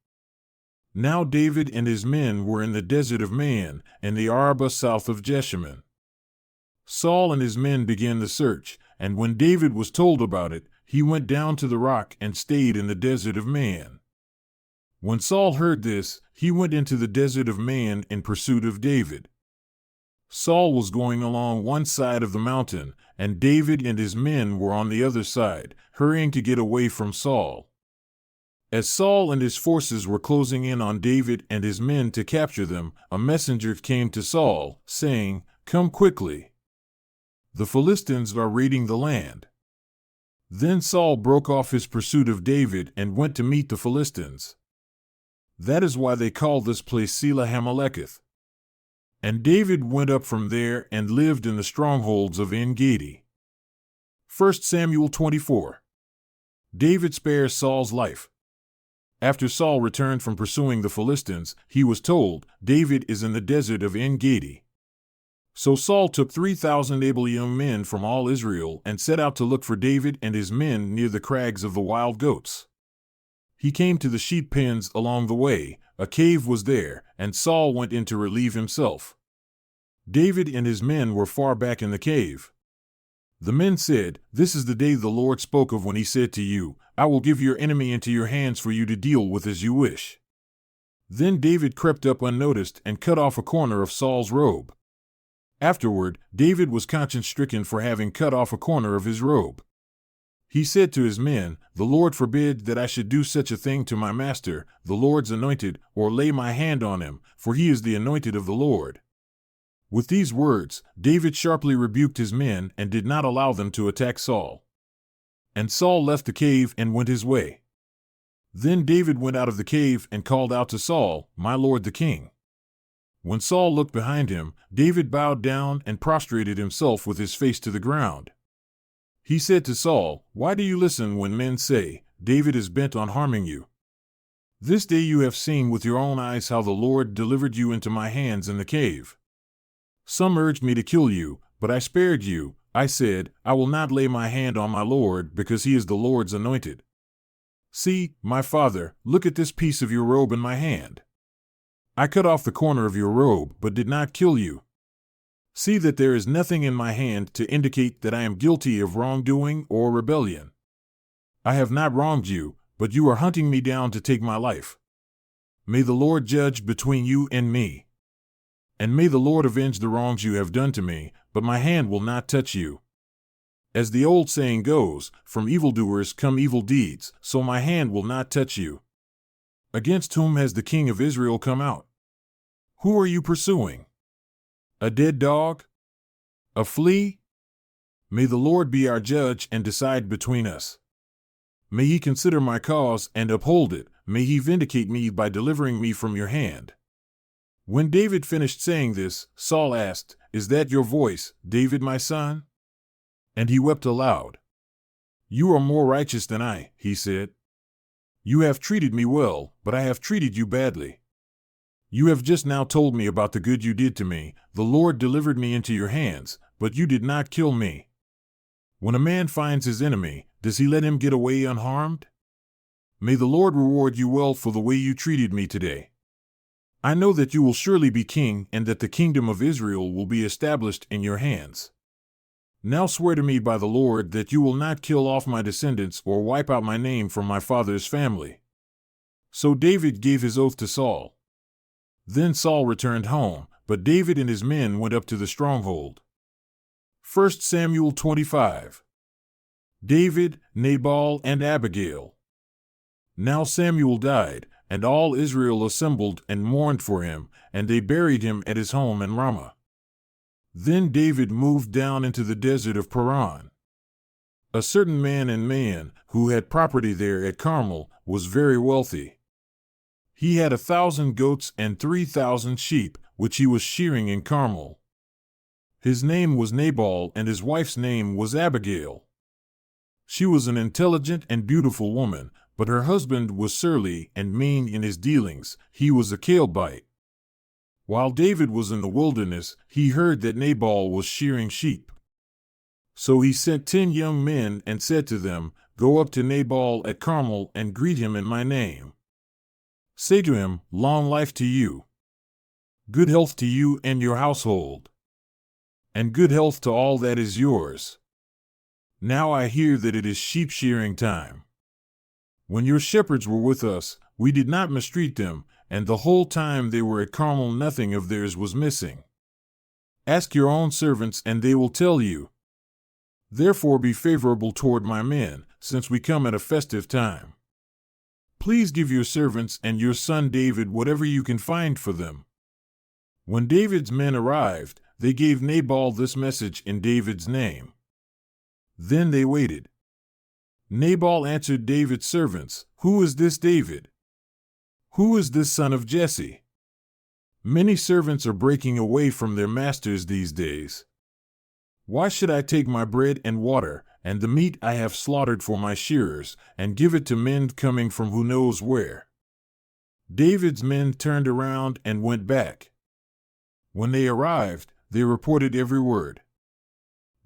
Now David and his men were in the desert of Man and the Arabah south of Jeshimon. Saul and his men began the search, and when David was told about it, he went down to the rock and stayed in the desert of Man. When Saul heard this, he went into the desert of Man in pursuit of David. Saul was going along one side of the mountain, and David and his men were on the other side, hurrying to get away from Saul. As Saul and his forces were closing in on David and his men to capture them, a messenger came to Saul, saying, "Come quickly. The Philistines are raiding the land." Then Saul broke off his pursuit of David and went to meet the Philistines. That is why they call this place Selah Hameleketh. And David went up from there and lived in the strongholds of En-Gedi. 1 Samuel 24. David spares Saul's life. After Saul returned from pursuing the Philistines, he was told, "David is in the desert of En-Gedi." So Saul took 3,000 able young men from all Israel and set out to look for David and his men near the crags of the wild goats. He came to the sheep pens along the way. A cave was there, and Saul went in to relieve himself. David and his men were far back in the cave. The men said, "This is the day the Lord spoke of when he said to you, 'I will give your enemy into your hands for you to deal with as you wish.'" Then David crept up unnoticed and cut off a corner of Saul's robe. Afterward, David was conscience-stricken for having cut off a corner of his robe. He said to his men, "The Lord forbid that I should do such a thing to my master, the Lord's anointed, or lay my hand on him, for he is the anointed of the Lord." With these words, David sharply rebuked his men and did not allow them to attack Saul. And Saul left the cave and went his way. Then David went out of the cave and called out to Saul, "My lord the king." When Saul looked behind him, David bowed down and prostrated himself with his face to the ground. He said to Saul, "Why do you listen when men say, 'David is bent on harming you'? This day you have seen with your own eyes how the Lord delivered you into my hands in the cave. Some urged me to kill you, but I spared you. I said, 'I will not lay my hand on my Lord, because he is the Lord's anointed.' See, my father, look at this piece of your robe in my hand. I cut off the corner of your robe, but did not kill you. See that there is nothing in my hand to indicate that I am guilty of wrongdoing or rebellion. I have not wronged you, but you are hunting me down to take my life. May the Lord judge between you and me. And may the Lord avenge the wrongs you have done to me, but my hand will not touch you. As the old saying goes, from evildoers come evil deeds, so my hand will not touch you. Against whom has the king of Israel come out? Who are you pursuing? A dead dog? A flea? May the Lord be our judge and decide between us." May he consider my cause and uphold it. May he vindicate me by delivering me from your hand." When David finished saying this, Saul asked, "Is that your voice, David my son?" And he wept aloud. "You are more righteous than I," he said. "You have treated me well, but I have treated you badly. You have just now told me about the good you did to me. The Lord delivered me into your hands, but you did not kill me. When a man finds his enemy, does he let him get away unharmed? May the Lord reward you well for the way you treated me today. I know that you will surely be king and that the kingdom of Israel will be established in your hands. Now swear to me by the Lord that you will not kill off my descendants or wipe out my name from my father's family." So David gave his oath to Saul. Then Saul returned home, but David and his men went up to the stronghold. 1 Samuel 25. David, Nabal, and Abigail. Now Samuel died, and all Israel assembled and mourned for him, and they buried him at his home in Ramah. Then David moved down into the desert of Paran. A certain man in Maon, who had property there at Carmel, was very wealthy. He had 1,000 goats and 3,000 sheep, which he was shearing in Carmel. His name was Nabal, and his wife's name was Abigail. She was an intelligent and beautiful woman, but her husband was surly and mean in his dealings. He was a Calebite. While David was in the wilderness, he heard that Nabal was shearing sheep. So he sent 10 young men and said to them, "Go up to Nabal at Carmel and greet him in my name. Say to him, 'Long life to you. Good health to you and your household. And good health to all that is yours. Now I hear that it is sheep shearing time. When your shepherds were with us, we did not mistreat them, and the whole time they were at Carmel nothing of theirs was missing. Ask your own servants and they will tell you. Therefore be favorable toward my men, since we come at a festive time. Please give your servants and your son David whatever you can find for them." When David's men arrived, they gave Nabal this message in David's name. Then they waited. Nabal answered David's servants, "Who is this David? Who is this son of Jesse? Many servants are breaking away from their masters these days. Why should I take my bread and water, and the meat I have slaughtered for my shearers, and give it to men coming from who knows where?" David's men turned around and went back. When they arrived, they reported every word.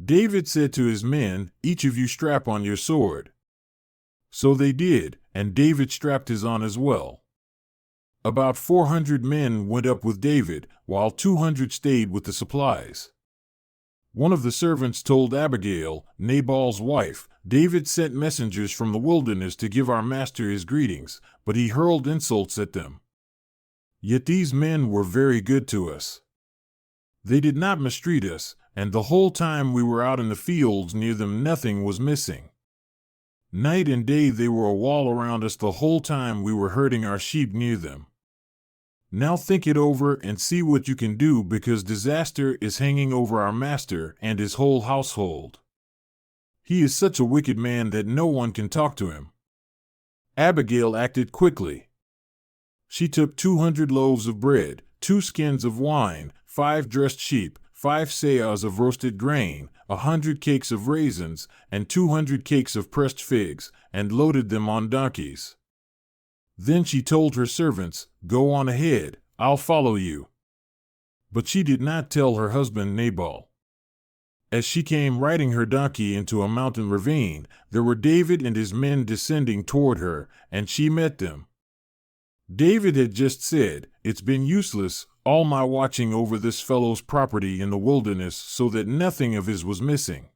David said to his men, "Each of you strap on your sword." So they did, and David strapped his on as well. About 400 men went up with David, while 200 stayed with the supplies. One of the servants told Abigail, Nabal's wife, "David sent messengers from the wilderness to give our master his greetings, but he hurled insults at them. Yet these men were very good to us. They did not mistreat us, and the whole time we were out in the fields near them nothing was missing. Night and day they were a wall around us the whole time we were herding our sheep near them. Now think it over and see what you can do, because disaster is hanging over our master and his whole household. He is such a wicked man that no one can talk to him." Abigail acted quickly. She took 200 loaves of bread, 2 skins of wine, 5 dressed sheep, 5 seahs of roasted grain, 100 cakes of raisins, and 200 cakes of pressed figs, and loaded them on donkeys. Then she told her servants, "Go on ahead, I'll follow you." But she did not tell her husband Nabal. As she came riding her donkey into a mountain ravine, there were David and his men descending toward her, and she met them. David had just said, "It's been useless, all my watching over this fellow's property in the wilderness so that nothing of his was missing.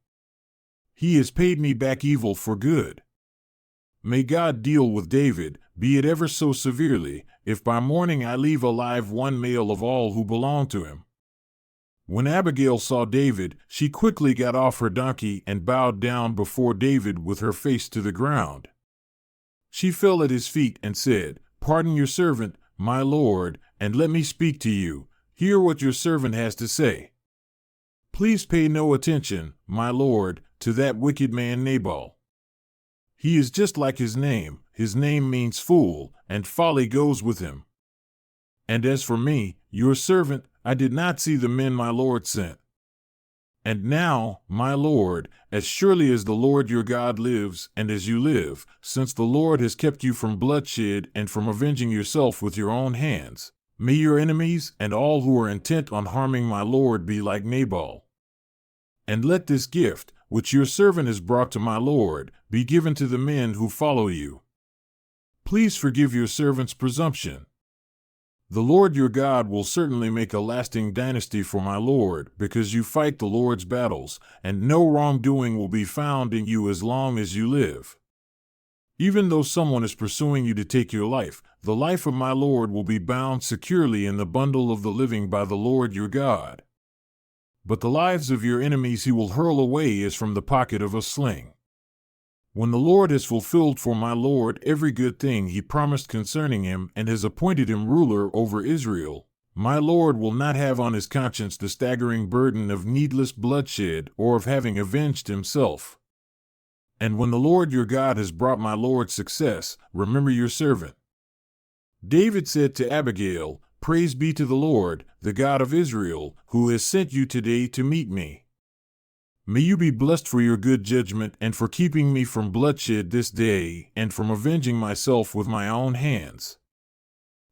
He has paid me back evil for good. May God deal with David, be it ever so severely, if by morning I leave alive one male of all who belong to him." When Abigail saw David, she quickly got off her donkey and bowed down before David with her face to the ground. She fell at his feet and said, "Pardon your servant, my lord, and let me speak to you. Hear what your servant has to say. Please pay no attention, my lord, to that wicked man Nabal. He is just like his name. His name means fool, and folly goes with him. And as for me, your servant, I did not see the men my Lord sent. And now, my Lord, as surely as the Lord your God lives, and as you live, since the Lord has kept you from bloodshed and from avenging yourself with your own hands, may your enemies and all who are intent on harming my Lord be like Nabal. And let this gift, which your servant has brought to my Lord, be given to the men who follow you. Please forgive your servant's presumption. The Lord your God will certainly make a lasting dynasty for my Lord, because you fight the Lord's battles, and no wrongdoing will be found in you as long as you live. Even though someone is pursuing you to take your life, the life of my Lord will be bound securely in the bundle of the living by the Lord your God. But the lives of your enemies he will hurl away as from the pocket of a sling. When the Lord has fulfilled for my Lord every good thing he promised concerning him and has appointed him ruler over Israel, my Lord will not have on his conscience the staggering burden of needless bloodshed or of having avenged himself. And when the Lord your God has brought my Lord success, remember your servant. David said to Abigail, Praise be to the Lord, the God of Israel, who has sent you today to meet me. May you be blessed for your good judgment and for keeping me from bloodshed this day and from avenging myself with my own hands.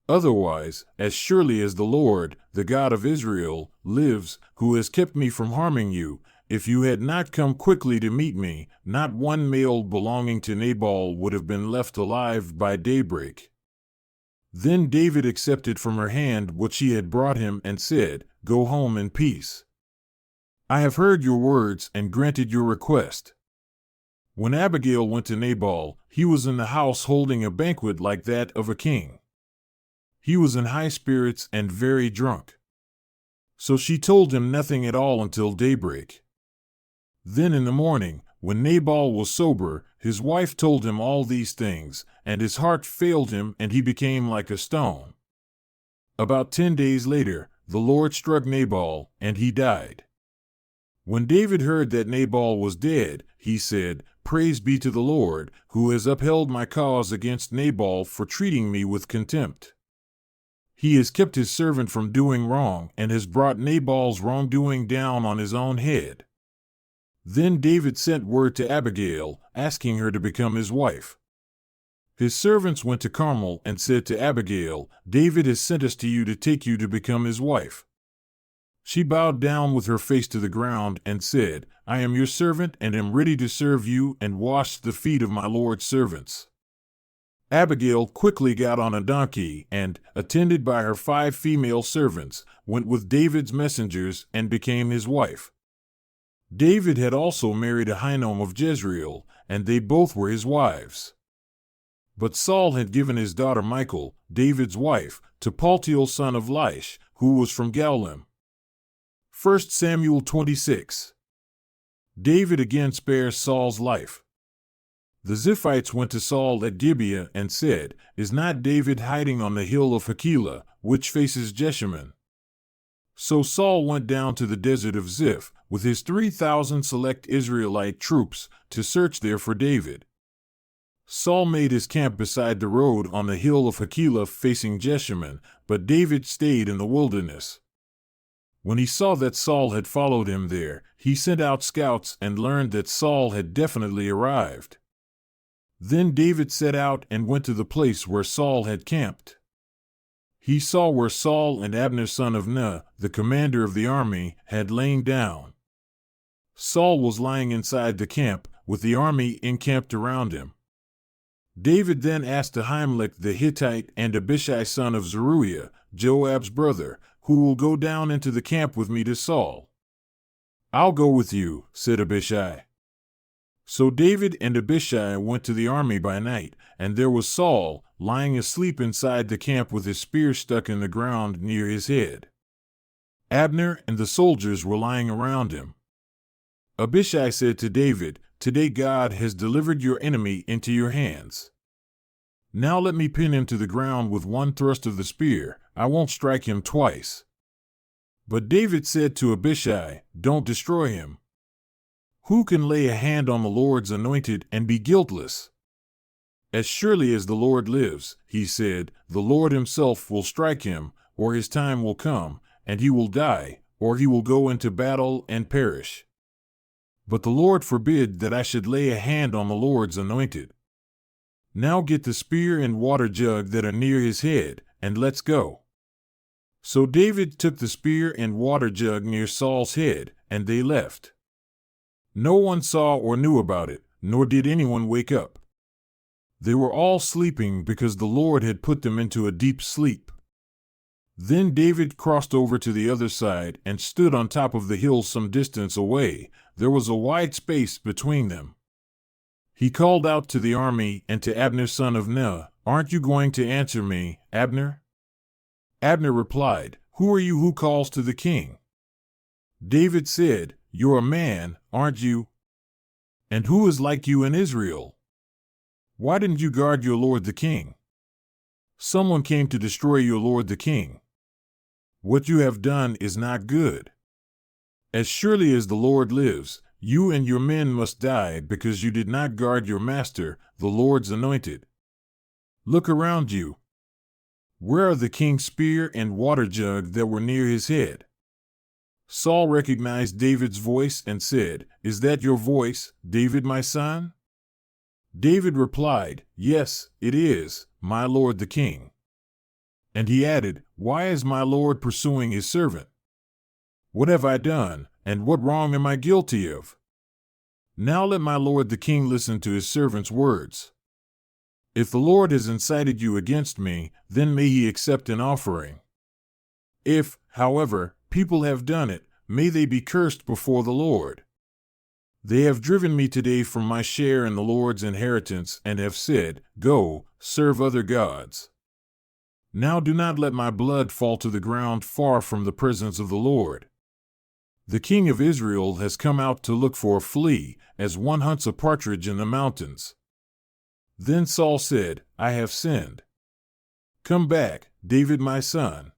Otherwise, as surely as the Lord, the God of Israel, lives, who has kept me from harming you, if you had not come quickly to meet me, not one male belonging to Nabal would have been left alive by daybreak. Then David accepted from her hand what she had brought him and said, Go home in peace. I have heard your words and granted your request. When Abigail went to Nabal, he was in the house holding a banquet like that of a king. He was in high spirits and very drunk. So she told him nothing at all until daybreak. Then in the morning, when Nabal was sober, his wife told him all these things, and his heart failed him and he became like a stone. About 10 days later, the Lord struck Nabal, and he died. When David heard that Nabal was dead, he said, Praise be to the Lord, who has upheld my cause against Nabal for treating me with contempt. He has kept his servant from doing wrong and has brought Nabal's wrongdoing down on his own head. Then David sent word to Abigail, asking her to become his wife. His servants went to Carmel and said to Abigail, David has sent us to you to take you to become his wife. She bowed down with her face to the ground and said, I am your servant and am ready to serve you, and washed the feet of my Lord's servants. Abigail quickly got on a donkey and, attended by her 5 female servants, went with David's messengers and became his wife. David had also married Ahinoam of Jezreel, and they both were his wives. But Saul had given his daughter Michal, David's wife, to Paltiel son of Laish, who was from Gaulim. 1 Samuel 26. David again spares Saul's life. The Ziphites went to Saul at Gibeah and said, Is not David hiding on the hill of Hakilah, which faces Jeshimon? So Saul went down to the desert of Ziph, with his 3,000 select Israelite troops, to search there for David. Saul made his camp beside the road on the hill of Hakilah facing Jeshimon, but David stayed in the wilderness. When he saw that Saul had followed him there, he sent out scouts and learned that Saul had definitely arrived. Then David set out and went to the place where Saul had camped. He saw where Saul and Abner son of Ner, the commander of the army, had lain down. Saul was lying inside the camp, with the army encamped around him. David then asked Ahimelech the Hittite and Abishai son of Zeruiah, Joab's brother, Who will go down into the camp with me to Saul? I'll go with you, said Abishai. So David and Abishai went to the army by night, and there was Saul, lying asleep inside the camp with his spear stuck in the ground near his head. Abner and the soldiers were lying around him. Abishai said to David, Today God has delivered your enemy into your hands. Now let me pin him to the ground with one thrust of the spear. I won't strike him twice. But David said to Abishai, Don't destroy him. Who can lay a hand on the Lord's anointed and be guiltless? As surely as the Lord lives, he said, the Lord himself will strike him, or his time will come, and he will die, or he will go into battle and perish. But the Lord forbid that I should lay a hand on the Lord's anointed. Now get the spear and water jug that are near his head, and let's go. So David took the spear and water jug near Saul's head, and they left. No one saw or knew about it, nor did anyone wake up. They were all sleeping because the Lord had put them into a deep sleep. Then David crossed over to the other side and stood on top of the hill some distance away. There was a wide space between them. He called out to the army and to Abner son of Ner, "Aren't you going to answer me, Abner?" Abner replied, "Who are you who calls to the king?" David said, "You're a man, aren't you? And who is like you in Israel? Why didn't you guard your lord the king? Someone came to destroy your lord the king. What you have done is not good. As surely as the Lord lives, you and your men must die because you did not guard your master, the Lord's anointed. Look around you. Where are the king's spear and water jug that were near his head?" Saul recognized David's voice and said, "Is that your voice, David my son?" David replied, "Yes, it is, my lord the king." And he added, "Why is my lord pursuing his servant? What have I done, and what wrong am I guilty of? Now let my lord the king listen to his servant's words. If the Lord has incited you against me, then may he accept an offering. If, however, people have done it, may they be cursed before the Lord. They have driven me today from my share in the Lord's inheritance and have said, 'Go, serve other gods.' Now do not let my blood fall to the ground far from the presence of the Lord. The king of Israel has come out to look for a flea, as one hunts a partridge in the mountains." Then Saul said, "I have sinned. Come back, David my son.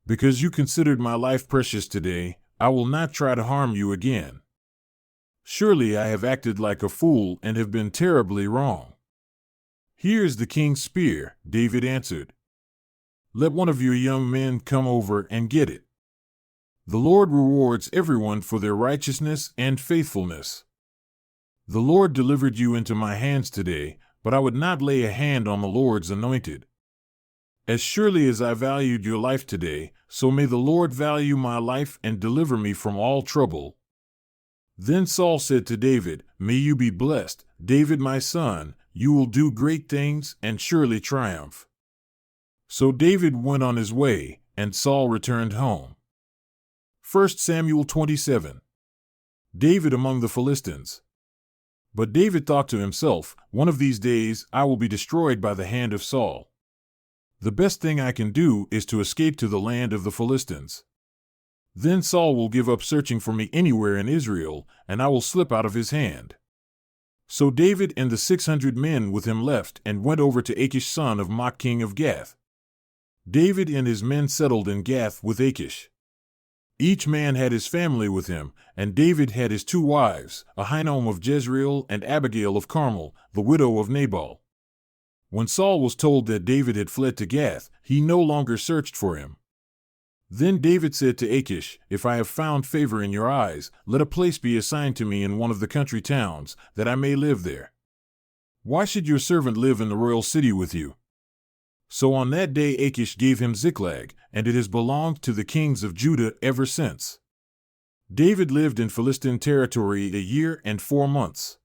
Because you considered my life precious today, I will not try to harm you again. Surely I have acted like a fool and have been terribly wrong." "Here is the king's spear," David answered. "Let one of your young men come over and get it. The Lord rewards everyone for their righteousness and faithfulness. The Lord delivered you into my hands today, but I would not lay a hand on the Lord's anointed. As surely as I valued your life today, so may the Lord value my life and deliver me from all trouble." Then Saul said to David, "May you be blessed, David my son, you will do great things and surely triumph." So David went on his way, and Saul returned home. 1 Samuel 27. David among the Philistines. But David thought to himself, "One of these days I will be destroyed by the hand of Saul. The best thing I can do is to escape to the land of the Philistines. Then Saul will give up searching for me anywhere in Israel, and I will slip out of his hand." So David and the 600 men with him left and went over to Achish son of Mach king of Gath. David and his men settled in Gath with Achish. Each man had his family with him, and David had his 2 wives, Ahinoam of Jezreel and Abigail of Carmel, the widow of Nabal. When Saul was told that David had fled to Gath, he no longer searched for him. Then David said to Achish, "If I have found favor in your eyes, let a place be assigned to me in one of the country towns, that I may live there. Why should your servant live in the royal city with you?" So on that day Achish gave him Ziklag, and it has belonged to the kings of Judah ever since. David lived in Philistine territory 1 year and 4 months.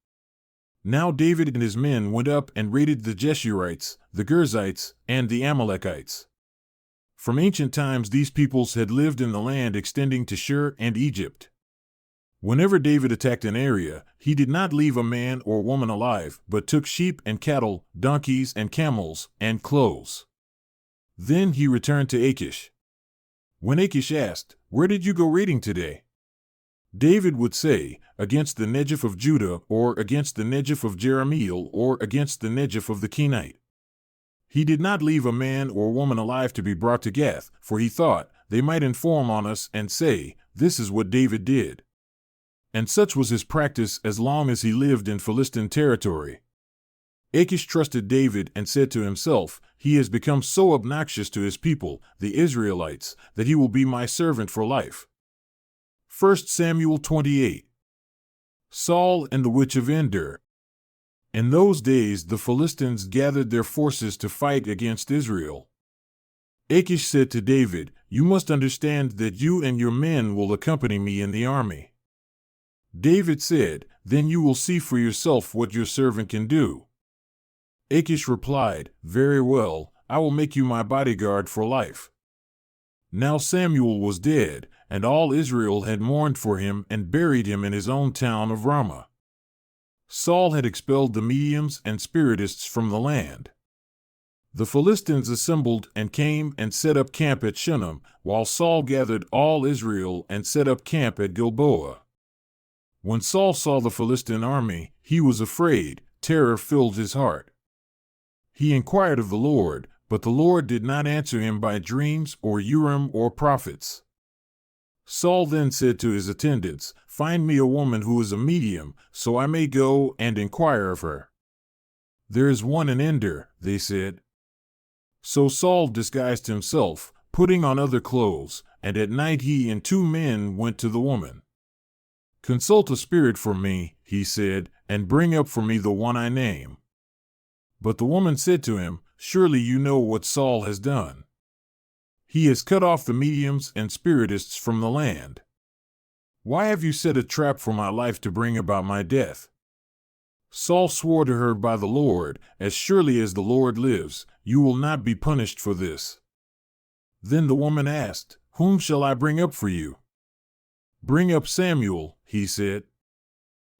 Now David and his men went up and raided the Jeshurites, the Girzites, and the Amalekites. From ancient times these peoples had lived in the land extending to Shur and Egypt. Whenever David attacked an area, he did not leave a man or woman alive, but took sheep and cattle, donkeys and camels, and clothes. Then he returned to Achish. When Achish asked, "Where did you go raiding today?" David would say, "Against the Negev of Judah, or against the Negev of Jerahmeel, or against the Negev of the Kenite." He did not leave a man or woman alive to be brought to Gath, for he thought, they might inform on us and say, "This is what David did." And such was his practice as long as he lived in Philistine territory. Achish trusted David and said to himself, "He has become so obnoxious to his people, the Israelites, that he will be my servant for life." 1 Samuel 28. Saul and the witch of Endor. In those days the Philistines gathered their forces to fight against Israel. Achish said to David, "You must understand that you and your men will accompany me in the army." David said, "Then you will see for yourself what your servant can do." Achish replied, "Very well, I will make you my bodyguard for life." Now Samuel was dead, and all Israel had mourned for him and buried him in his own town of Ramah. Saul had expelled the mediums and spiritists from the land. The Philistines assembled and came and set up camp at Shunem, while Saul gathered all Israel and set up camp at Gilboa. When Saul saw the Philistine army, he was afraid. Terror filled his heart. He inquired of the Lord, but the Lord did not answer him by dreams or Urim or prophets. Saul then said to his attendants, "Find me a woman who is a medium, so I may go and inquire of her." "There is one in Endor," they said. So Saul disguised himself, putting on other clothes, and at night he and 2 men went to the woman. "Consult a spirit for me," he said, "and bring up for me the one I name." But the woman said to him, "Surely you know what Saul has done. He has cut off the mediums and spiritists from the land. Why have you set a trap for my life to bring about my death?" Saul swore to her by the Lord, "As surely as the Lord lives, you will not be punished for this." Then the woman asked, "Whom shall I bring up for you?" "Bring up Samuel," he said.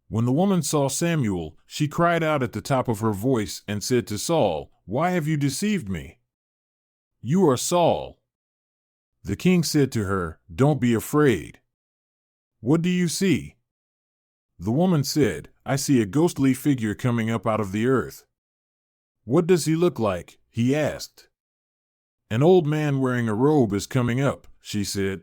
When the woman saw Samuel, she cried out at the top of her voice and said to Saul, "Why have you deceived me? You are Saul." The king said to her, "Don't be afraid. What do you see?" The woman said, "I see a ghostly figure coming up out of the earth." "What does he look like?" he asked. "An old man wearing a robe is coming up," she said.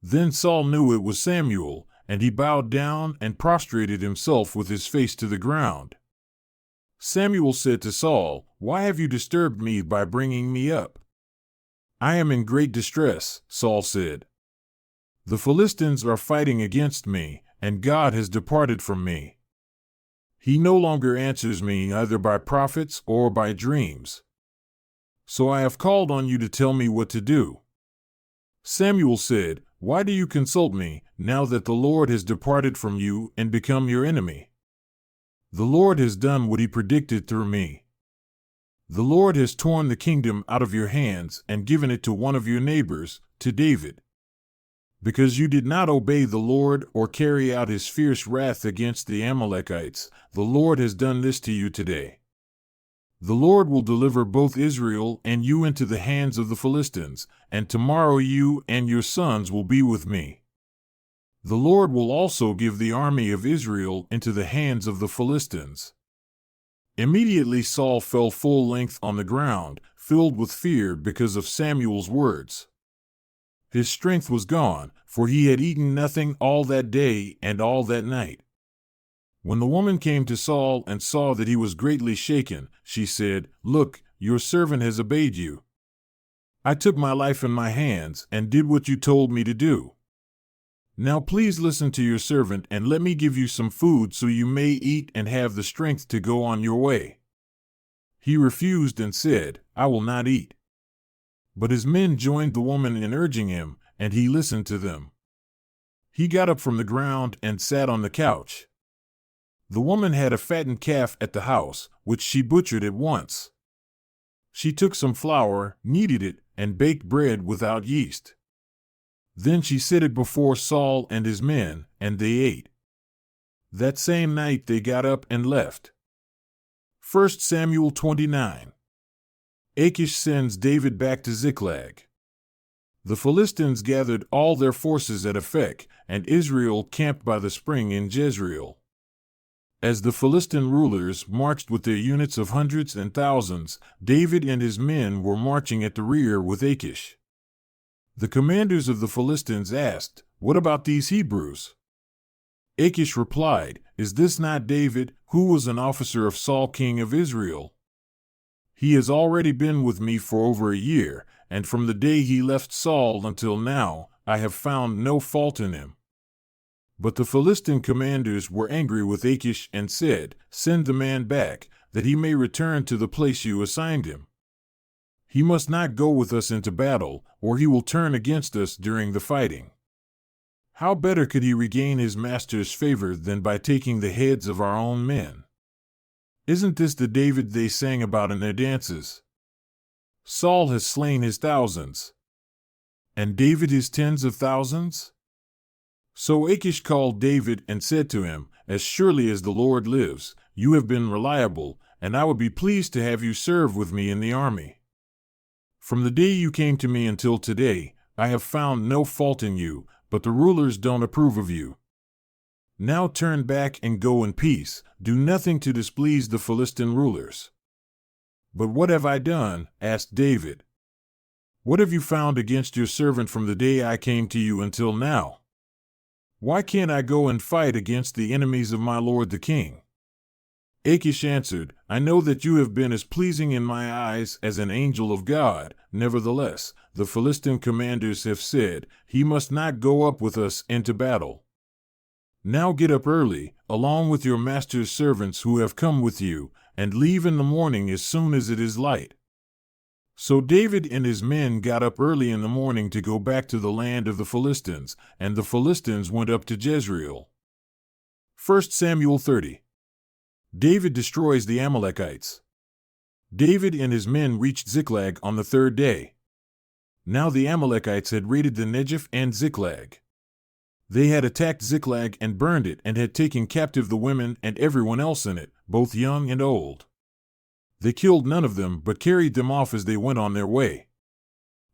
Then Saul knew it was Samuel, and he bowed down and prostrated himself with his face to the ground. Samuel said to Saul, "Why have you disturbed me by bringing me up?" "I am in great distress," Saul said. "The Philistines are fighting against me, and God has departed from me. He no longer answers me either by prophets or by dreams. So I have called on you to tell me what to do." Samuel said, "Why do you consult me, now that the Lord has departed from you and become your enemy? The Lord has done what he predicted through me. The Lord has torn the kingdom out of your hands and given it to one of your neighbors, to David. Because you did not obey the Lord or carry out his fierce wrath against the Amalekites, the Lord has done this to you today. The Lord will deliver both Israel and you into the hands of the Philistines, and tomorrow you and your sons will be with me. The Lord will also give the army of Israel into the hands of the Philistines." Immediately Saul fell full length on the ground, filled with fear because of Samuel's words. His strength was gone, for he had eaten nothing all that day and all that night. When the woman came to Saul and saw that he was greatly shaken, she said, "Look, your servant has obeyed you. I took my life in my hands and did what you told me to do. Now please listen to your servant and let me give you some food so you may eat and have the strength to go on your way." He refused and said, "I will not eat." But his men joined the woman in urging him, and he listened to them. He got up from the ground and sat on the couch. The woman had a fattened calf at the house, which she butchered at once. She took some flour, kneaded it, and baked bread without yeast. Then she set it before Saul and his men, and they ate. That same night they got up and left. 1 Samuel 29. Achish sends David back to Ziklag. The Philistines gathered all their forces at Aphek, and Israel camped by the spring in Jezreel. As the Philistine rulers marched with their units of hundreds and thousands, David and his men were marching at the rear with Achish. The commanders of the Philistines asked, "What about these Hebrews?" Achish replied, "Is this not David, who was an officer of Saul king of Israel? He has already been with me for over a year, and from the day he left Saul until now, I have found no fault in him." But the Philistine commanders were angry with Achish and said, "Send the man back, that he may return to the place you assigned him. He must not go with us into battle, or he will turn against us during the fighting. How better could he regain his master's favor than by taking the heads of our own men? Isn't this the David they sang about in their dances? Saul has slain his thousands, and David his tens of thousands?" So Achish called David and said to him, "As surely as the Lord lives, you have been reliable, and I would be pleased to have you serve with me in the army. From the day you came to me until today, I have found no fault in you, but the rulers don't approve of you. Now turn back and go in peace, do nothing to displease the Philistine rulers." "But what have I done?" asked David. "What have you found against your servant from the day I came to you until now? Why can't I go and fight against the enemies of my lord the king?" Achish answered, "I know that you have been as pleasing in my eyes as an angel of God. Nevertheless, the Philistine commanders have said, 'He must not go up with us into battle.' Now get up early, along with your master's servants who have come with you, and leave in the morning as soon as it is light." So David and his men got up early in the morning to go back to the land of the Philistines, and the Philistines went up to Jezreel. 1 Samuel 30. David destroys the Amalekites. David and his men reached Ziklag on the third day. Now the Amalekites had raided the Negev and Ziklag. They had attacked Ziklag and burned it and had taken captive the women and everyone else in it, both young and old. They killed none of them but carried them off as they went on their way.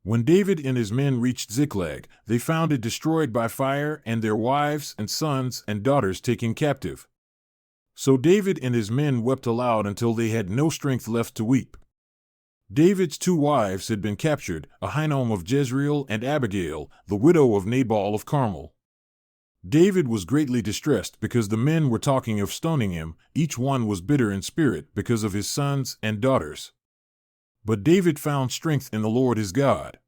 When David and his men reached Ziklag, they found it destroyed by fire and their wives and sons and daughters taken captive. So David and his men wept aloud until they had no strength left to weep. David's two wives had been captured, Ahinoam of Jezreel and Abigail, the widow of Nabal of Carmel. David was greatly distressed because the men were talking of stoning him. Each one was bitter in spirit because of his sons and daughters. But David found strength in the Lord his God.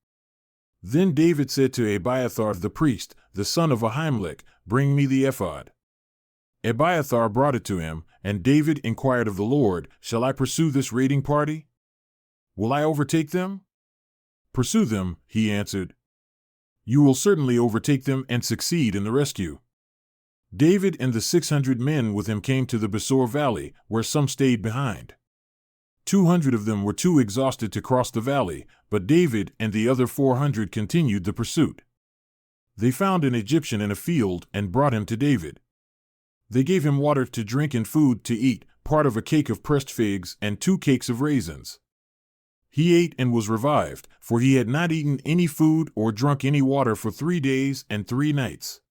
Then David said to Abiathar the priest, the son of Ahimelech, "Bring me the ephod." Abiathar brought it to him, and David inquired of the Lord, "Shall I pursue this raiding party? Will I overtake them?" "Pursue them," he answered. "You will certainly overtake them and succeed in the rescue." David and the 600 men with him came to the Besor valley, where some stayed behind. 200 of them were too exhausted to cross the valley, but David and the other 400 continued the pursuit. They found an Egyptian in a field and brought him to David. They gave him water to drink and food to eat, part of a cake of pressed figs and 2 cakes of raisins. He ate and was revived, for he had not eaten any food or drunk any water for 3 days and 3 nights.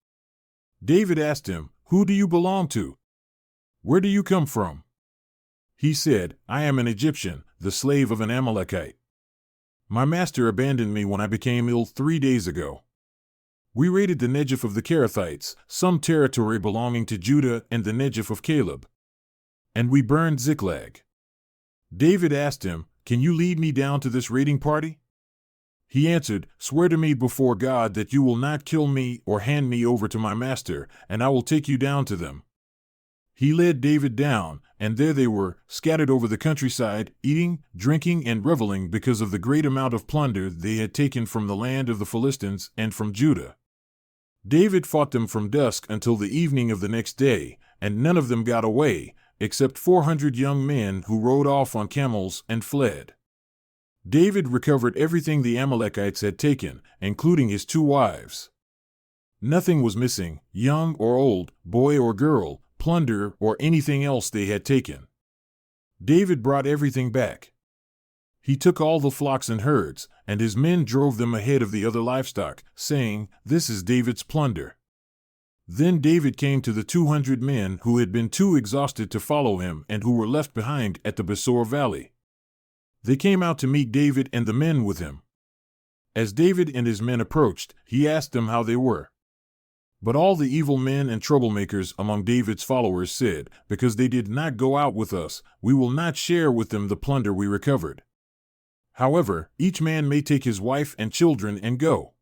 David asked him, "Who do you belong to? Where do you come from?" He said, "I am an Egyptian, the slave of an Amalekite. My master abandoned me when I became ill 3 days ago. We raided the Negev of the Kerethites, some territory belonging to Judah, and the Negev of Caleb. And we burned Ziklag." David asked him, "Can you lead me down to this raiding party?" He answered, "Swear to me before God that you will not kill me or hand me over to my master, and I will take you down to them." He led David down, and there they were, scattered over the countryside, eating, drinking, and reveling because of the great amount of plunder they had taken from the land of the Philistines and from Judah. David fought them from dusk until the evening of the next day, and none of them got away, except 400 young men who rode off on camels and fled. David recovered everything the Amalekites had taken, including his 2 wives. Nothing was missing, young or old, boy or girl, plunder or anything else they had taken. David brought everything back. He took all the flocks and herds, and his men drove them ahead of the other livestock, saying, "This is David's plunder." Then David came to the 200 men who had been too exhausted to follow him and who were left behind at the Besor valley. They came out to meet David and the men with him. As David and his men approached, he asked them how they were. But all the evil men and troublemakers among David's followers said, "Because they did not go out with us, we will not share with them the plunder we recovered. However, each man may take his wife and children and go."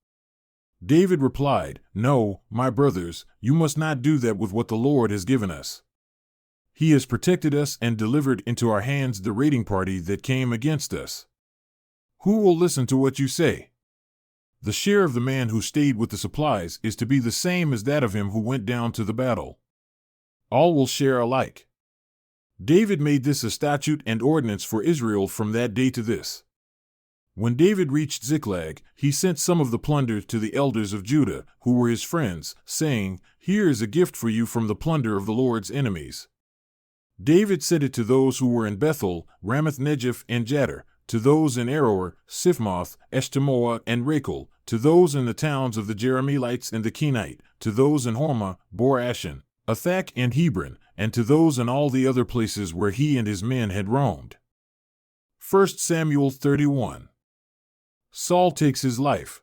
David replied, "No, my brothers, you must not do that with what the Lord has given us. He has protected us and delivered into our hands the raiding party that came against us. Who will listen to what you say? The share of the man who stayed with the supplies is to be the same as that of him who went down to the battle. All will share alike." David made this a statute and ordinance for Israel from that day to this. When David reached Ziklag, he sent some of the plunder to the elders of Judah, who were his friends, saying, "Here is a gift for you from the plunder of the Lord's enemies." David sent it to those who were in Bethel, Ramath-Negev, and Jattir, to those in Aroer, Siphmoth, Eshtemoa, and Rachel, to those in the towns of the Jerahmeelites and the Kenite, to those in Hormah, Bor-Ashan, Athak, and Hebron, and to those in all the other places where he and his men had roamed. 1 Samuel 31. Saul takes his life.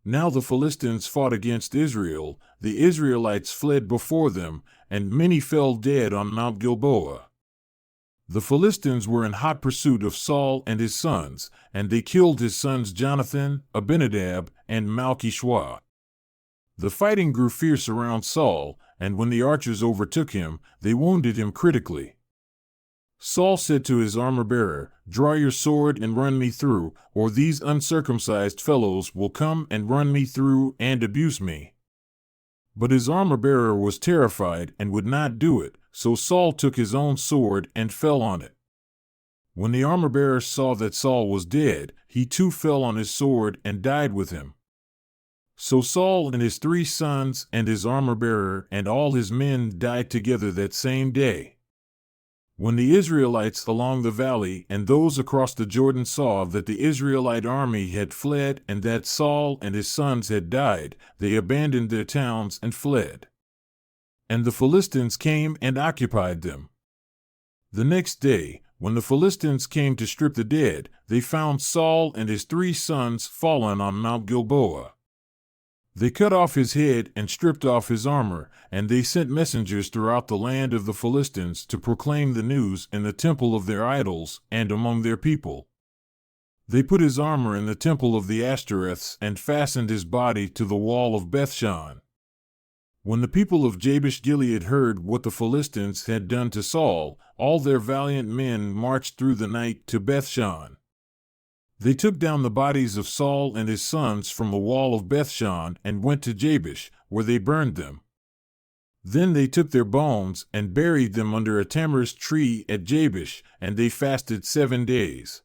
Now the Philistines fought against Israel, the Israelites fled before them, and many fell dead on Mount Gilboa. The Philistines were in hot pursuit of Saul and his sons, and they killed his sons Jonathan, Abinadab, and Malchishua. The fighting grew fierce around Saul, and when the archers overtook him, they wounded him critically. Saul said to his armor-bearer, "Draw your sword and run me through, or these uncircumcised fellows will come and run me through and abuse me." But his armor-bearer was terrified and would not do it, so Saul took his own sword and fell on it. When the armor-bearer saw that Saul was dead, he too fell on his sword and died with him. So Saul and his 3 sons and his armor-bearer and all his men died together that same day. When the Israelites along the valley and those across the Jordan saw that the Israelite army had fled and that Saul and his sons had died, they abandoned their towns and fled. And the Philistines came and occupied them. The next day, when the Philistines came to strip the dead, they found Saul and his 3 sons fallen on Mount Gilboa. They cut off his head and stripped off his armor, and they sent messengers throughout the land of the Philistines to proclaim the news in the temple of their idols and among their people. They put his armor in the temple of the Ashtoreths and fastened his body to the wall of Bethshan. When the people of Jabesh-Gilead heard what the Philistines had done to Saul, all their valiant men marched through the night to Bethshan. They took down the bodies of Saul and his sons from the wall of Bethshan and went to Jabesh, where they burned them. Then they took their bones and buried them under a tamarisk tree at Jabesh, and they fasted 7 days.